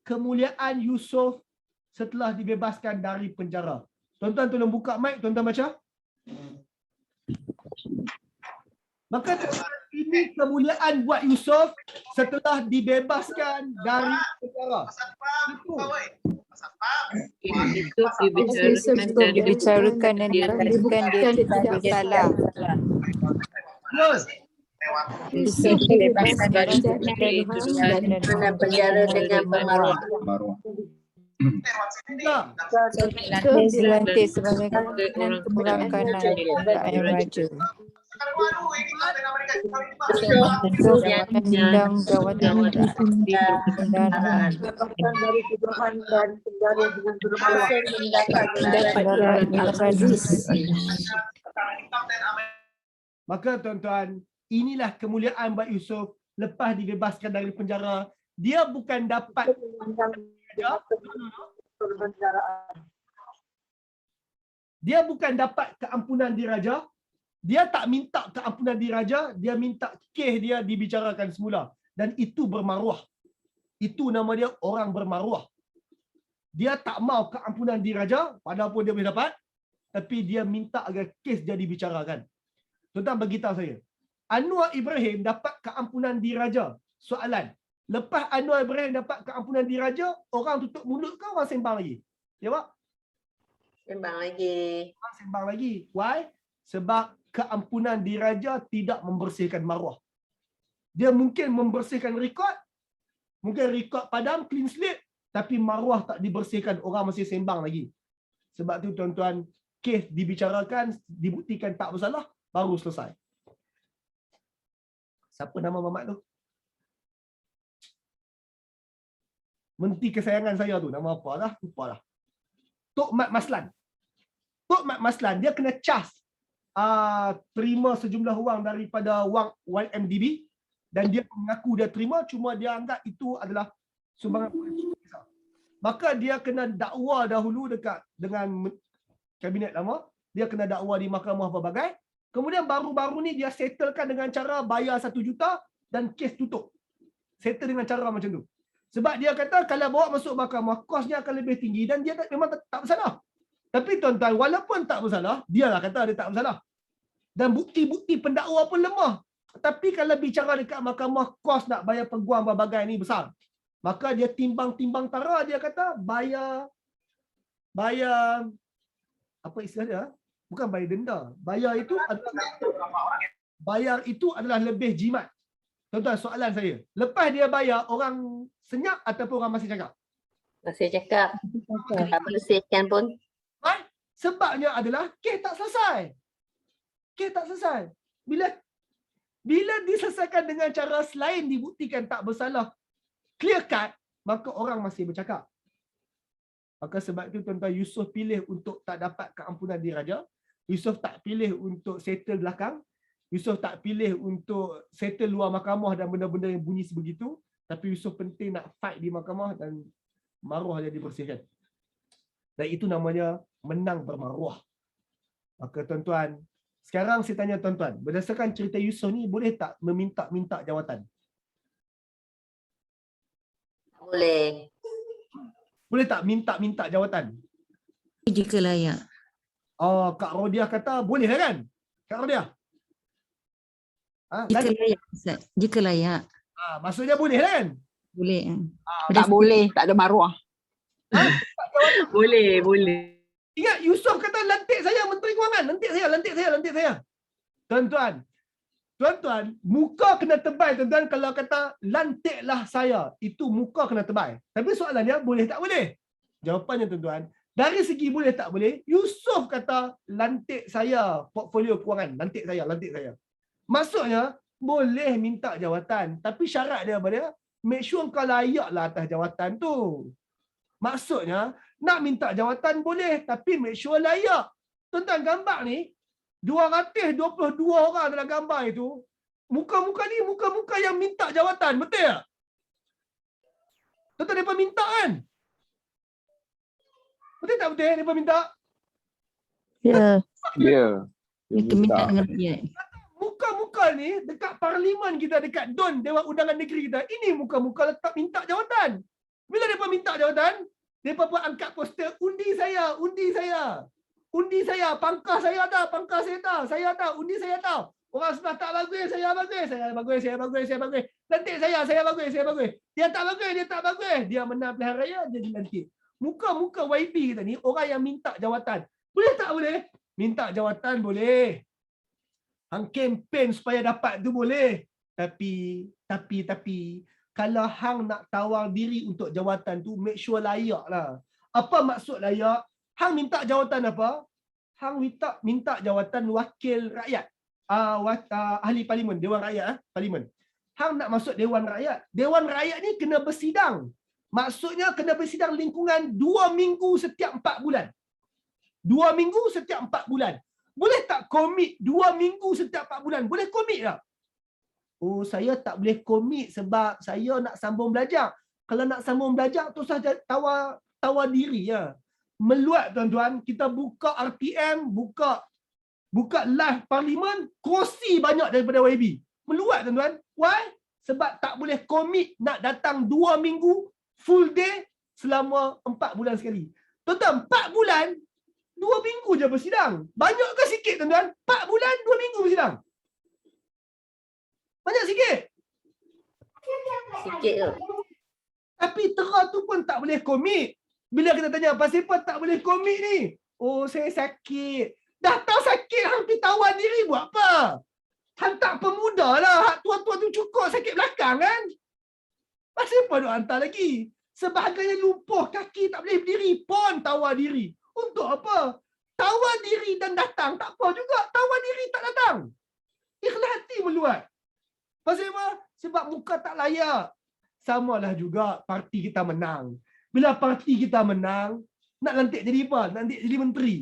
kemuliaan Yusuf setelah dibebaskan dari penjara. Tuan-tuan tolong buka mic, tuan-tuan baca. Maka ini kemuliaan buat Yusuf setelah dibebaskan dari penjara. Itu. Yusuf dibicarakan dan dikatakan dia tidak bersalah. Betul. Yusuf dibebaskan dari penjara dengan bermaruah. Tidak. Yusuf dilantik sebagai pimpinan keperangkanan rakyat raja. Yusuf menyandang jawatan pembendaraan Dari tuduhan dan penjara dengan bermaruah. Rakyat Aziz. Maka tuan-tuan, inilah kemuliaan buat Yusuf lepas dibebaskan dari penjara. Dia bukan dapat dia bukan dapat keampunan di raja. Dia tak minta keampunan di raja, dia minta kes dia dibicarakan semula. Dan itu bermaruah. Itu nama dia orang bermaruah. Dia tak mau keampunan di raja, padahal pun dia boleh dapat. Tapi dia minta agar kes dia dibicarakan. Tuan-tuan beritahu saya. Anwar Ibrahim dapat keampunan di raja. Soalan. Lepas Anwar Ibrahim dapat keampunan di raja, orang tutup mulut ke orang sembang lagi? Jawab. Sembang lagi. Orang sembang lagi. Why? Sebab keampunan di raja tidak membersihkan maruah. Dia mungkin membersihkan rekod. Mungkin rekod padam, clean slate. Tapi maruah tak dibersihkan. Orang masih sembang lagi. Sebab tu tuan-tuan, kes dibicarakan, dibuktikan tak bersalah, baru selesai. Siapa nama mamat tu? Menteri kesayangan saya tu, nama apa lah? Lupa lah. Tok Mat Maslan. Tok Mat Maslan, dia kena cas terima sejumlah wang daripada wang YMDB dan dia mengaku dia terima, cuma dia anggap itu adalah sumbangan politik. Maka dia kena dakwa dahulu dekat dengan kabinet lama, dia kena dakwa di mahkamah pelbagai. Kemudian baru-baru ni dia settlekan dengan cara bayar 1 juta dan kes tutup. Settle dengan cara macam tu. Sebab dia kata kalau bawa masuk mahkamah, kosnya akan lebih tinggi dan dia memang tak bersalah. Tapi tuan-tuan, walaupun tak bersalah, dia lah kata dia tak bersalah. Dan bukti-bukti pendakwa pun lemah. Tapi kalau bicara dekat mahkamah, kos nak bayar peguam berbagai ni besar. Maka dia timbang-timbang tara, dia kata bayar apa istilah dia? Bukan bayar denda. Bayar itu adalah lebih jimat. Tuan-tuan, soalan saya. Lepas dia bayar, orang senyap ataupun orang masih cakap? Masih cakap. Tak bersihkan pun. Sebabnya adalah kes tak selesai. Kes tak selesai. Bila diselesaikan dengan cara selain dibuktikan tak bersalah, clear cut, maka orang masih bercakap. Maka sebab itu tuan-tuan, Yusuf pilih untuk tak dapat keampunan di raja. Yusuf tak pilih untuk settle belakang. Yusuf tak pilih untuk settle luar mahkamah dan benda-benda yang bunyi sebegitu. Tapi Yusuf penting nak fight di mahkamah dan maruah dia dibersihkan. Dan itu namanya menang bermaruah. Maka tuan-tuan, sekarang saya tanya tuan-tuan, berdasarkan cerita Yusuf ni, boleh tak meminta-minta jawatan? Boleh. Boleh tak minta-minta jawatan? Jika layak. Oh, Kak Rodiah kata boleh lah kan? Kak Rodiah? Jika layak, Ustaz. Jika layak. Maksudnya boleh lah kan? Boleh. Tak boleh, tak ada maruah. Boleh. Ingat Yusuf kata lantik saya Menteri Kewangan. Lantik saya. Tuan-tuan, muka kena tebal tuan-tuan kalau kata lantiklah saya. Itu muka kena tebal. Tapi soalannya boleh tak boleh? Jawapannya tuan-tuan, dari segi boleh tak boleh, Yusuf kata lantik saya portfolio kewangan. Lantik saya. Maksudnya, boleh minta jawatan. Tapi syarat dia apa dia? Make sure kau layaklah atas jawatan tu. Maksudnya, nak minta jawatan boleh, tapi make sure layak. Tuan-tuan, gambar ni, 222 orang dalam gambar itu, Muka-muka ni muka-muka yang minta jawatan, betul tak? Tuan-tuan mereka minta kan? Betul tak betul mereka minta? Ya. Ya. Mereka minta dengan rakyat. Muka-muka ni dekat parlimen kita, dekat DUN, Dewan Undangan Negeri kita, ini muka-muka letak minta jawatan. Bila mereka minta jawatan, mereka pun angkat poster, undi saya, undi saya. Undi saya, pangkah saya tak, pangkah saya tak, undi saya tak. Orang sebelah tak bagus, saya bagus, saya bagus, saya bagus, saya bagus. Lantik saya bagus, saya bagus. Dia tak bagus, dia tak bagus. Dia menang pilihan raya, dia dilantik. Muka-muka YB kita ni, orang yang minta jawatan. Boleh tak boleh? Minta jawatan boleh. Hang kempen supaya dapat tu boleh. Tapi, kalau hang nak tawar diri untuk jawatan tu, make sure layak lah. Apa maksud layak? Hang minta jawatan apa? Hang minta jawatan wakil rakyat. Ahli parlimen, Dewan Rakyat, parlimen. Hang nak masuk Dewan Rakyat. Dewan Rakyat ni kena bersidang. Maksudnya kena bersidang lingkungan 2 minggu setiap 4 bulan. 2 minggu setiap 4 bulan. Boleh tak komit 2 minggu setiap 4 bulan? Boleh komit tak? Oh, saya tak boleh komit sebab saya nak sambung belajar. Kalau nak sambung belajar, tu saja tawar diri ya. Meluat tuan-tuan, kita buka RTM, buka live parlimen, kerusi banyak daripada YB. Meluat tuan-tuan. Why? Sebab tak boleh komit nak datang 2 minggu full day selama 4 bulan sekali. Tuan-tuan, 4 bulan 2 minggu je bersidang. Banyak ke sikit tuan-tuan? 4 bulan 2 minggu bersidang. Banyak sikit? Sikit tu. Tapi tera tu pun tak boleh komit. Bila kita tanya, pasal apa tak boleh komit ni? Oh, saya sakit. Dah tahu sakit, hang pergi tawar diri buat apa? Hang tak pemuda lah. Hak tua-tua tu cukup sakit belakang kan? Pasal apa nak hantar lagi? Sebagainya lumpuh, kaki tak boleh berdiri pun tawar diri. Untuk apa? Tawar diri dan datang tak apa juga. Tawar diri tak datang. Ikhlas hati meluat. Pasal apa? Sebab muka tak layak. Samalah juga parti kita menang. Bila parti kita menang, nak lantik jadi apa? Nak lantik jadi menteri.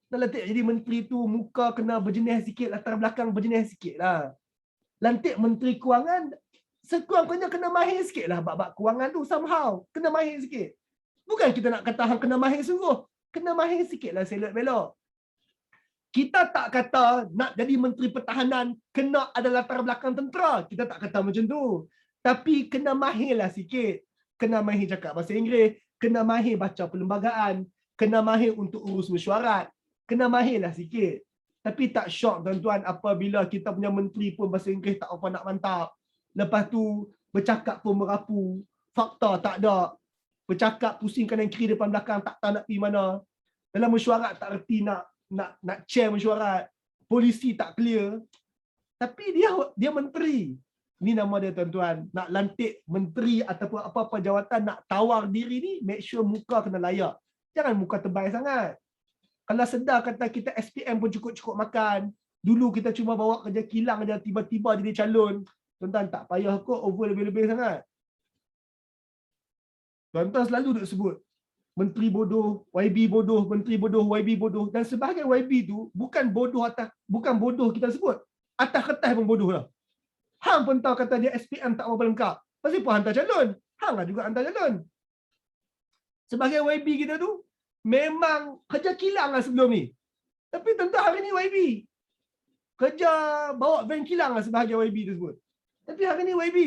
Nak lantik jadi menteri tu muka kena berjenis sikit, latar belakang berjenis sikit lah. Lantik menteri kewangan, sekurang-kurangnya kena mahir sikit lah bab-bab kewangan tu somehow. Kena mahir sikit. Bukan kita nak kata hang kena mahir sungguh. Kena mahir sikit lah selok belok. Kita tak kata nak jadi menteri pertahanan kena ada latar belakang tentera. Kita tak kata macam tu. Tapi kena mahir lah sikit. Kena mahir cakap bahasa Inggeris. Kena mahir baca perlembagaan. Kena mahir untuk urus mesyuarat. Kena mahir lah sikit. Tapi tak syok tuan-tuan apabila kita punya menteri pun bahasa Inggeris tak apa nak mantap. Lepas tu bercakap pun merapu. Fakta tak ada. Bercakap pusing kanan kiri depan belakang tak tahu nak pergi mana. Dalam mesyuarat tak erti nak chair mesyuarat. Polisi tak clear. Tapi dia menteri. Ini nama dia tuan-tuan. Nak lantik menteri ataupun apa-apa jawatan nak tawar diri ni, make sure muka kena layak. Jangan muka tebal sangat. Kalau sedar kata kita SPM pun cukup-cukup makan. Dulu kita cuma bawa kerja kilang aja tiba-tiba jadi calon. Tuan-tuan tak payah kot over lebih-lebih sangat. Tuan-tuan selalu duk sebut menteri bodoh, YB bodoh, menteri bodoh, YB bodoh. Dan sebahagian YB tu bukan bodoh kita sebut. Atas kertas pun bodoh lah. Hang pun tahu kata dia SPM tak apa lengkap. Pasal apa hantar calon? Hang lah juga hantar calon. Sebagai YB kita tu, memang kerja kilang lah sebelum ni. Tapi tentu hari ni YB. Kerja bawa van kilang lah sebahagian YB tu sebut. Tapi hari ni YB.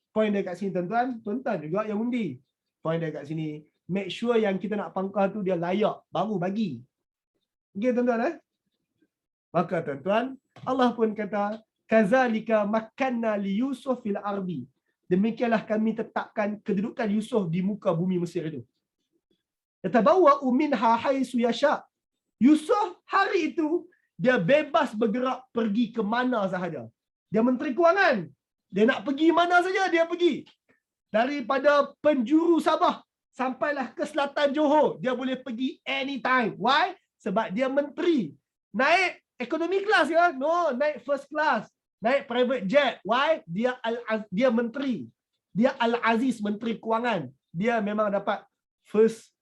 Point dia kat sini tuan-tuan, tuan-tuan juga yang undi. Point dia kat sini. Make sure yang kita nak pangkah tu dia layak. Baru bagi. Okay tuan-tuan Maka tuan-tuan, Allah pun kata, Kazalika makanna li Yusuf fil ardi. Demikianlah kami tetapkan kedudukan Yusuf di muka bumi Mesir itu. Yatabawwa'u minha haitsu yasha. Yusuf hari itu dia bebas bergerak pergi ke mana sahaja. Dia menteri kewangan. Dia nak pergi mana saja dia pergi. Daripada penjuru Sabah sampailah ke selatan Johor, dia boleh pergi anytime. Why? Sebab dia menteri. Naik economy class ya? No, naik first class. Naik private jet. Why? Dia menteri. Dia Al-Aziz, menteri kewangan. Dia memang dapat first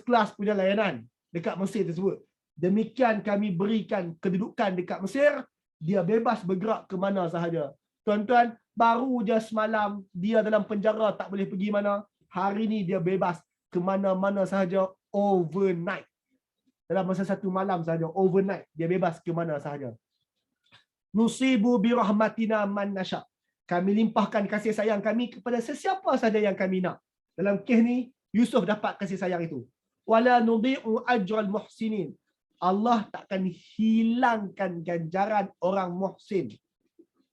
class punya layanan dekat Mesir tersebut. Demikian kami berikan kedudukan dekat Mesir dia bebas bergerak ke mana sahaja. Tuan-tuan, baru je semalam dia dalam penjara tak boleh pergi mana. Hari ni dia bebas ke mana-mana sahaja overnight. Dalam masa satu malam sahaja, overnight, dia bebas ke mana sahaja. Nusibu bi rahmatina man nasya. Kami limpahkan kasih sayang kami kepada sesiapa sahaja yang kami nak. Dalam kes ni, Yusuf dapat kasih sayang itu. Wala nudhi'u ajral muhsinin. Allah takkan hilangkan ganjaran orang muhsin.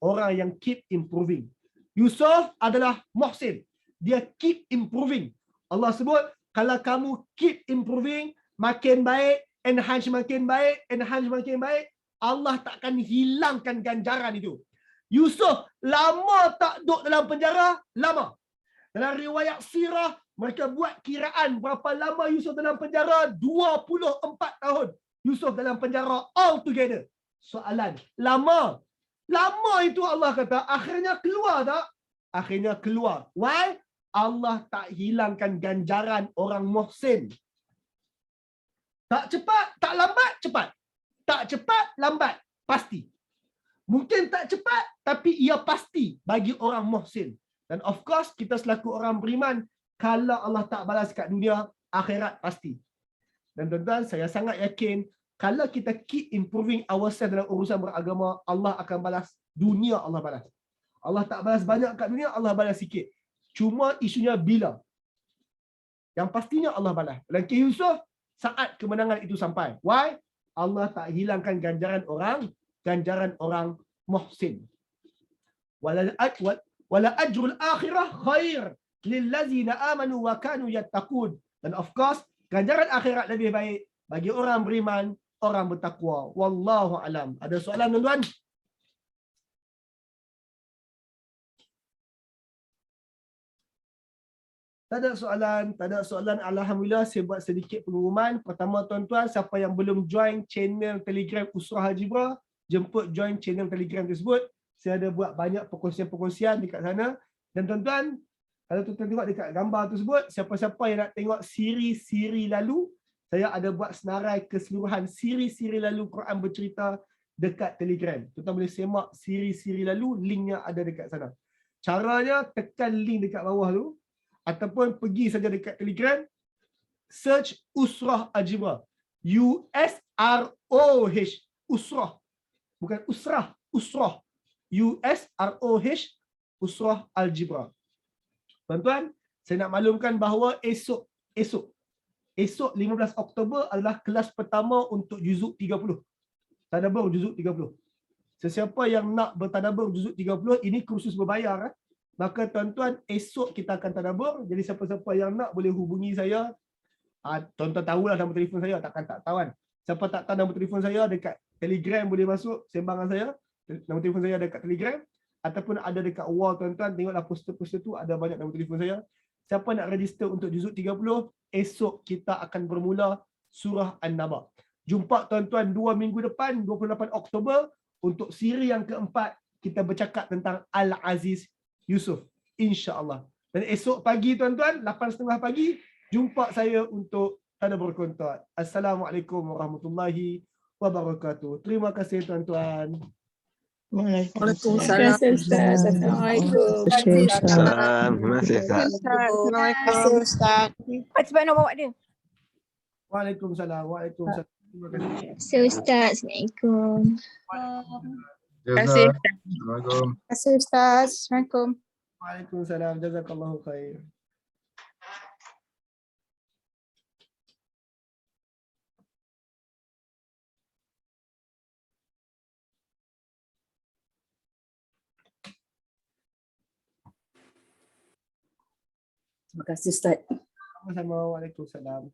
Orang yang keep improving. Yusuf adalah muhsin. Dia keep improving. Allah sebut, kalau kamu keep improving, makin baik, enhance makin baik, Allah takkan hilangkan ganjaran itu. Yusuf lama tak duduk dalam penjara, lama. Dalam riwayat sirah, mereka buat kiraan berapa lama Yusuf dalam penjara, 24 tahun. Yusuf dalam penjara all together. Soalan, lama. Lama itu Allah kata, akhirnya keluar tak? Akhirnya keluar. Why? Allah tak hilangkan ganjaran orang muhsin. Tak cepat, tak lambat, cepat. Tak cepat, lambat, pasti. Mungkin tak cepat, tapi ia pasti bagi orang muhsin. Dan of course, kita selaku orang beriman, kalau Allah tak balas kat dunia, akhirat pasti. Dan tuan-tuan, saya sangat yakin, kalau kita keep improving ourselves dalam urusan beragama, Allah akan balas. Dunia Allah balas. Allah tak balas banyak kat dunia, Allah balas sikit. Cuma isunya bila. Yang pastinya Allah balas. Dalam kisah Yusuf, saat kemenangan itu sampai. Why? Allah tak hilangkan ganjaran orang muhsin. Wala ajrul akhirah khair lillazina amanu wa kanu yattaqun. Dan of course, ganjaran akhirat lebih baik bagi orang beriman, orang bertakwa. Wallahu alam. Ada soalan tuan-tuan? Tak ada soalan. Alhamdulillah, saya buat sedikit pengumuman. Pertama tuan-tuan, siapa yang belum join channel Telegram Usrah Al-Jibrah, jemput join channel Telegram tersebut. Saya ada buat banyak perkongsian-perkongsian dekat sana. Dan tuan-tuan, kalau tuan-tuan tengok dekat gambar tersebut, siapa-siapa yang nak tengok siri-siri lalu, saya ada buat senarai keseluruhan siri-siri lalu Quran bercerita dekat Telegram. Tuan-tuan boleh semak siri-siri lalu, linknya ada dekat sana. Caranya, tekan link dekat bawah tu, ataupun pergi saja dekat Telegram, search Usrah Al-Jibrah. U-S-R-O-H. Usrah. Bukan Usrah. Usrah. U-S-R-O-H. Usrah Al-Jibrah. Tuan-tuan, saya nak maklumkan bahawa esok 15 Oktober adalah kelas pertama untuk juzuk 30. Tadabbur juzuk 30. Sesiapa yang nak bertadabbur juzuk 30, ini kursus berbayar. Maka tuan-tuan, esok kita akan tadabbur. Jadi siapa-siapa yang nak boleh hubungi saya. Tuan-tuan tahulah nombor telefon saya, takkan tak tahu kan. Siapa tak tahu nombor telefon saya, dekat Telegram boleh masuk sembangan saya. Nombor telefon saya dekat Telegram. Ataupun ada dekat wall tuan-tuan, tengoklah poster-poster tu ada banyak nombor telefon saya. Siapa nak register untuk juzuk 30, esok kita akan bermula surah An-Naba. Jumpa tuan-tuan 2 minggu depan, 28 Oktober, untuk siri yang keempat, kita bercakap tentang Al-Aziz Yusuf, insya-Allah. Dan esok pagi tuan-tuan, 8.30 pagi, jumpa saya untuk tadabbur kontak. Assalamualaikum warahmatullahi wabarakatuh. Terima kasih tuan-tuan. Waalaikumsalam. Assalamualaikum. Terima kasih Ustaz. Assalamualaikum. Ustaz. Cepat nombor awak dia. Waalaikumsalam. Waalaikumsalam. Terima kasih. Ustaz, Assalamualaikum. Terima kasih. Assalamualaikum. Terima kasih Ustaz. Assalamualaikum. Waalaikumsalam. Jazakallahu khair. Terima kasih Ustaz. Sama-sama. Waalaikumsalam.